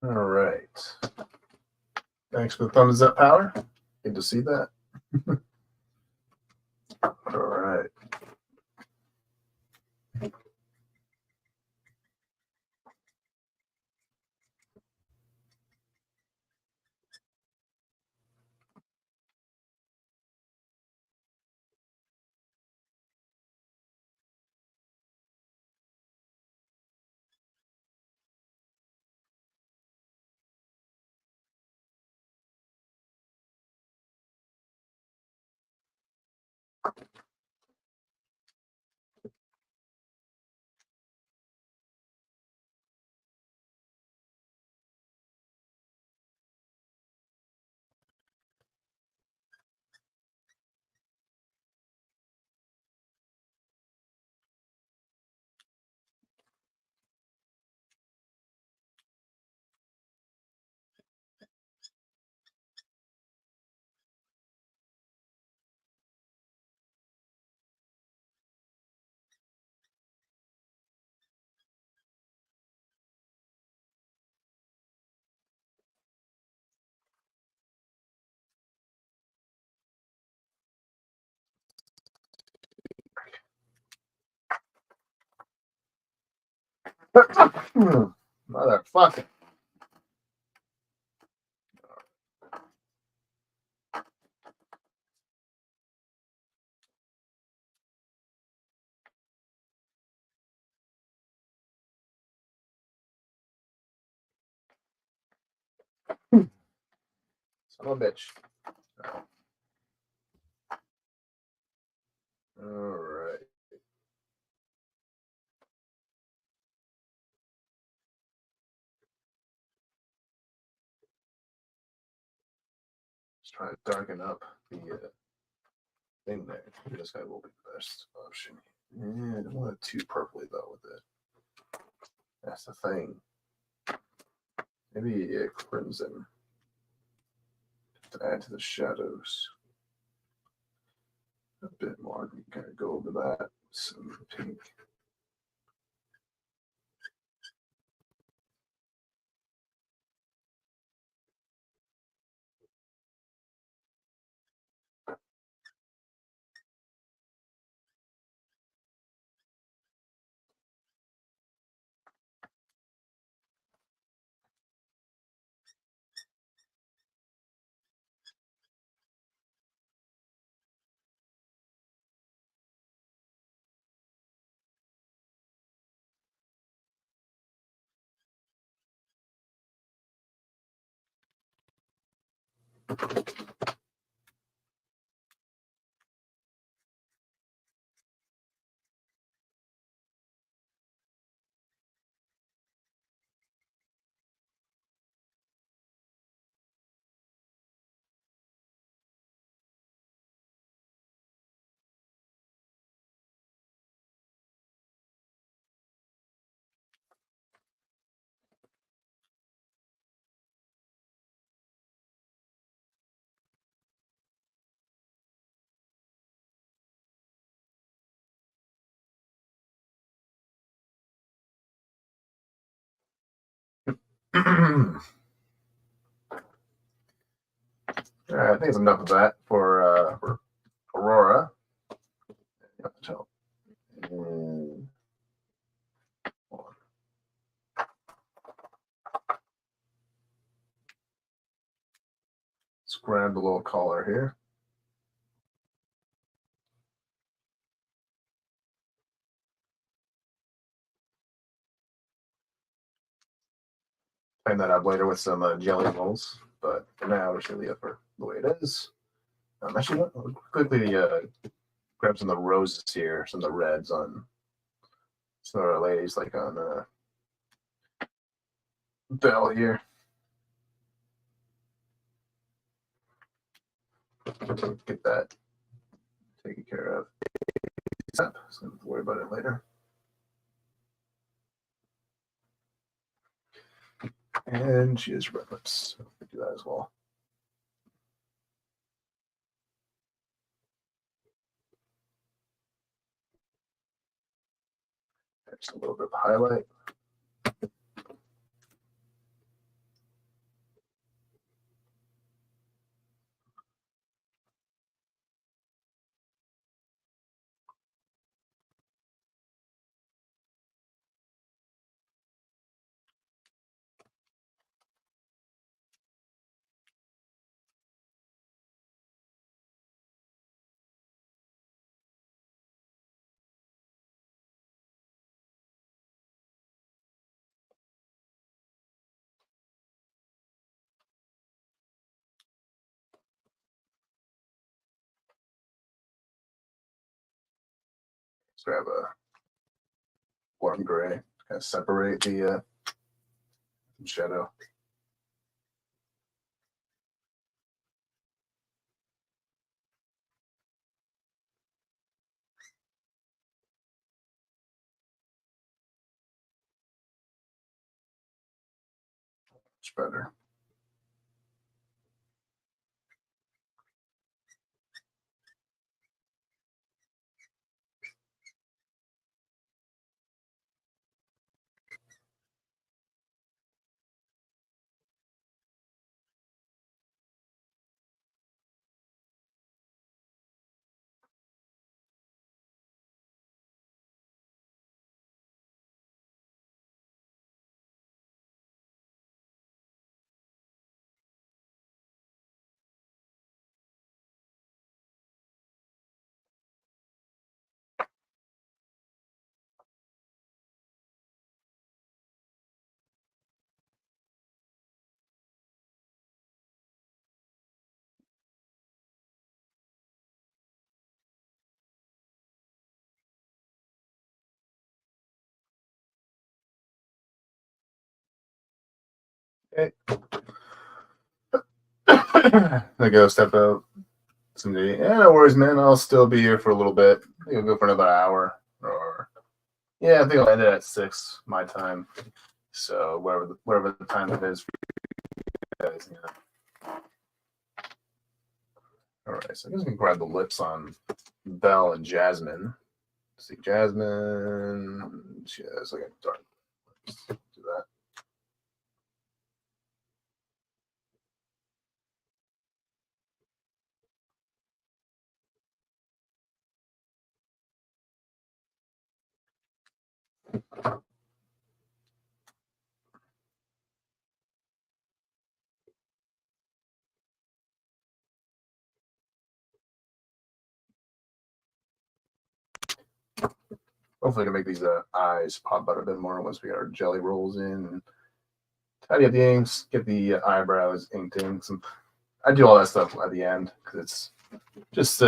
All right. Thanks for the thumbs up, Power. Good to see that. All right. Motherfucker. Son of a bitch. All right. Just trying to darken up the thing there. This guy will be the best option. Yeah, I don't want it too purpley though with it. That's the thing. Maybe a crimson to add to the shadows a bit more. You kind of go over that. Some pink. All right, I think it's enough of that for Aurora. And let's grab the little collar here. Find that out later with some jelly rolls, but for now, we're just going to leave it for the way it is. Actually, I'll quickly grab some of the roses here, some of the reds on some of our ladies, like on Belle here. Get that taken care of. So I don't have to worry about it later. And she has red lips, so we do that as well. Just a little bit of highlight. Let's grab a warm gray, kind of separate the shadow. Much better. Okay. I go step out. Someday. Yeah, no worries, man. I'll still be here for a little bit. I think I'll go for another hour. Or yeah, I think I'll end it at 6 my time. So whatever the time it is for you guys. Yeah. All right, so I'm just gonna grab the lips on Belle and Jasmine. Let's see, Jasmine. She has like a dark lips. Do that. Hopefully, I can make these eyes pop out a bit more once we get our jelly rolls in. Tidy up the inks, get the eyebrows inked in. I do all that stuff at the end because it's just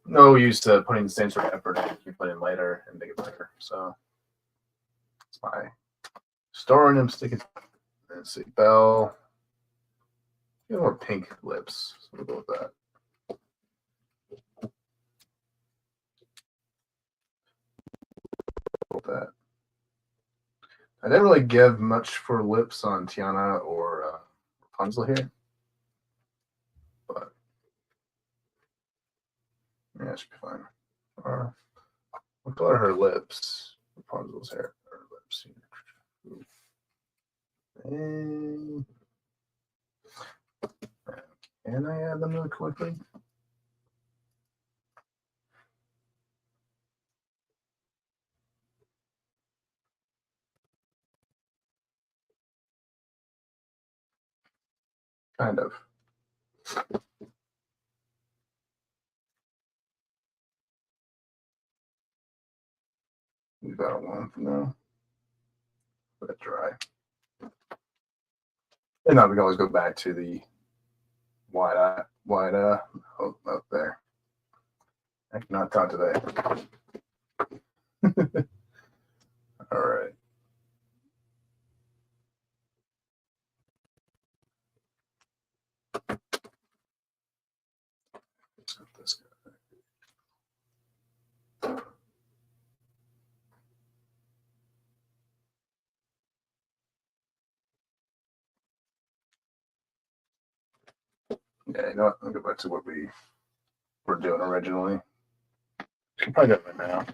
no use to putting the same sort of effort in. You put in later and make it better. So it's my storing them, sticking. Let's see, Belle. You have more pink lips, so we'll go with that. That. I didn't really give much for lips on Tiana or Rapunzel here, but yeah, it should be fine. What color are her lips? Rapunzel's hair, her lips. And can I add them really quickly? Kind of. Leave that one for now. Let it dry. And now we can always go back to the wide up there. I cannot talk today. All right. Let's get this guy. Yeah, you know what? I'll go back to what we were doing originally. Should probably do it right now.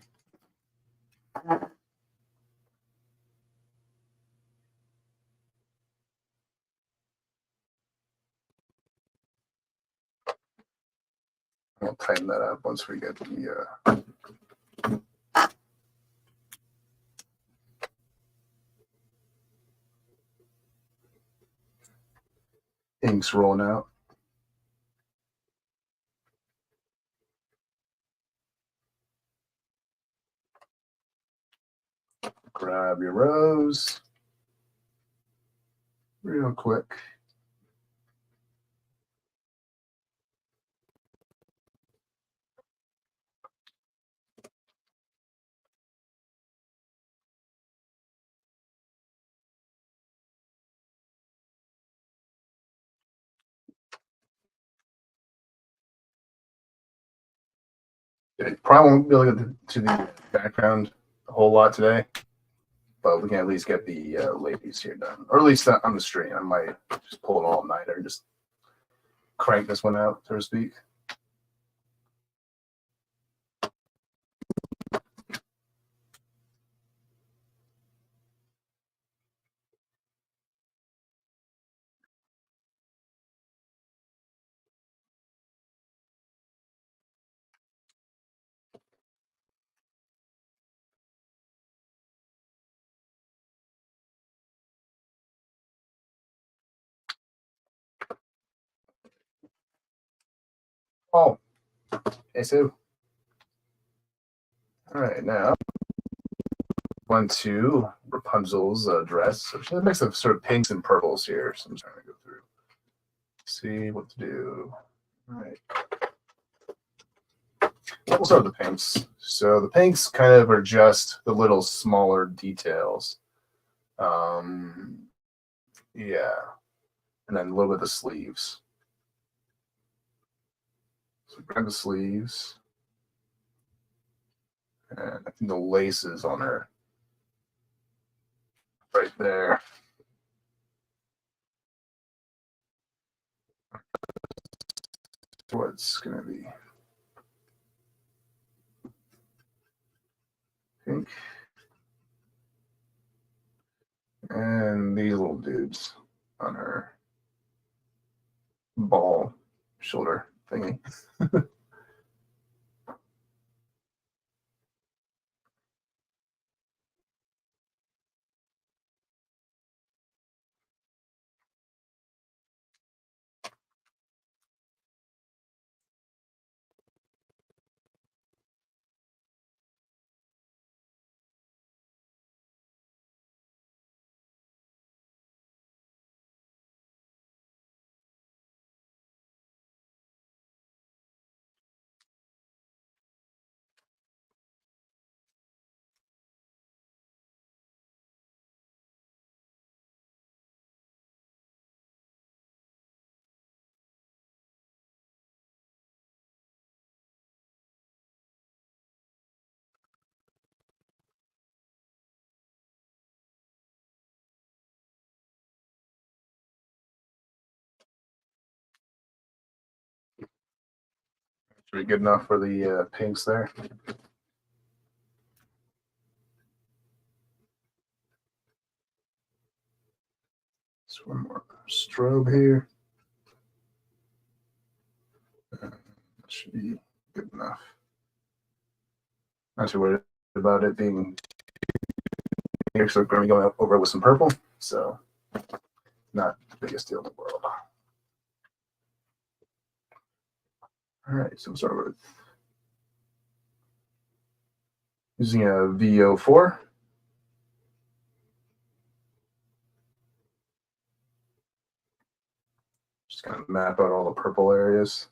We'll tighten that up once we get the inks rolling out. Grab your rose real quick. I probably won't be able to get to the background a whole lot today, but we can at least get the ladies here done, or at least on the stream. I might just pull an all-nighter and just crank this one out, so to speak. Oh, hey, Sue. All right, now on to Rapunzel's dress. So she has a mix of sort of pinks and purples here. So I'm just trying to go through, see what to do. All right. We'll start with the pinks. So the pinks kind of are just the little smaller details. Yeah. And then a little bit of the sleeves. So grab the sleeves. And I think the laces on her right there. What's going to be pink. And these little dudes on her ball shoulder thingy. Should be good enough for the pinks there. So one more strobe here. That should be good enough. Not too worried about it being here, so we're going to be going over with some purple, so not the biggest deal in the world. All right, so we'll start with using a VO4. Just kind of map out all the purple areas.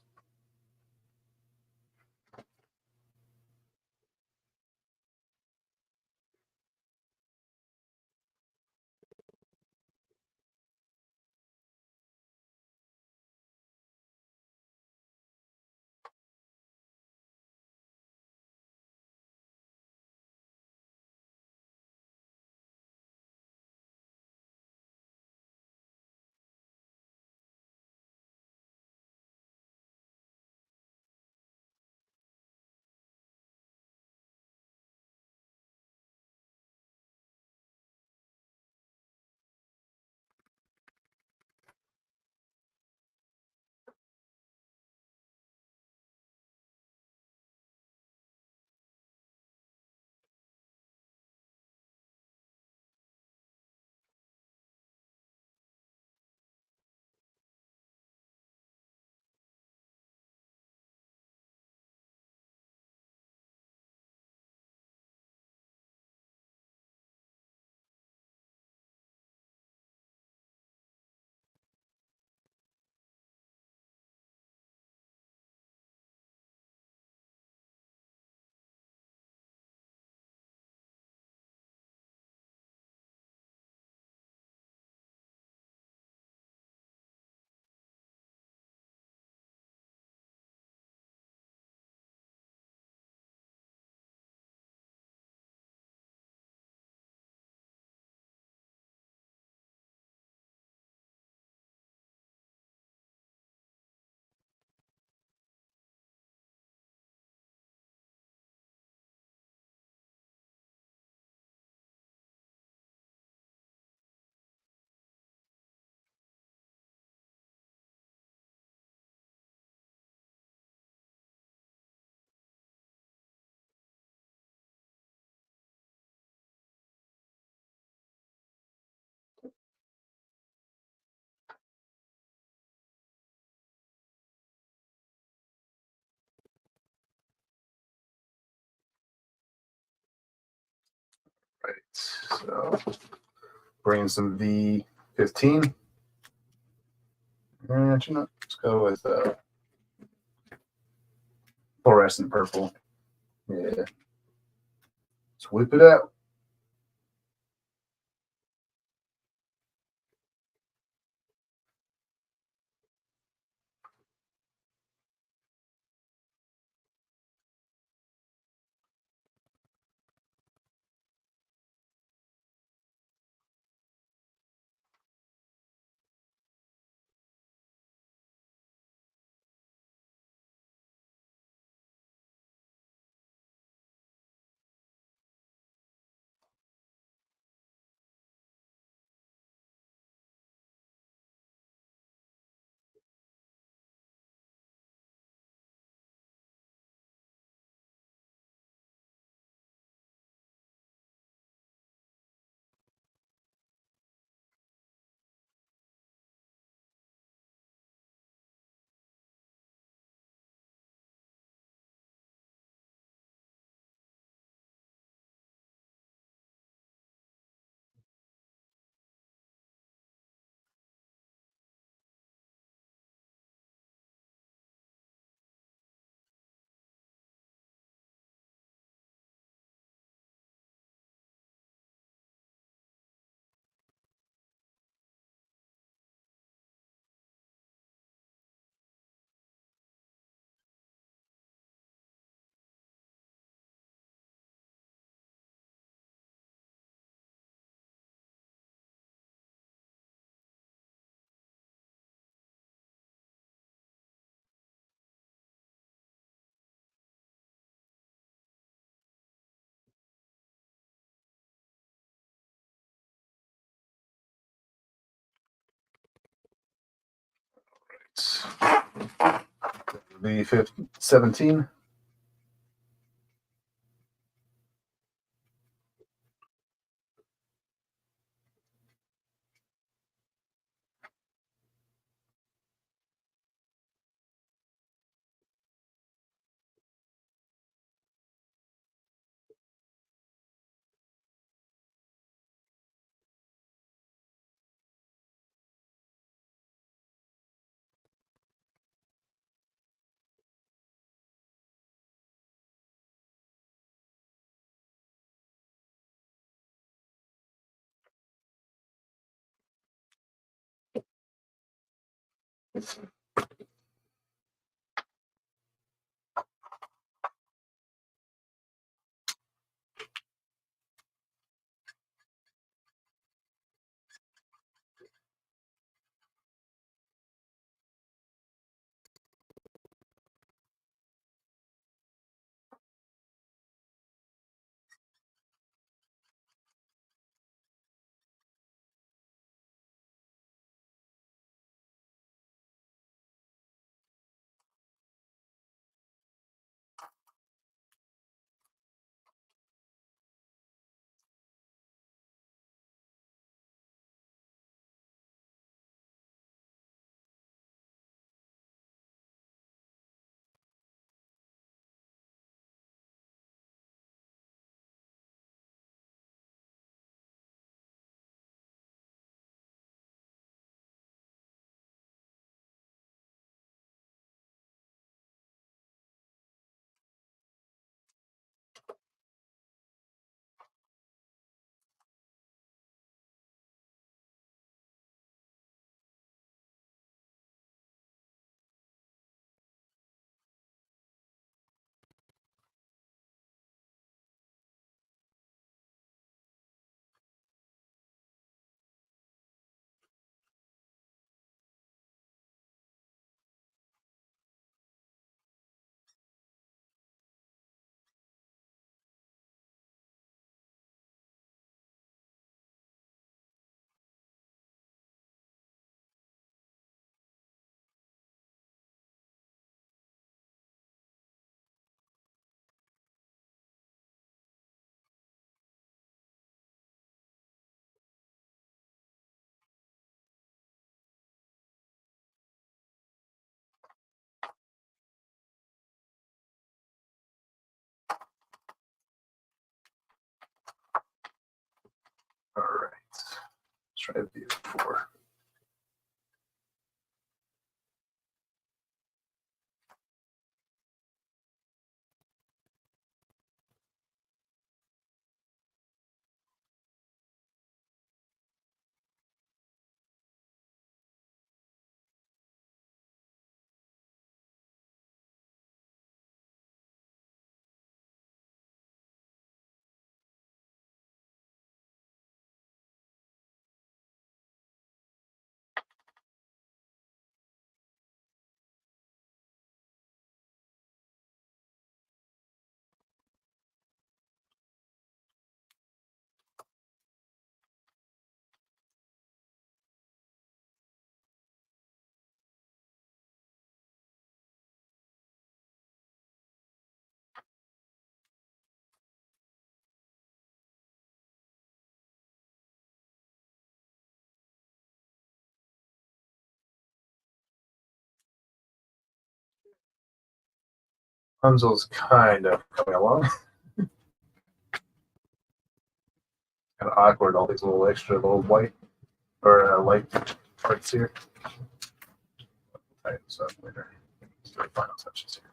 Right, so bring in some V15. Actually, no, let's go with fluorescent purple. Yeah. Let's whip it out. V17. All right. Let's try view 4. Punzel's kind of coming along. Kind of awkward, all these little extra little white or light parts here. I'll tighten this up later. Let's do the final touches here.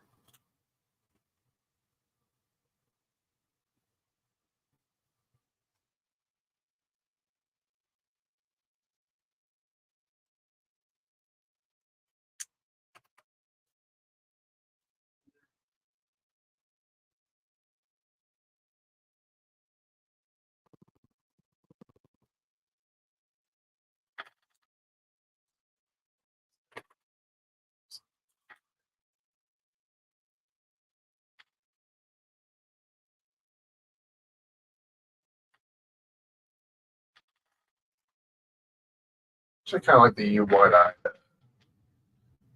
Actually, kind of like the wide-eyed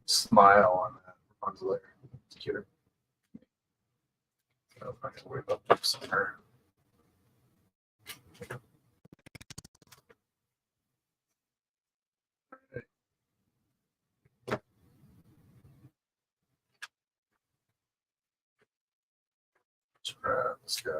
smile on that Rapunzel there. It's cuter. So I can worry about lips on her. Let's grab this guy.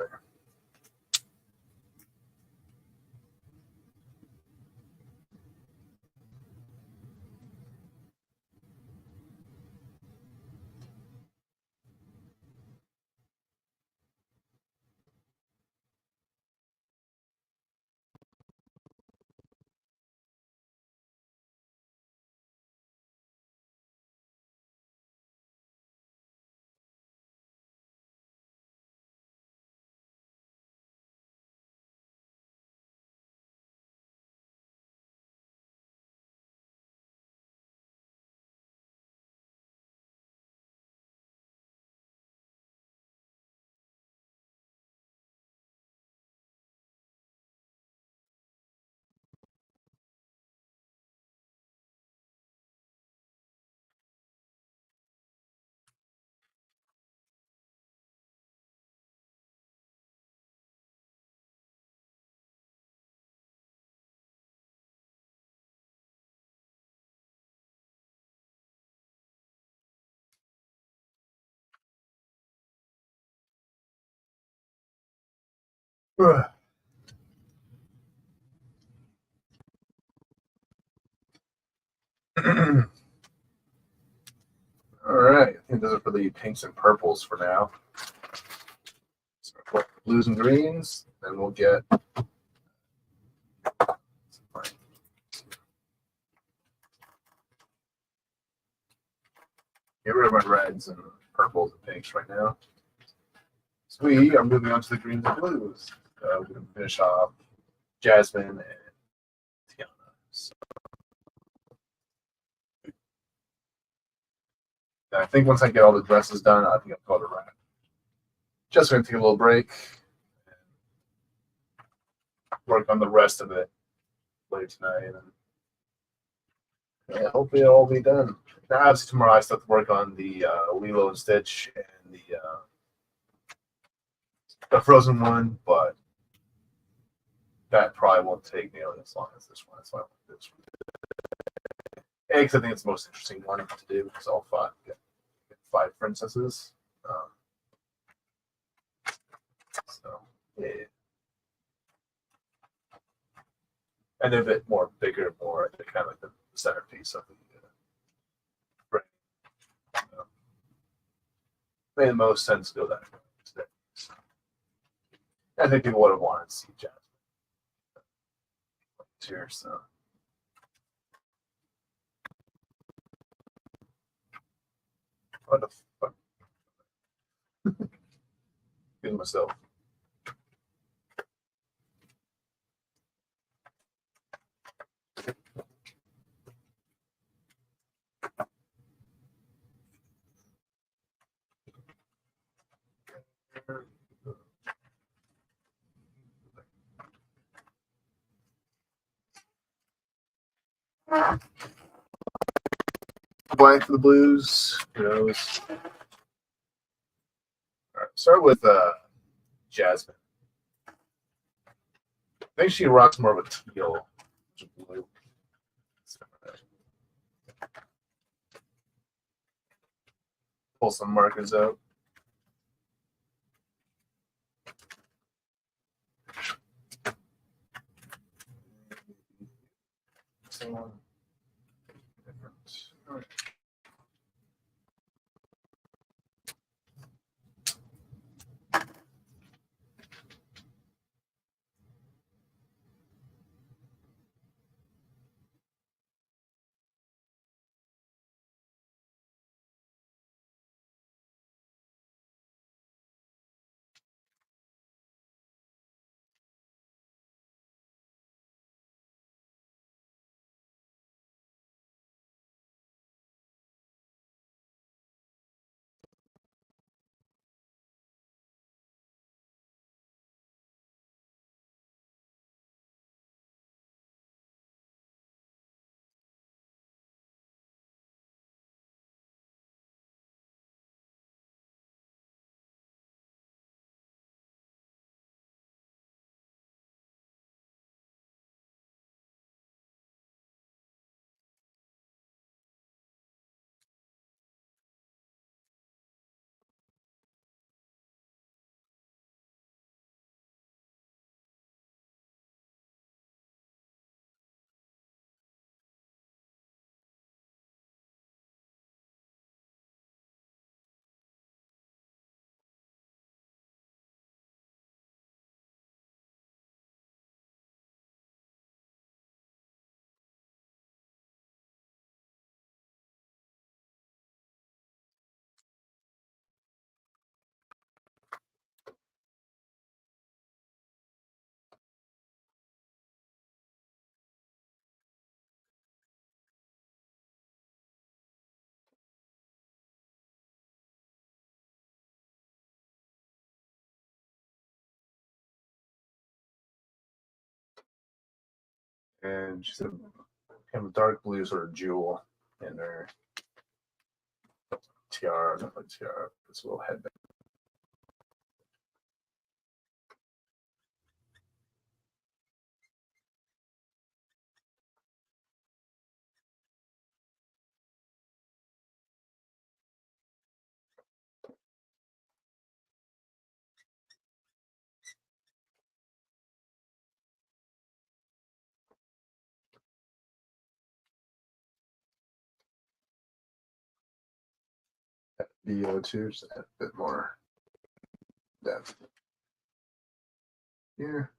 Ugh. All right, I think those are for the pinks and purples for now. So blues and greens, then we'll get rid of my reds and purples and pinks right now. So we are moving on to the greens and blues. We're going to finish off Jasmine and Tiana. So I think once I get all the dresses done, I think I'll go to wrap. Just going to take a little break and work on the rest of it later tonight. And yeah, hopefully it'll all be done. Now, obviously, tomorrow I still have to work on the Lilo and Stitch and the Frozen one, but that probably won't take nearly as long as this one. That's why I want this one. Because I think it's the most interesting one to do because all five princesses. So yeah. and they're a bit more bigger, more they're kind of like the centerpiece of the frame. Made the most sense to go that way. I think people would have wanted to see Jasmine here, so. What the fuck? Getting myself. Black for the blues. Who knows? All right, start with Jasmine. I think she rocks more of a teal, blue. Pull some markers out. Someone different. All right. And she's a kind of dark blue sort of jewel in her tiara, not like tiara, this little headband. BO2, just add a bit more depth here.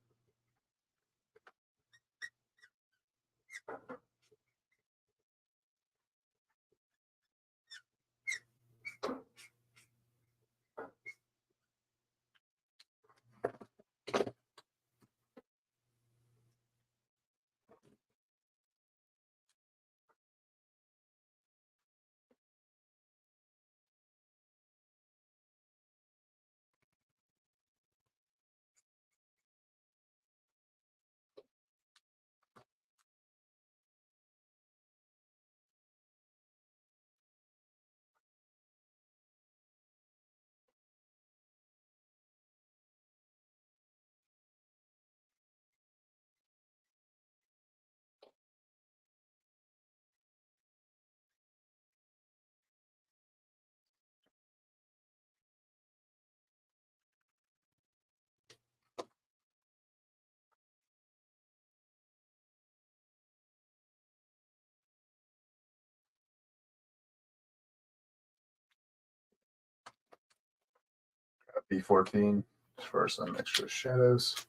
B14 for some extra shadows.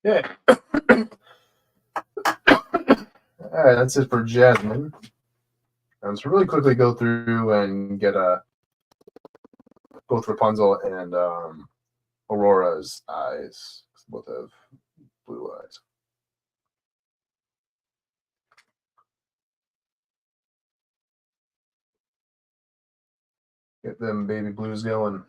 Yeah. All right, that's it for Jasmine. So really quickly go through and get both Rapunzel and Aurora's eyes. Both have blue eyes. Get them baby blues going.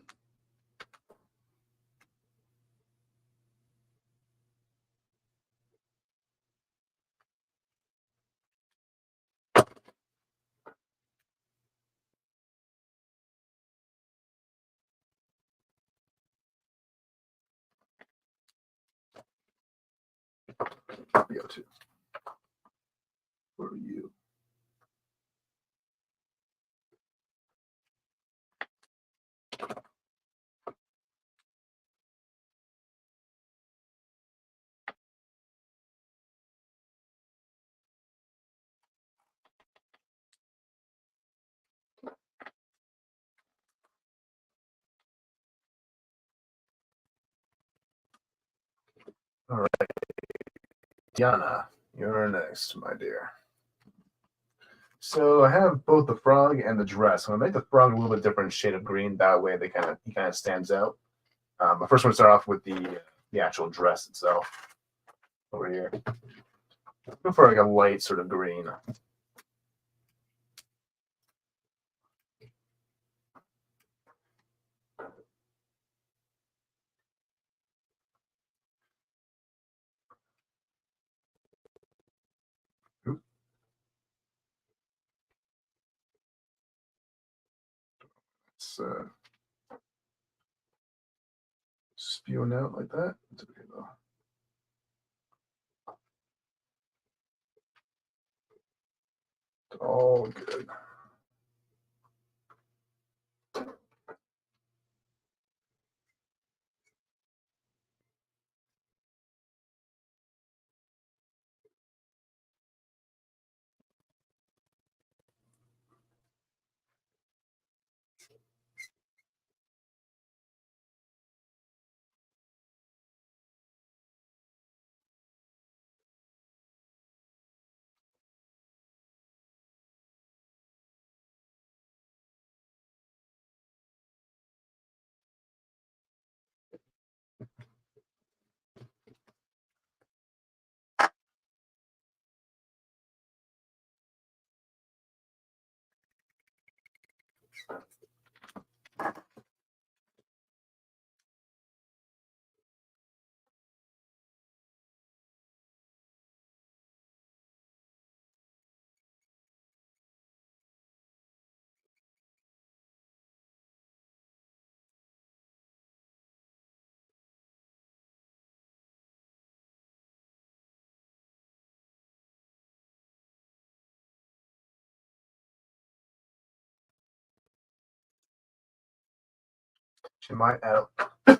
Go to for you. All right, Diana, you're next, my dear. So I have both the frog and the dress. I'm gonna make the frog a little bit different shade of green. That way, he kind of stands out. But first, we're gonna start off with the actual dress itself over here. Go for like a light sort of green. It's spewing out like that. It's okay though. It's all good. She might add a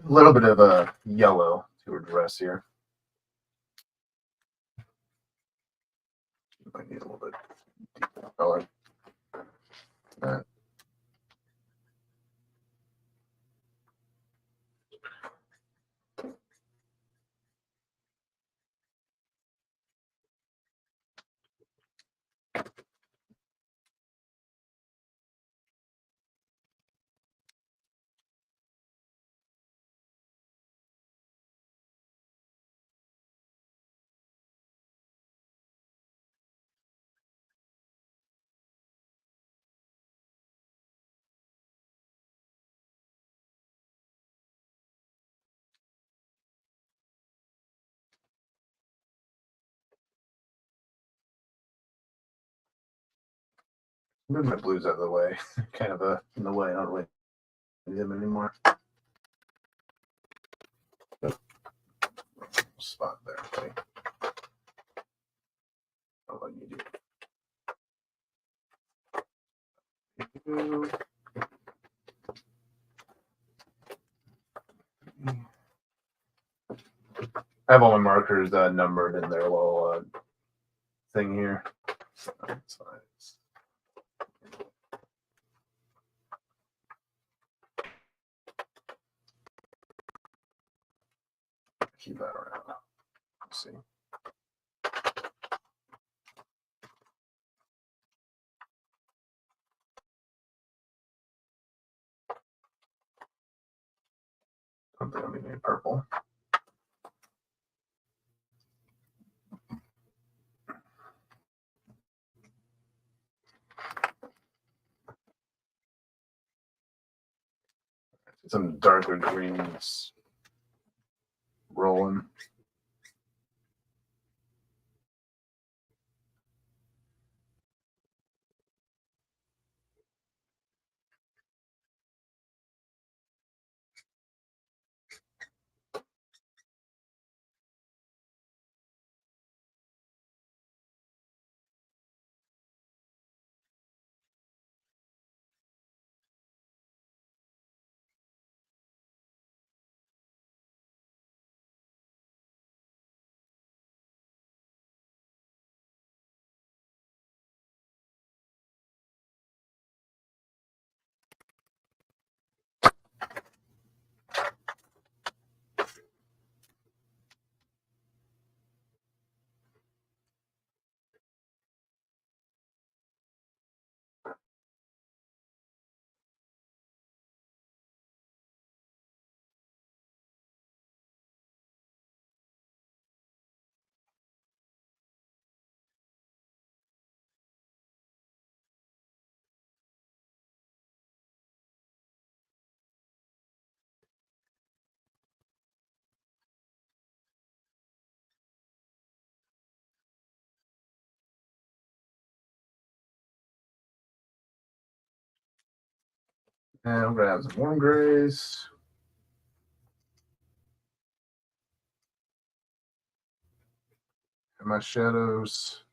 little bit of a yellow to her dress here. Might need a little bit deeper color. That. Move my blues out of the way. Kind of in the way. I don't really need them anymore. Spot there. Okay. I'll let you do. I have all my markers numbered in their little thing here. So it's nice. Keep that around. Let's see. I don't think I'm using purple. Some darker greens rolling. And I'm gonna have some warm grays. And my shadows.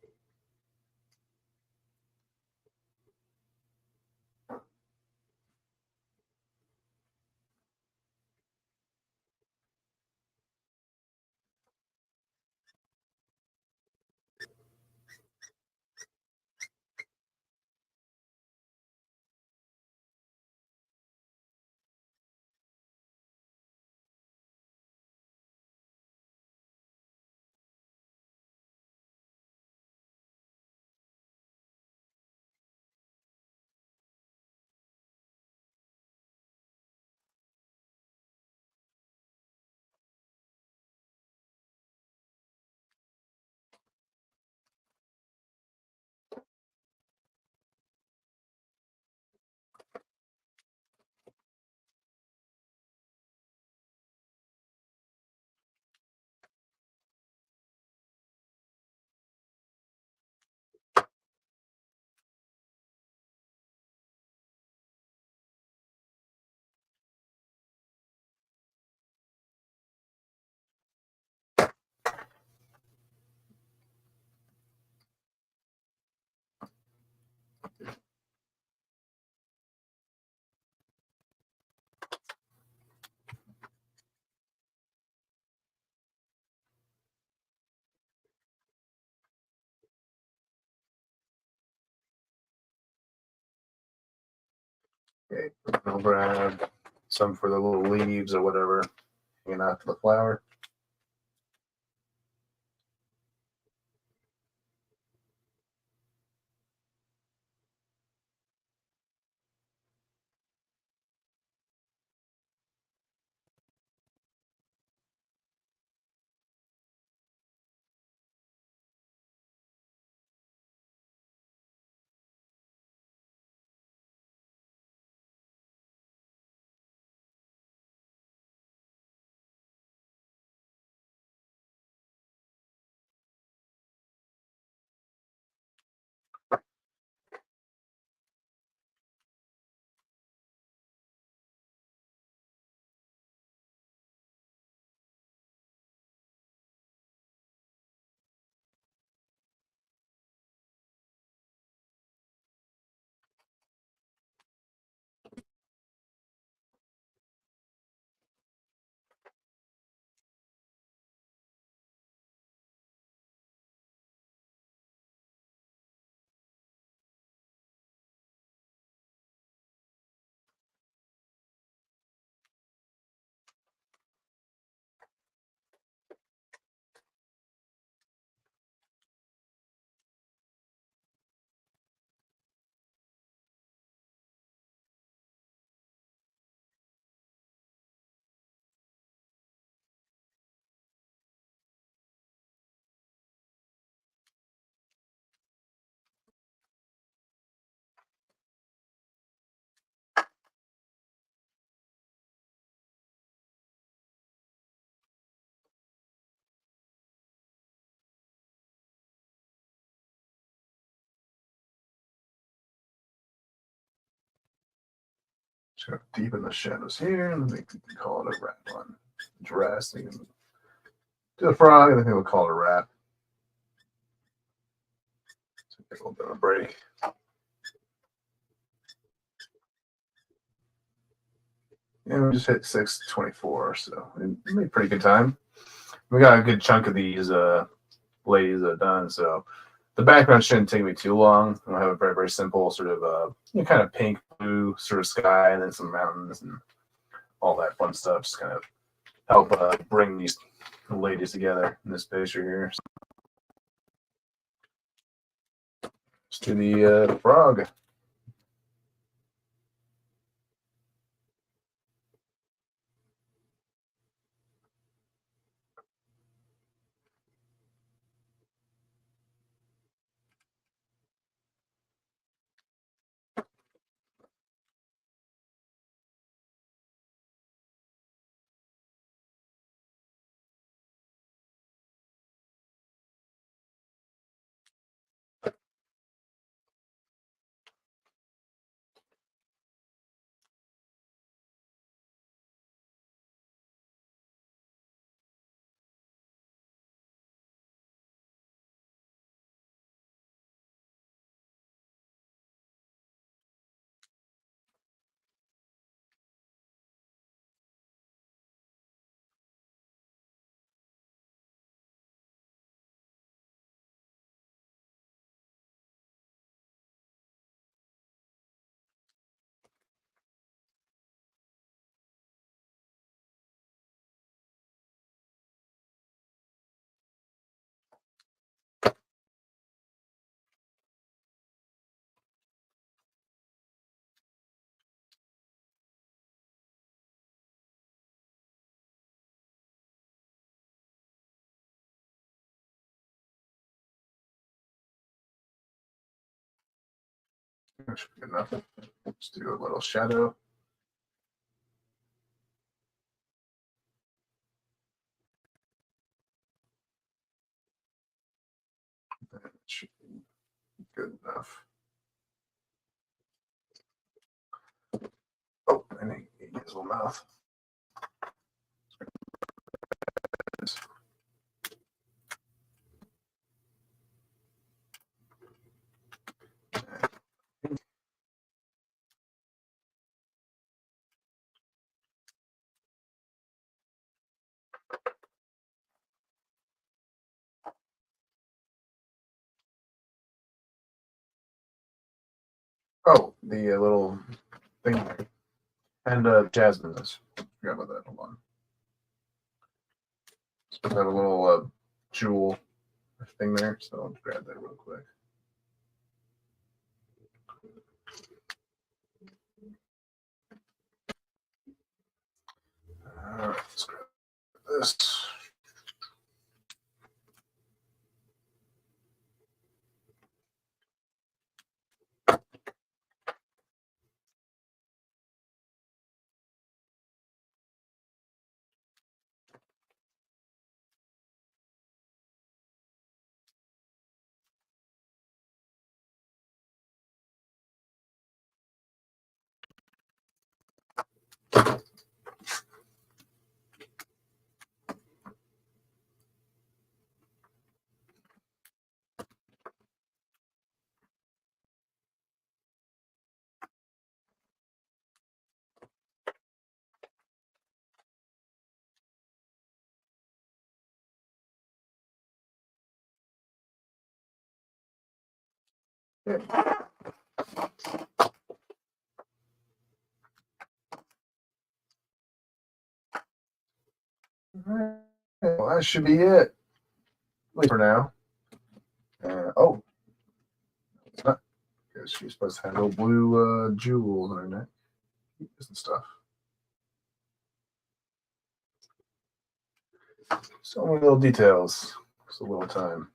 Okay, I'll grab some for the little leaves or whatever hanging out to the flower. Just gonna deepen the shadows here, and I think we can call it a rat one. Dress, do the frog, and I think we'll call it a rat. So take a little bit of a break. And we just hit 6:24, so we made a pretty good time. We got a good chunk of these ladies done, so the background shouldn't take me too long. I'll have a very, very simple sort of kind of pink blue sort of sky, and then some mountains and all that fun stuff. Just kind of help bring these ladies together in this picture here. Let's do the frog. That should be good enough. Let's do a little shadow. That should be good enough. Oh, and he his little mouth. Oh, the little thing there. And Jasmine is. Forgot about that. Hold on. So we have a little jewel thing there, so I'll grab that real quick. All right, let's grab this. Okay. Well, that should be it, at least for now. Oh, it's not, because she's supposed to have little blue jewels on her neck and stuff. So many little details. Just a little time.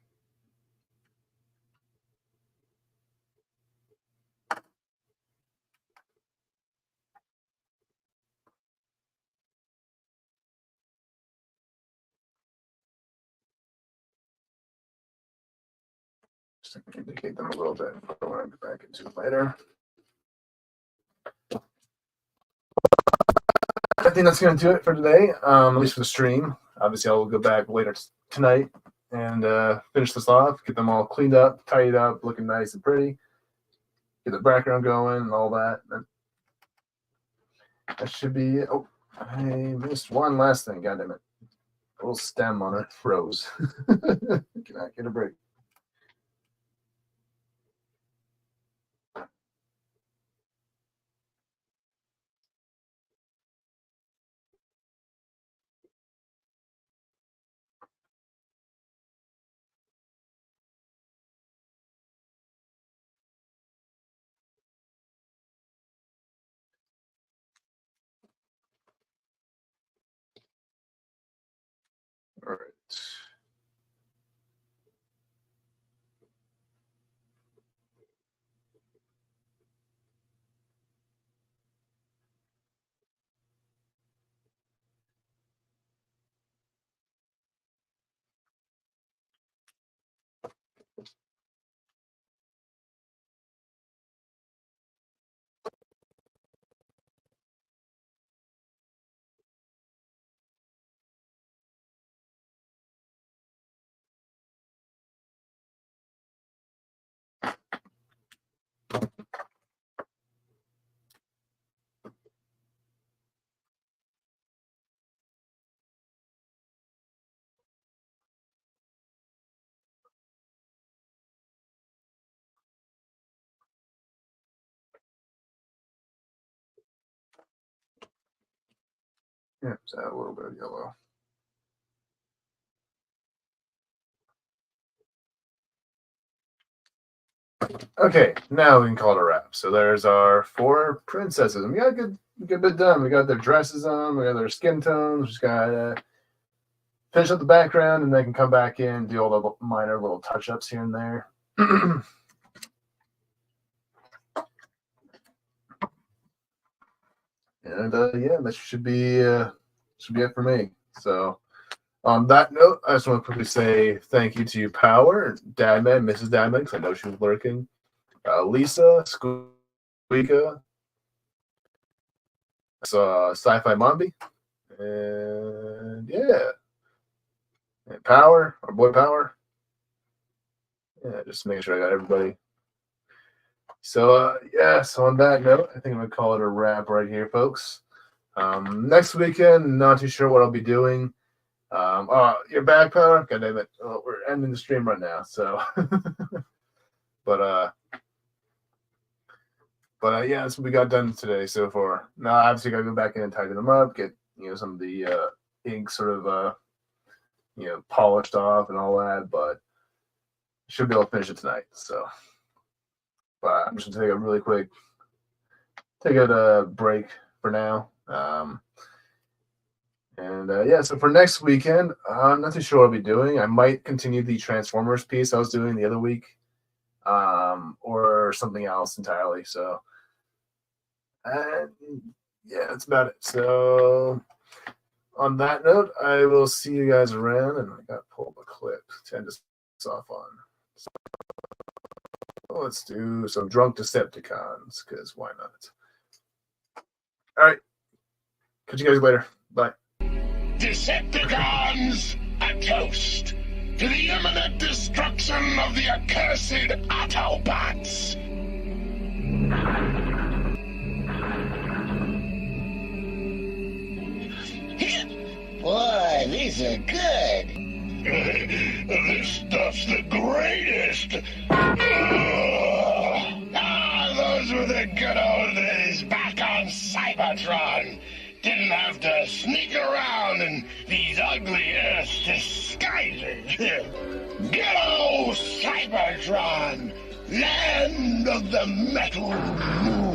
Just to indicate them a little bit. I want to get back into it later. I think that's going to do it for today, at least for the stream. Obviously, I'll go back later tonight and finish this off, get them all cleaned up, tidied up, looking nice and pretty, get the background going and all that. That should be it. Oh, I missed one last thing. God damn it. A little stem on it froze. Can I get a break? All right. Yeah, just add a little bit of yellow. Okay, now we can call it a wrap. So there's our 4 princesses. We got a good bit done. We got their dresses on. We got their skin tones. We just got to finish up the background, and they can come back in, do all the minor little touch-ups here and there. And yeah, that should be it for me. So on that note, I just want to quickly say thank you to Power, Dadman, Mrs. Dadman, because I know she was lurking, Lisa, Squeaka, Sci-Fi Mombi, and yeah, and Power, our boy Power. Yeah, just making sure I got everybody. So yeah, so on that note, I think I'm gonna call it a wrap right here, folks. Next weekend, not too sure what I'll be doing. Your bag, Power? God damn it. Oh, we're ending the stream right now, so but yeah, that's what we got done today so far. Now obviously gotta go back in and tighten them up, get some of the ink sort of polished off and all that, but should be able to finish it tonight. So but I'm just gonna take a really quick break for now. Yeah, so for next weekend, I'm not too sure what I'll be doing. I might continue the Transformers piece I was doing the other week, or something else entirely. So, yeah, that's about it. So, on that note, I will see you guys around, and I got to pull up a clip to end this off on. So, let's do some Drunk Decepticons, because why not? All right. Catch you guys later. Bye. Decepticons, a toast to the imminent destruction of the accursed Autobots. Boy, these are good. This stuff's the greatest. Those were the good old days back on Cybertron. Didn't have to sneak around in these ugly Earth disguises. Good old Cybertron, land of the metal moon.